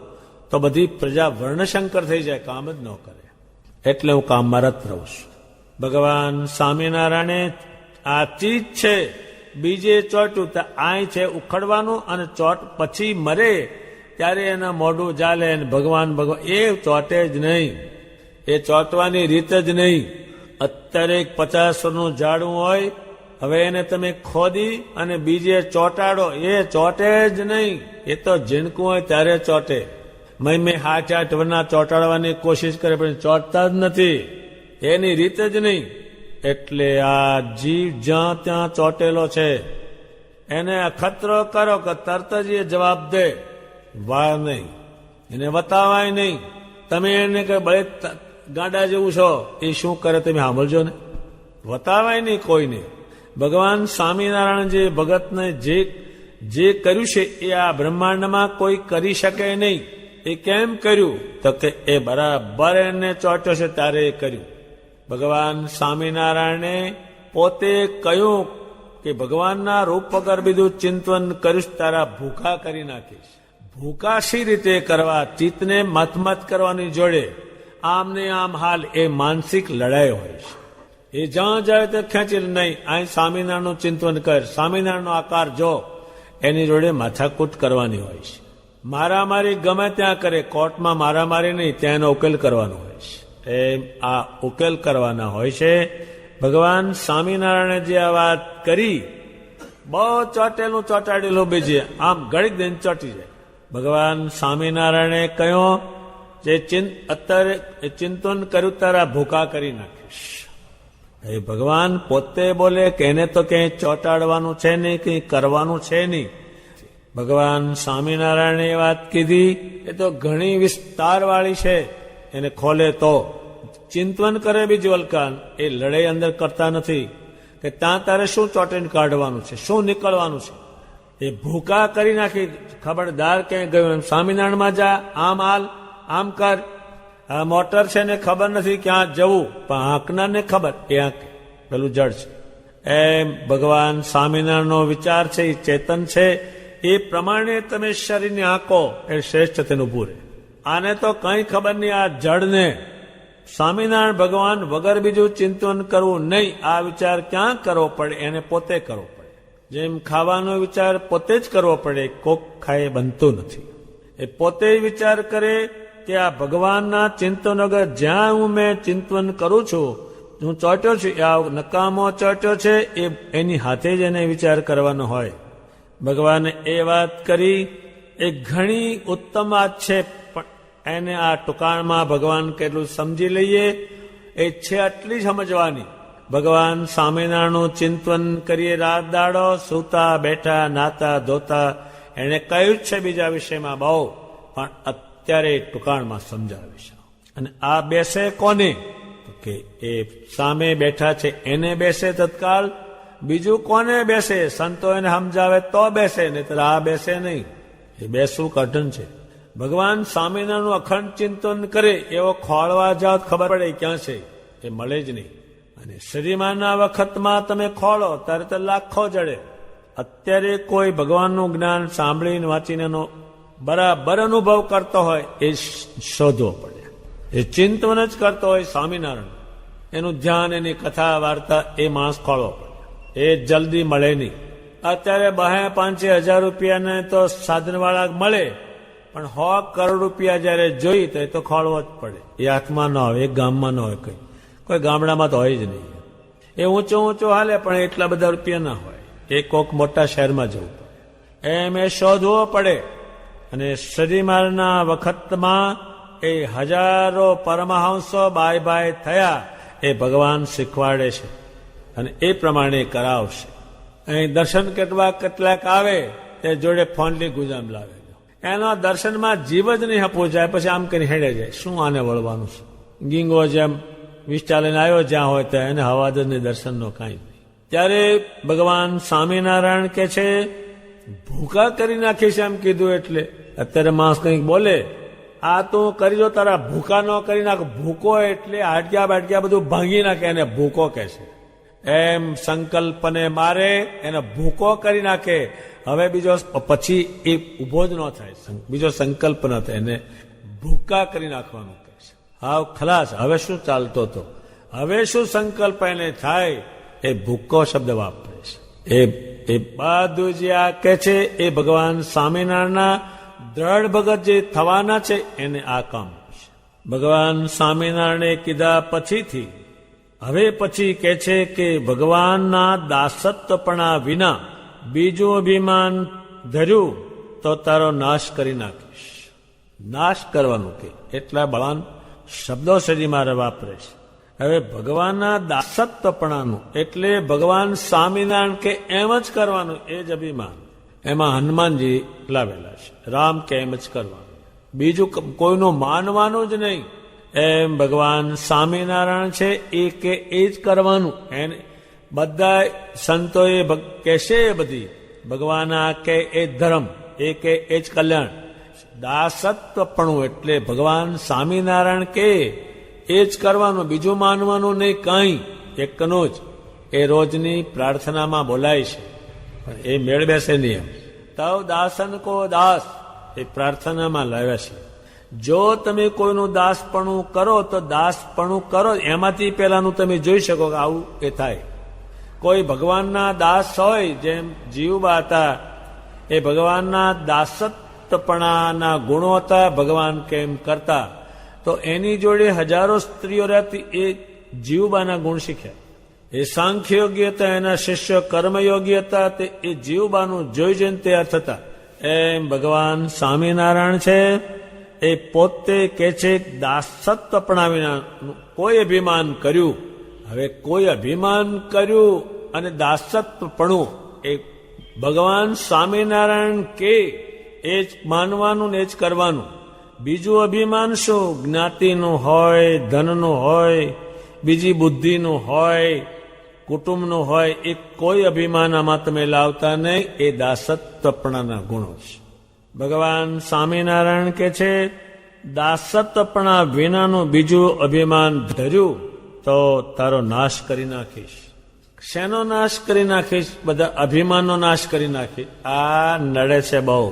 તો બધી પ્રજા વર્ણશંકર થઈ જાય, કામ જ ન કરે, એટલે હું કામમાં રત રહું છું. ભગવાન સ્વામિનારાયણે આ ચીજ છે, બીજે ચોંટ્યું તો આય છે ઉખડવાનું, અને ચોટ પછી મરે ત્યારે એના મોઢું ચાલે, અને ભગવાન એ ચોટે જ નહીં, એ ચોંટવાની રીત જ નહીં. અત્યારે 50 વર્ષનું ઝાડું હોય, હવે એને તમે ખોદી અને બીજે ચોંટાડો, એ ચોટે જ નહીં. એ તો ઝીણકું હોય ત્યારે ચોટે. મેં 8 વર્ષના ચોંટાડવાની કોશિશ કરે પણ ચોંટતા જ નથી, એની રીત જ નહીં. એટલે આ જીવ જ્યાં ત્યાં ચોંટેલો છે, એને અખતરો કરો કે તરત જ એ જવાબ દે, વાર નહીં, એને વતાવાય નહીં. તમે એને કે બળે ગાંડા જેવું છો, એ શું કરે તમે સાંભળજો ને, વતાવાય નહીં કોઈને. ભગવાન સ્વામિનારાયણ જે ભગતને જે કર્યું છે, એ આ બ્રહ્માંડમાં કોઈ કરી શકે નહીં. એ કેમ કર્યું? તો કે એ બરાબર એને ચોંટ્યો છે ત્યારે એ કર્યું. ભગવાન સ્વામિનારાયણે પોતે કહ્યું કે ભગવાનના રૂપ વગર બીજું ચિંતન કરીશ તારા ભૂખા કરી નાખીશ. ભૂખા શી રીતે કરવા? ચિત્તને મતમત કરવાની જોડે આમ ને આમ હાલ, એ માનસિક લડાઈ હોય છે. એ જ્યાં જાય તો ખેંચી નહીં, અહીં સ્વામિનારાયણનું ચિંતન કર, સ્વામિનારાયણનો આકાર જો, એની જોડે માથાકૂટ કરવાની હોય છે. મારામારી ગમે ત્યાં કરે, કોર્ટમાં મારામારી નહીં, ત્યાં એનો ઉકેલ કરવાનો હોય છે. એમ આ ઉકેલ કરવાના હોય છે. ભગવાન સ્વામિનારાયણે જે આ વાત કરી, બહુ ચોટેલું ચોંટાડેલું બીજે આમ ઘડીક દઈને ચોંટી જાય. ભગવાન સ્વામિનારાયણે કહ્યું, જે અત્યારે ચિંતન કર્યું તારા ભૂકા કરી નાખીશ. એ ભગવાન પોતે બોલે કે એને તો ક્યાંય ચોંટાડવાનું છે નહીં, કંઈ કરવાનું છે નહીં. ભગવાન સ્વામિનારાયણે એ વાત કીધી એ તો ઘણી વિસ્તારવાળી છે. એને ખોલે તો ચિંતન કરે બીજું અલકાન, એ લડાઈ અંદર કરતા નથી કે ત્યાં તારે શું ચોંટીને કાઢવાનું છે, શું નીકળવાનું છે. એ ભૂકા કરી નાખી. ખબરદાર ક્યાંય ગયું એમ સ્વામિનારાયણમાં જા, આમ હાલ, આમ કર. આ મોટર છે ને ખબર નથી ક્યાં જવું, પણ આંકનારને ખબર એ આંક પેલું જળ છે. એમ ભગવાન સ્વામિનારાયણનો વિચાર છે, એ ચેતન છે. એ પ્રમાણે તમે શરીરને આંકો એ શ્રેષ્ઠ તેનું ઉભું રહે. આને તો કઈ ખબર નહીં, આ જળને. સ્વામિનારાયણ ભગવાન વગર બીજું ચિંતન કરવું નહીં. આ વિચાર ક્યાં કરવો પડે? એને પોતે કરવો પડે. જેમ ખાવાનો વિચાર પોતે જ કરવો પડે, કોક ખાય બનતું નથી. એ પોતે વિચાર કરે કે આ ભગવાનના ચિંતન વગર જ્યાં હું મેં ચિંતન કરું છું, હું ચોટ્યો છું, આ નકામો ચોટ્યો છે, એ એની હાથે જ એને વિચાર કરવાનો હોય. ભગવાને એ વાત કરી એ ઘણી ઉત્તમ વાત છે, પણ એને આ ટુકાણમાં ભગવાન કેટલું સમજી લઈએ એ છે આટલી જ સમજવાની. ભગવાન સ્વામિનારાયણનું ચિંતન કરીએ રાત દાડો, સૂતા બેઠા નાતા ધોતા. એને કહ્યું જ છે બીજા વિષયમાં બહુ, પણ અત્યારે ટુકાણમાં સમજાવીશ. અને આ બેસે કોને? કે એ સામે બેઠા છે એને બેસે તત્કાલ. બીજું કોને બેસે? સંતો એને સમજાવે તો બેસે, નહીં તો આ બેસે નહીં. એ બેસવું કઠિન છે. ભગવાન સ્વામિનારાયણનું અખંડ ચિંતન કરે એવો ખોળવા જાઓ ખબર પડે ક્યાં છે, એ મળે જ નહીં. અને શ્રીમાનના વખતમાં તમે ખોળો ત્યારે તો લાખો જડે. અત્યારે કોઈ ભગવાનનું જ્ઞાન સાંભળીને વાંચીને બરાબર અનુભવ કરતો હોય એ શોધવો પડે. એ ચિંતન જ કરતો હોય સ્વામિનારાયણ, એનું ધ્યાન, એની કથા વાર્તા, એ માણસ ખોળવો પડે. એ જલ્દી મળે નહીં. અત્યારે 200-500 રૂપિયાને તો સાધનવાળા મળે, પણ 100 કરોડ રૂપિયા જયારે જોઈ તો એ તો ખોળવો જ પડે. એ હાથમાં ન હોય, એ ગામમાં ન હોય, કોઈ ગામડામાં તો હોય જ નહીં. એ ઊંચો ઊંચો હાલે પણ એટલા બધા રૂપિયા ના હોય. એ કોક મોટા શહેરમાં જવું પડે. એમ એ શોધવો પડે. અને શ્રીમાનના વખતમાં એ હજારો પરમહંસો બાય થયા. એ ભગવાન શીખવાડે છે અને એ પ્રમાણે કરાવશે. અહીં દર્શન કરવા કેટલાક આવે તે જોડે ફોનલી ગુજામ લાવે. એના દર્શનમાં જીવ જ નહીં હપવું જાય, પછી આમ કરીને હેડે જાય. શું આને વળવાનું છે? ગીંગો જેમ વિષ્ટા લઈને આવ્યો જ્યાં હોય ત્યાં, એને હવાદ જ નહીં, દર્શનનો કાંઈ નહીં. ત્યારે ભગવાન સ્વામિનારાયણ કે છે ભૂકા કરી નાખીશ એમ કીધું. એટલે અત્યારે માણસ કંઈક બોલે, આ તો કરી દો તારા ભૂકા ન કરી નાખ. ભૂકો એટલે હાડક્યા બાટક્યા બધું ભાંગી નાખે, એને ભૂકો કહે છે. એમ સંકલ્પને મારે એને ભૂકો કરી નાખે. હવે બીજો પછી એ ઉભો જ ન થાય, બીજો સંકલ્પ ન થાય, એને ભૂકા કરી નાખવાનું કહે છે. હાવ ખલાસ. હવે શું ચાલતો હતો, હવે શું સંકલ્પ એને થાય, એ ભૂકો શબ્દ વાપરે છે. એ બધું જે આ કહે છે એ ભગવાન સ્વામિનારાયણના દ્રઢ ભગત જે થવાના છે એને આ કામ છે. ભગવાન સ્વામિનારાયણે કીધા પછીથી હવે પછી કહે છે કે ભગવાનના દાસત્વપણા વિના બીજું અભિમાન ધર્યું તો તારો નાશ કરી નાખીશ. નાશ કરવાનું કે એટલા બળવાન શબ્દો સજી મારે વાપરે છે. હવે ભગવાનના દાસત્વપણાનું એટલે ભગવાન સ્વામિનારાયણ કે એમ જ કરવાનું, એ જ અભિમાન. એમાં હનુમાનજી લાવેલા છે. રામ કે એમ જ કરવાનું, બીજું કોઈનું માનવાનું જ નહીં. એમ ભગવાન સ્વામિનારાયણ છે એ કે એ જ કરવાનું. એને બધા સંતોએ કહેશે એ બધી ભગવાન આ કે એ ધર્મ, એ કે એ જ કલ્યાણ. દાસત્વપણું એટલે ભગવાન સ્વામિનારાયણ કે એ જ કરવાનું, બીજું માનવાનું નહીં કાંઈ. એકનું જ એ રોજની પ્રાર્થનામાં બોલાય છે, પણ એ મેળ બેસે નહીં. એમ તવ દાસન કો દાસ એ પ્રાર્થનામાં લાવ્યા છે. જો તમે કોઈનું દાસપણું કરો તો દાસપણું કરો, એમાંથી પહેલાનું તમે જોઈ શકો કે આવું એ થાય. કોઈ ભગવાનના દાસ હોય, જેમ જીવબા હતા, એ ભગવાનના દાસત્વપણાના ગુણો હતા, ભગવાન કેમ કરતા, તો એની જોડે હજારો સ્ત્રીઓ રહેતી, એ જીવબાના ગુણ શીખ્યા. એ સાંખ્ય યોગી હતા, એના શિષ્ય કર્મયોગી હતા, તે એ જીવબાનું જોઈ જોઈને તૈયાર થતા. એમ ભગવાન સ્વામિનારાયણ છે એ પોતે કે છે દાસત્વપણા વિના કોઈ અભિમાન કર્યું. હવે કોઈ અભિમાન કર્યું અને દાસત્વપણું એ ભગવાન સ્વામિનારાયણ કે એ જ માનવાનું ને એ જ કરવાનું. બીજું અભિમાન શું? જ્ઞાતિનું હોય, ધનનું હોય, બીજી બુદ્ધિનું હોય, કુટુંબનું હોય, એ કોઈ અભિમાન આમાં તમે લાવતા નહીં. એ દાસત્વપણાના ગુણો છે. ભગવાન સ્વામિનારાયણ કે છે દાસત્વપણા વિનાનું બીજું અભિમાન ધર્યું તો તારો નાશ કરી નાખીશ. શેનો નાશ કરી નાખીશ? બધા અભિમાનનો નાશ કરી નાખીશ. આ નડે છે બહુ.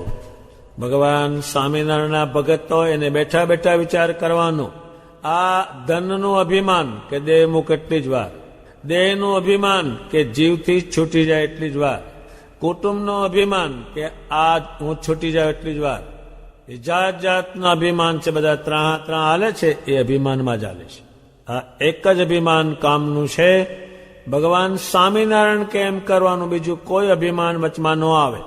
ભગવાન સ્વામિનારાયણના ભગત તો એને બેઠા બેઠા વિચાર કરવાનો. આ ધનનું અભિમાન કે દેહ મૂક એટલી જ વાર, દેહનું અભિમાન કે જીવથી છૂટી જાય એટલી જ વાર, કુટુંબનું અભિમાન કે આ હું છૂટી જાઉં એટલી જ વાર, એ જાત જાતના અભિમાન છે, બધા ત્રાહ હાલે છે, એ અભિમાનમાં જ હાલે છે. આ એક જ અભિમાન કામનું છે. ભગવાન સ્વામિનારાયણ કે એમ કરવાનું, બીજું કોઈ અભિમાન વચમાં ન આવે.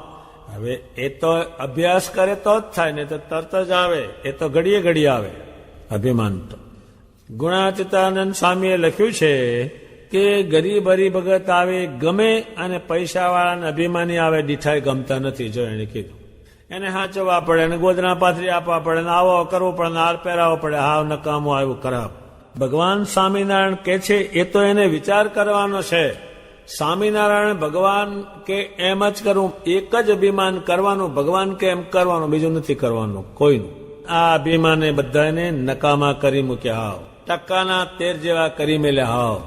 હવે એ તો અભ્યાસ કરે તો જ થાય, ને તો તરત જ આવે. એ તો ઘડીએ ઘડીએ આવે અભિમાન. તો ગુણાતીતાનંદ સ્વામીએ લખ્યું છે કે ગરીબ હરિભગત આવે ગમે, અને પૈસાવાળાને અભિમાની આવે દીઠાય ગમતા નથી. જો એને કીધું એને હાચવવા પડે, ને ગોદના પાથરી આપવા પડે, ને આવો કરવો પડે, ને હાર પહેરાવવો પડે, હાવ નકામો આવ્યું ખરાબ. ભગવાન સ્વામિનારાયણ કે છે એ તો એને વિચાર કરવાનો છે. સ્વામિનારાયણ ભગવાન કે એમ જ કરવું, એક જ અભિમાન કરવાનું, ભગવાન કે એમ કરવાનું, બીજું નથી કરવાનું કોઈનું. આ અભિમાને બધાને નકામા કરી મૂક્યા. હાવ ટકાના તેર જેવા કરી મેલ્યા. હાવ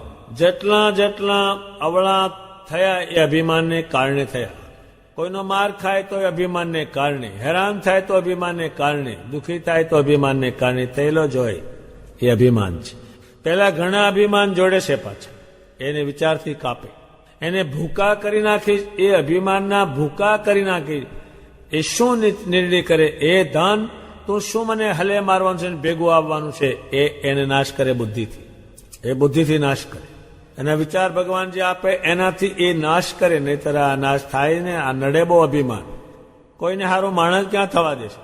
જેટલા અવળા થયા એ અભિમાનને કારણે થયા. કોઈનો માર ખાય તો અભિમાનને કારણે, હેરાન થાય તો અભિમાનને કારણે, દુઃખી થાય તો અભિમાનને કારણે થયેલો જ હોય. એ અભિમાન છે. પેલા ઘણા અભિમાન જોડે છે, પાછા એને વિચારથી કાપે, એને ભૂકા કરી નાખી. એ અભિમાનના ભૂકા કરી નાખી. એ શું નિર્ણય કરે? એ ધન તું શું મને હલે મારવાનું છે, ભેગું આવવાનું છે, એને નાશ કરે બુદ્ધિથી. એ બુદ્ધિથી નાશ કરે. એના વિચાર ભગવાન જે આપે એનાથી એ નાશ કરે. નહીતર આ નાશ થાય ને. આ નડે બહુ અભિમાન. કોઈને હારો માણસ ક્યાં થવા દેશે,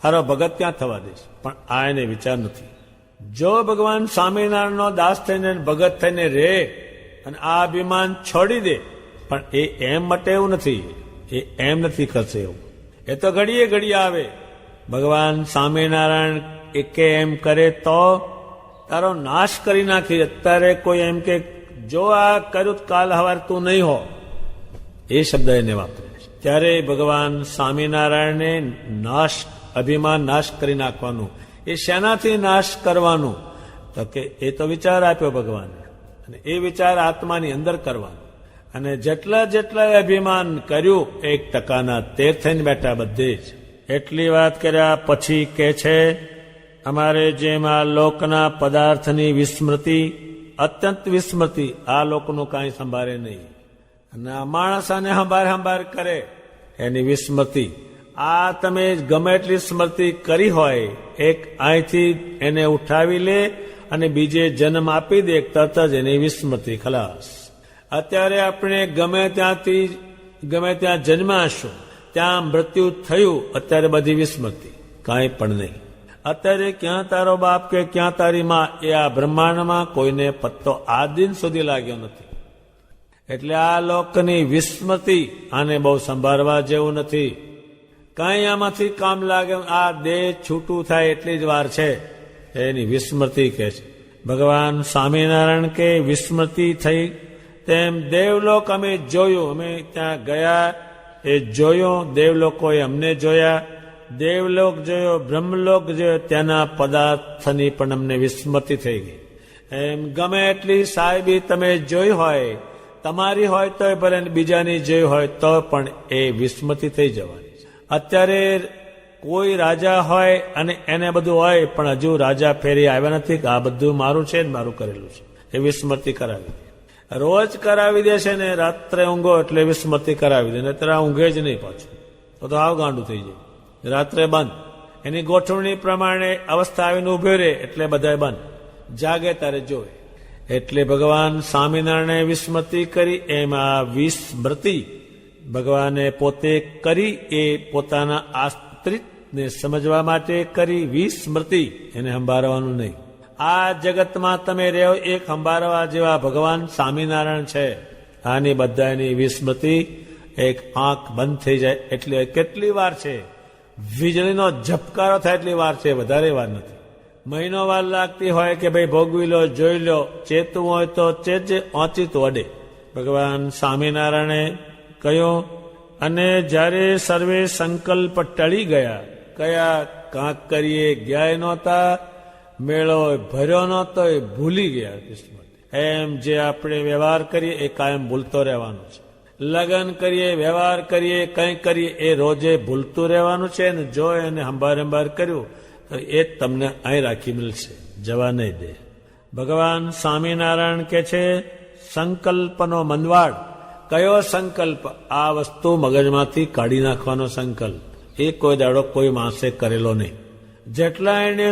હારો ભગત ક્યાં થવા દેશે? પણ આ એને વિચાર નથી. જો ભગવાન સ્વામિનારાયણનો દાસ થઈને ભગત થઈને રહે અને આ અભિમાન છોડી દે, પણ એ એમ મટે એવું નથી. એ એમ નથી કરશે એવું. એ તો ઘડીએ ઘડીએ આવે. ભગવાન સ્વામિનારાયણ એકે એમ કરે તો તારો નાશ કરી નાખી. અત્યારે કોઈ એમ કે જો આ કર્યું કાલ હવાર તું નહીં હો, એ શબ્દ એને વાપરે. ત્યારે ભગવાન સ્વામિનારાયણને નાશ, અભિમાન નાશ કરી નાખવાનું. એ શેનાથી નાશ કરવાનું? તો કે એ તો વિચાર આપ્યો ભગવાને, અને એ વિચાર આત્માની અંદર કરવાનો. અને જેટલા અભિમાન કર્યું 1% તેર થઈને બેઠા બધે જ. એટલી વાત કર્યા પછી કે છે અમારે જેમ આ લોકના પદાર્થની વિસ્મૃતિ, અત્યંત વિસ્મૃતિ, આ લોકનું કાંઈ સંભાળે નહીં. અને આ માણસાને સંભાળ કરે એની વિસ્મૃતિ. આ તમે ગમે એટલી સ્મૃતિ કરી હોય, એક અહીંથી એને ઉઠાવી લે અને બીજે જન્મ આપી દે, તરત જ એની વિસ્મૃતિ ખલાસ. અત્યારે આપણે ગમે ત્યાં જન્માશું, ત્યાં મૃત્યુ થયું, અત્યારે બધી વિસ્મૃતિ, કાંઈ પણ નહીં. અત્યારે ક્યાં તારો બાપ કે ક્યાં તારી માં, એ આ બ્રહ્માંડમાં કોઈને પત્તો આ દિન સુધી લાગ્યો નથી. એટલે આ લોકની વિસ્મૃતિ, આને બહુ સંભાળવા જેવું નથી. કાંઈ આમાંથી કામ લાગે, આ દેહ છૂટું થાય એટલી જ વાર છે, એની વિસ્મૃતિ કહે છે. ભગવાન સ્વામિનારાયણ કે વિસ્મૃતિ થઈ. તેમ દેવલોક અમે જોયું, અમે ત્યાં ગયા, એ જોયો, દેવલોકોએ અમને જોયા, દેવલોક જોયો, બ્રહ્મલોક જોયો, ત્યાંના પદાર્થની પણ અમને વિસ્મૃતિ થઈ ગઈ. એમ ગમે એટલી સાહેબી તમે જોઈ હોય, તમારી હોય તોય ભલે, બીજાની જોઈ હોય તો પણ એ વિસ્મૃતિ થઈ જવાની. અત્યારે કોઈ રાજા હોય અને એને બધું હોય, પણ હજુ રાજા ફેરી આવ્યા નથી કે આ બધું મારું છે ને મારું કરેલું છે, એ વિસ્મૃતિ કરાવી દે. રોજ કરાવી દે છે ને, રાત્રે ઊંઘો એટલે વિસ્મૃતિ કરાવી દે, નહીતર આ ઊંઘે જ નહીં પાછું, તો આવ ગાંડું થઈ જાય. રાત્રે બંધ, એની ગોઠવણી પ્રમાણે અવસ્થા આવીને ઉભે રહે એટલે બધા બંધ, જાગે ત્યારે જોવે. એટલે ભગવાન સ્વામિનારાયણે વિસ્મૃતિ કરી, એમાં વિસ્મૃતિ ભગવાને પોતે કરી. એ પોતાના આશ્રિત ને સમજવા માટે કરી વિસ્મૃતિ, એને સંભાળવાનું નહીં. આ જગતમાં તમે રહ્યો એક સંભાળવા જેવા ભગવાન સ્વામિનારાયણ છે. આની બધાની વિસ્મૃતિ, એક આંખ બંધ થઈ જાય એટલે કેટલી વાર છે, વીજળીનો ઝબકારો થાય એટલી વાર છે, વધારે વાર નથી. મહિનો વાર લાગતી હોય કે ભાઈ ભોગવી લો, જોઈ લો, ચેતવું હોય તો ચેતજે, ઓચિત વડે. ભગવાન સ્વામિનારાયણે કહ્યું. અને જ્યારે સર્વે સંકલ્પ ટળી ગયા, કયા કાંક કરીએ ગયા નહોતા, મેળો ભર્યો નહોતો, એ ભૂલી ગયા કૃષ્ણ. એમ જે આપણે વ્યવહાર કરીએ એ કાયમ ભૂલતો રહેવાનો છે. લગ્ન કરીએ, વ્યવહાર કરીએ, કંઈ કરીએ એ રોજે ભૂલતું રહેવાનું છે. ને જો એને હંભાર કર્યું તો એ તમને અહીં રાખી મળશે, જવા નહીં દે. ભગવાન સ્વામિનારાયણ કે છે સંકલ્પનો મંદવાડ. કયો સંકલ્પ? આ વસ્તુ મગજમાંથી કાઢી નાખવાનો સંકલ્પ. એ કોઈ દાડો કોઈ માણસે કરેલો નહીં. જેટલા એને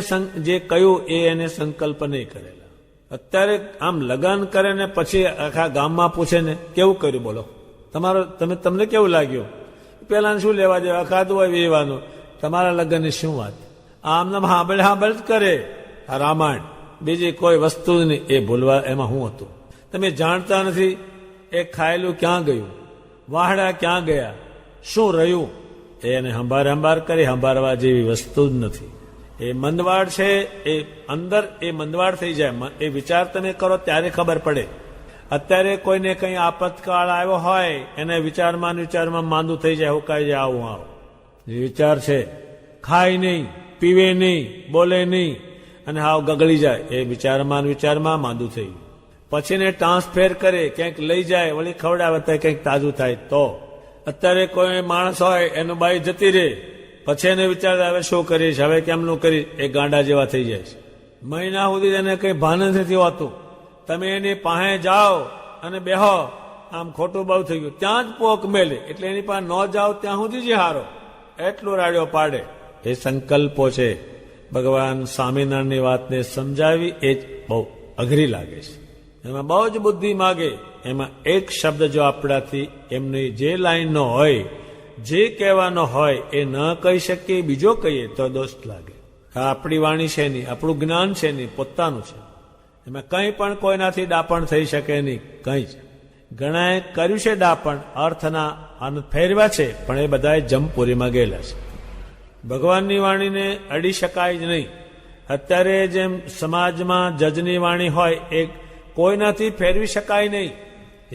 જે કહ્યું એ એને સંકલ્પ નહીં કરેલા. અત્યારે આમ લગ્ન કરે ને પછી આખા ગામમાં પૂછે ને કેવું કર્યું બોલો, તમને કેવું લાગ્યું? પેલા શું લેવા દેવા, ખાધું હોય વેવાનું, તમારા લગ્નની શું વાત? આમને હાંભળ જ કરે આ રામાયણ, બીજી કોઈ વસ્તુ નહીં. એ ભૂલવા એમાં શું હતું? તમે જાણતા નથી એ ખાયેલું ક્યાં ગયું, વાહડા ક્યાં ગયા, શું રહ્યું? એને હંભાર કરી સંભાળવા જેવી વસ્તુ જ નથી. એ મંદવાડ છે. એ અંદર એ મંદવાડ થઈ જાય. એ વિચાર તમે કરો ત્યારે ખબર પડે. અત્યારે કોઈને કંઈ આપતકાળ આવ્યો હોય, એને વિચારમાં માંદું થઈ જાય, હુકાઈ જાય, આવું જે વિચાર છે, ખાય નહીં, પીવે નહીં, બોલે નહીં અને હાવ ગગડી જાય, એ વિચારમાં માંદું થઈ ગયું. પછી ને ટ્રાન્સફેર કરે, ક્યાંક લઈ જાય, વળી ખવડાવે તો કંઈક તાજું થાય. તો અત્યારે કોઈ માણસ હોય એનું બાઈ જતી રહે, પછી એને વિચાર આવે શું કરીશ, હવે કેમનું કરીશ, એ ગાંડા જેવા થઈ જાય છે. મહિના સુધી એને કંઈ ભાન નથી હોતું. તમે એની પાસે જાઓ અને બેહો, આમ ખોટું બહુ થઈ ગયું, ત્યાં જ પોક મેલે. એટલે એની પાસે ન જાઓ ત્યાં સુધી જ હારો, એટલું રાડ્યો પાડે. એ સંકલ્પો છે. ભગવાન સ્વામિનારાયણની વાતને સમજાવી એ જ બહુ અઘરી લાગે છે. એમાં બહુ જ બુદ્ધિ માગે. એમાં એક શબ્દ જો આપણાથી એમની જે લાઈનનો હોય, જે કહેવાનો હોય એ ન કહી શકીએ, બીજો કહીએ તો દોષ લાગે. આપણી વાણી છે નહીં, આપણું જ્ઞાન છે નહીં, પોતાનું છે. એમાં કંઈ પણ કોઈનાથી ડાપણ થઈ શકે નહીં, કંઈ જ. ઘણાએ કર્યું છે ડાપણ, અર્થના આનંદ ફેરવ્યા છે, પણ એ બધાએ જમપુરીમાં ગયેલા છે. ભગવાનની વાણીને અડી શકાય જ નહીં. અત્યારે જેમ સમાજમાં જજની વાણી હોય એ કોઈનાથી ફેરવી શકાય નહીં.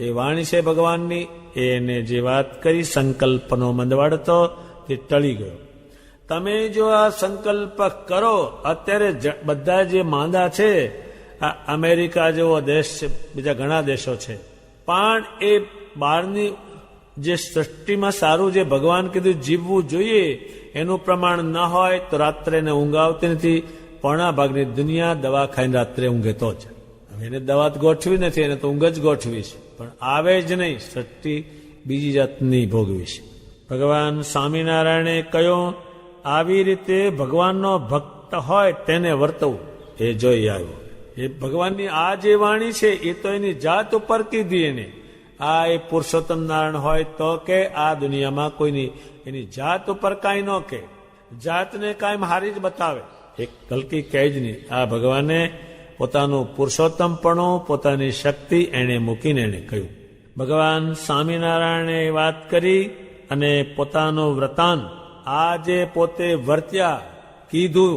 એ વાણી છે ભગવાનની. એને જે વાત કરી સંકલ્પનો મંદવાડ હતો તે ટળી ગયો. તમે જો આ સંકલ્પ કરો, અત્યારે બધા જે માંદા છે, આ અમેરિકા જેવો દેશ છે, બીજા ઘણા દેશો છે, પણ એ બહારની જે સૃષ્ટિમાં સારું જે ભગવાન કીધું જીવવું જોઈએ એનું પ્રમાણ ન હોય તો રાત્રે એને ઊંઘ આવતી નથી. પોણા ભાગની દુનિયા દવા ખાઈને રાત્રે ઊંઘે તો જ. હવે એને દવા ગોઠવી નથી, એને તો ઊંઘ જ ગોઠવી છે, પણ આવે જ નહીં. સૃષ્ટિ બીજી જાતની ભોગવી છે. ભગવાન સ્વામિનારાયણે કહ્યું આવી રીતે ભગવાનનો ભક્ત હોય તેને વર્તવું. એ જોઈ આવ્યો. એ ભગવાનની આ જે વાણી છે એ તો એની જાત ઉપર કીધી એને. આ એ પુરુષોત્તમ નારાયણ હોય તો કે આ દુનિયામાં કોઈની એની જાત ઉપર કાંઈ ન કે, જાતને કાંઈ હારી જ બતાવે. એક કલકી કહે જ નહીં. આ ભગવાને પોતાનું પુરુષોત્તમપણું, પોતાની શક્તિ એને મૂકીને એને કહ્યું. ભગવાન સ્વામિનારાયણે વાત કરી અને પોતાનું વ્રતાંત આ જે પોતે વર્ત્યા કીધું.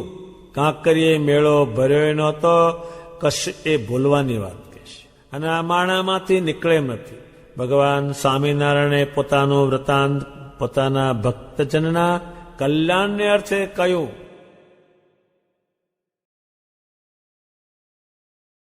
કાંક કરીએ મેળો ભર્યો નહોતો, કશ એ ભૂલવાની વાત કહેશે. અને આ માણામાંથી નીકળે એમ નથી. ભગવાન સ્વામિનારાયણે પોતાનું વ્રતાંત પોતાના ભક્તજનના કલ્યાણને અર્થે કહ્યું.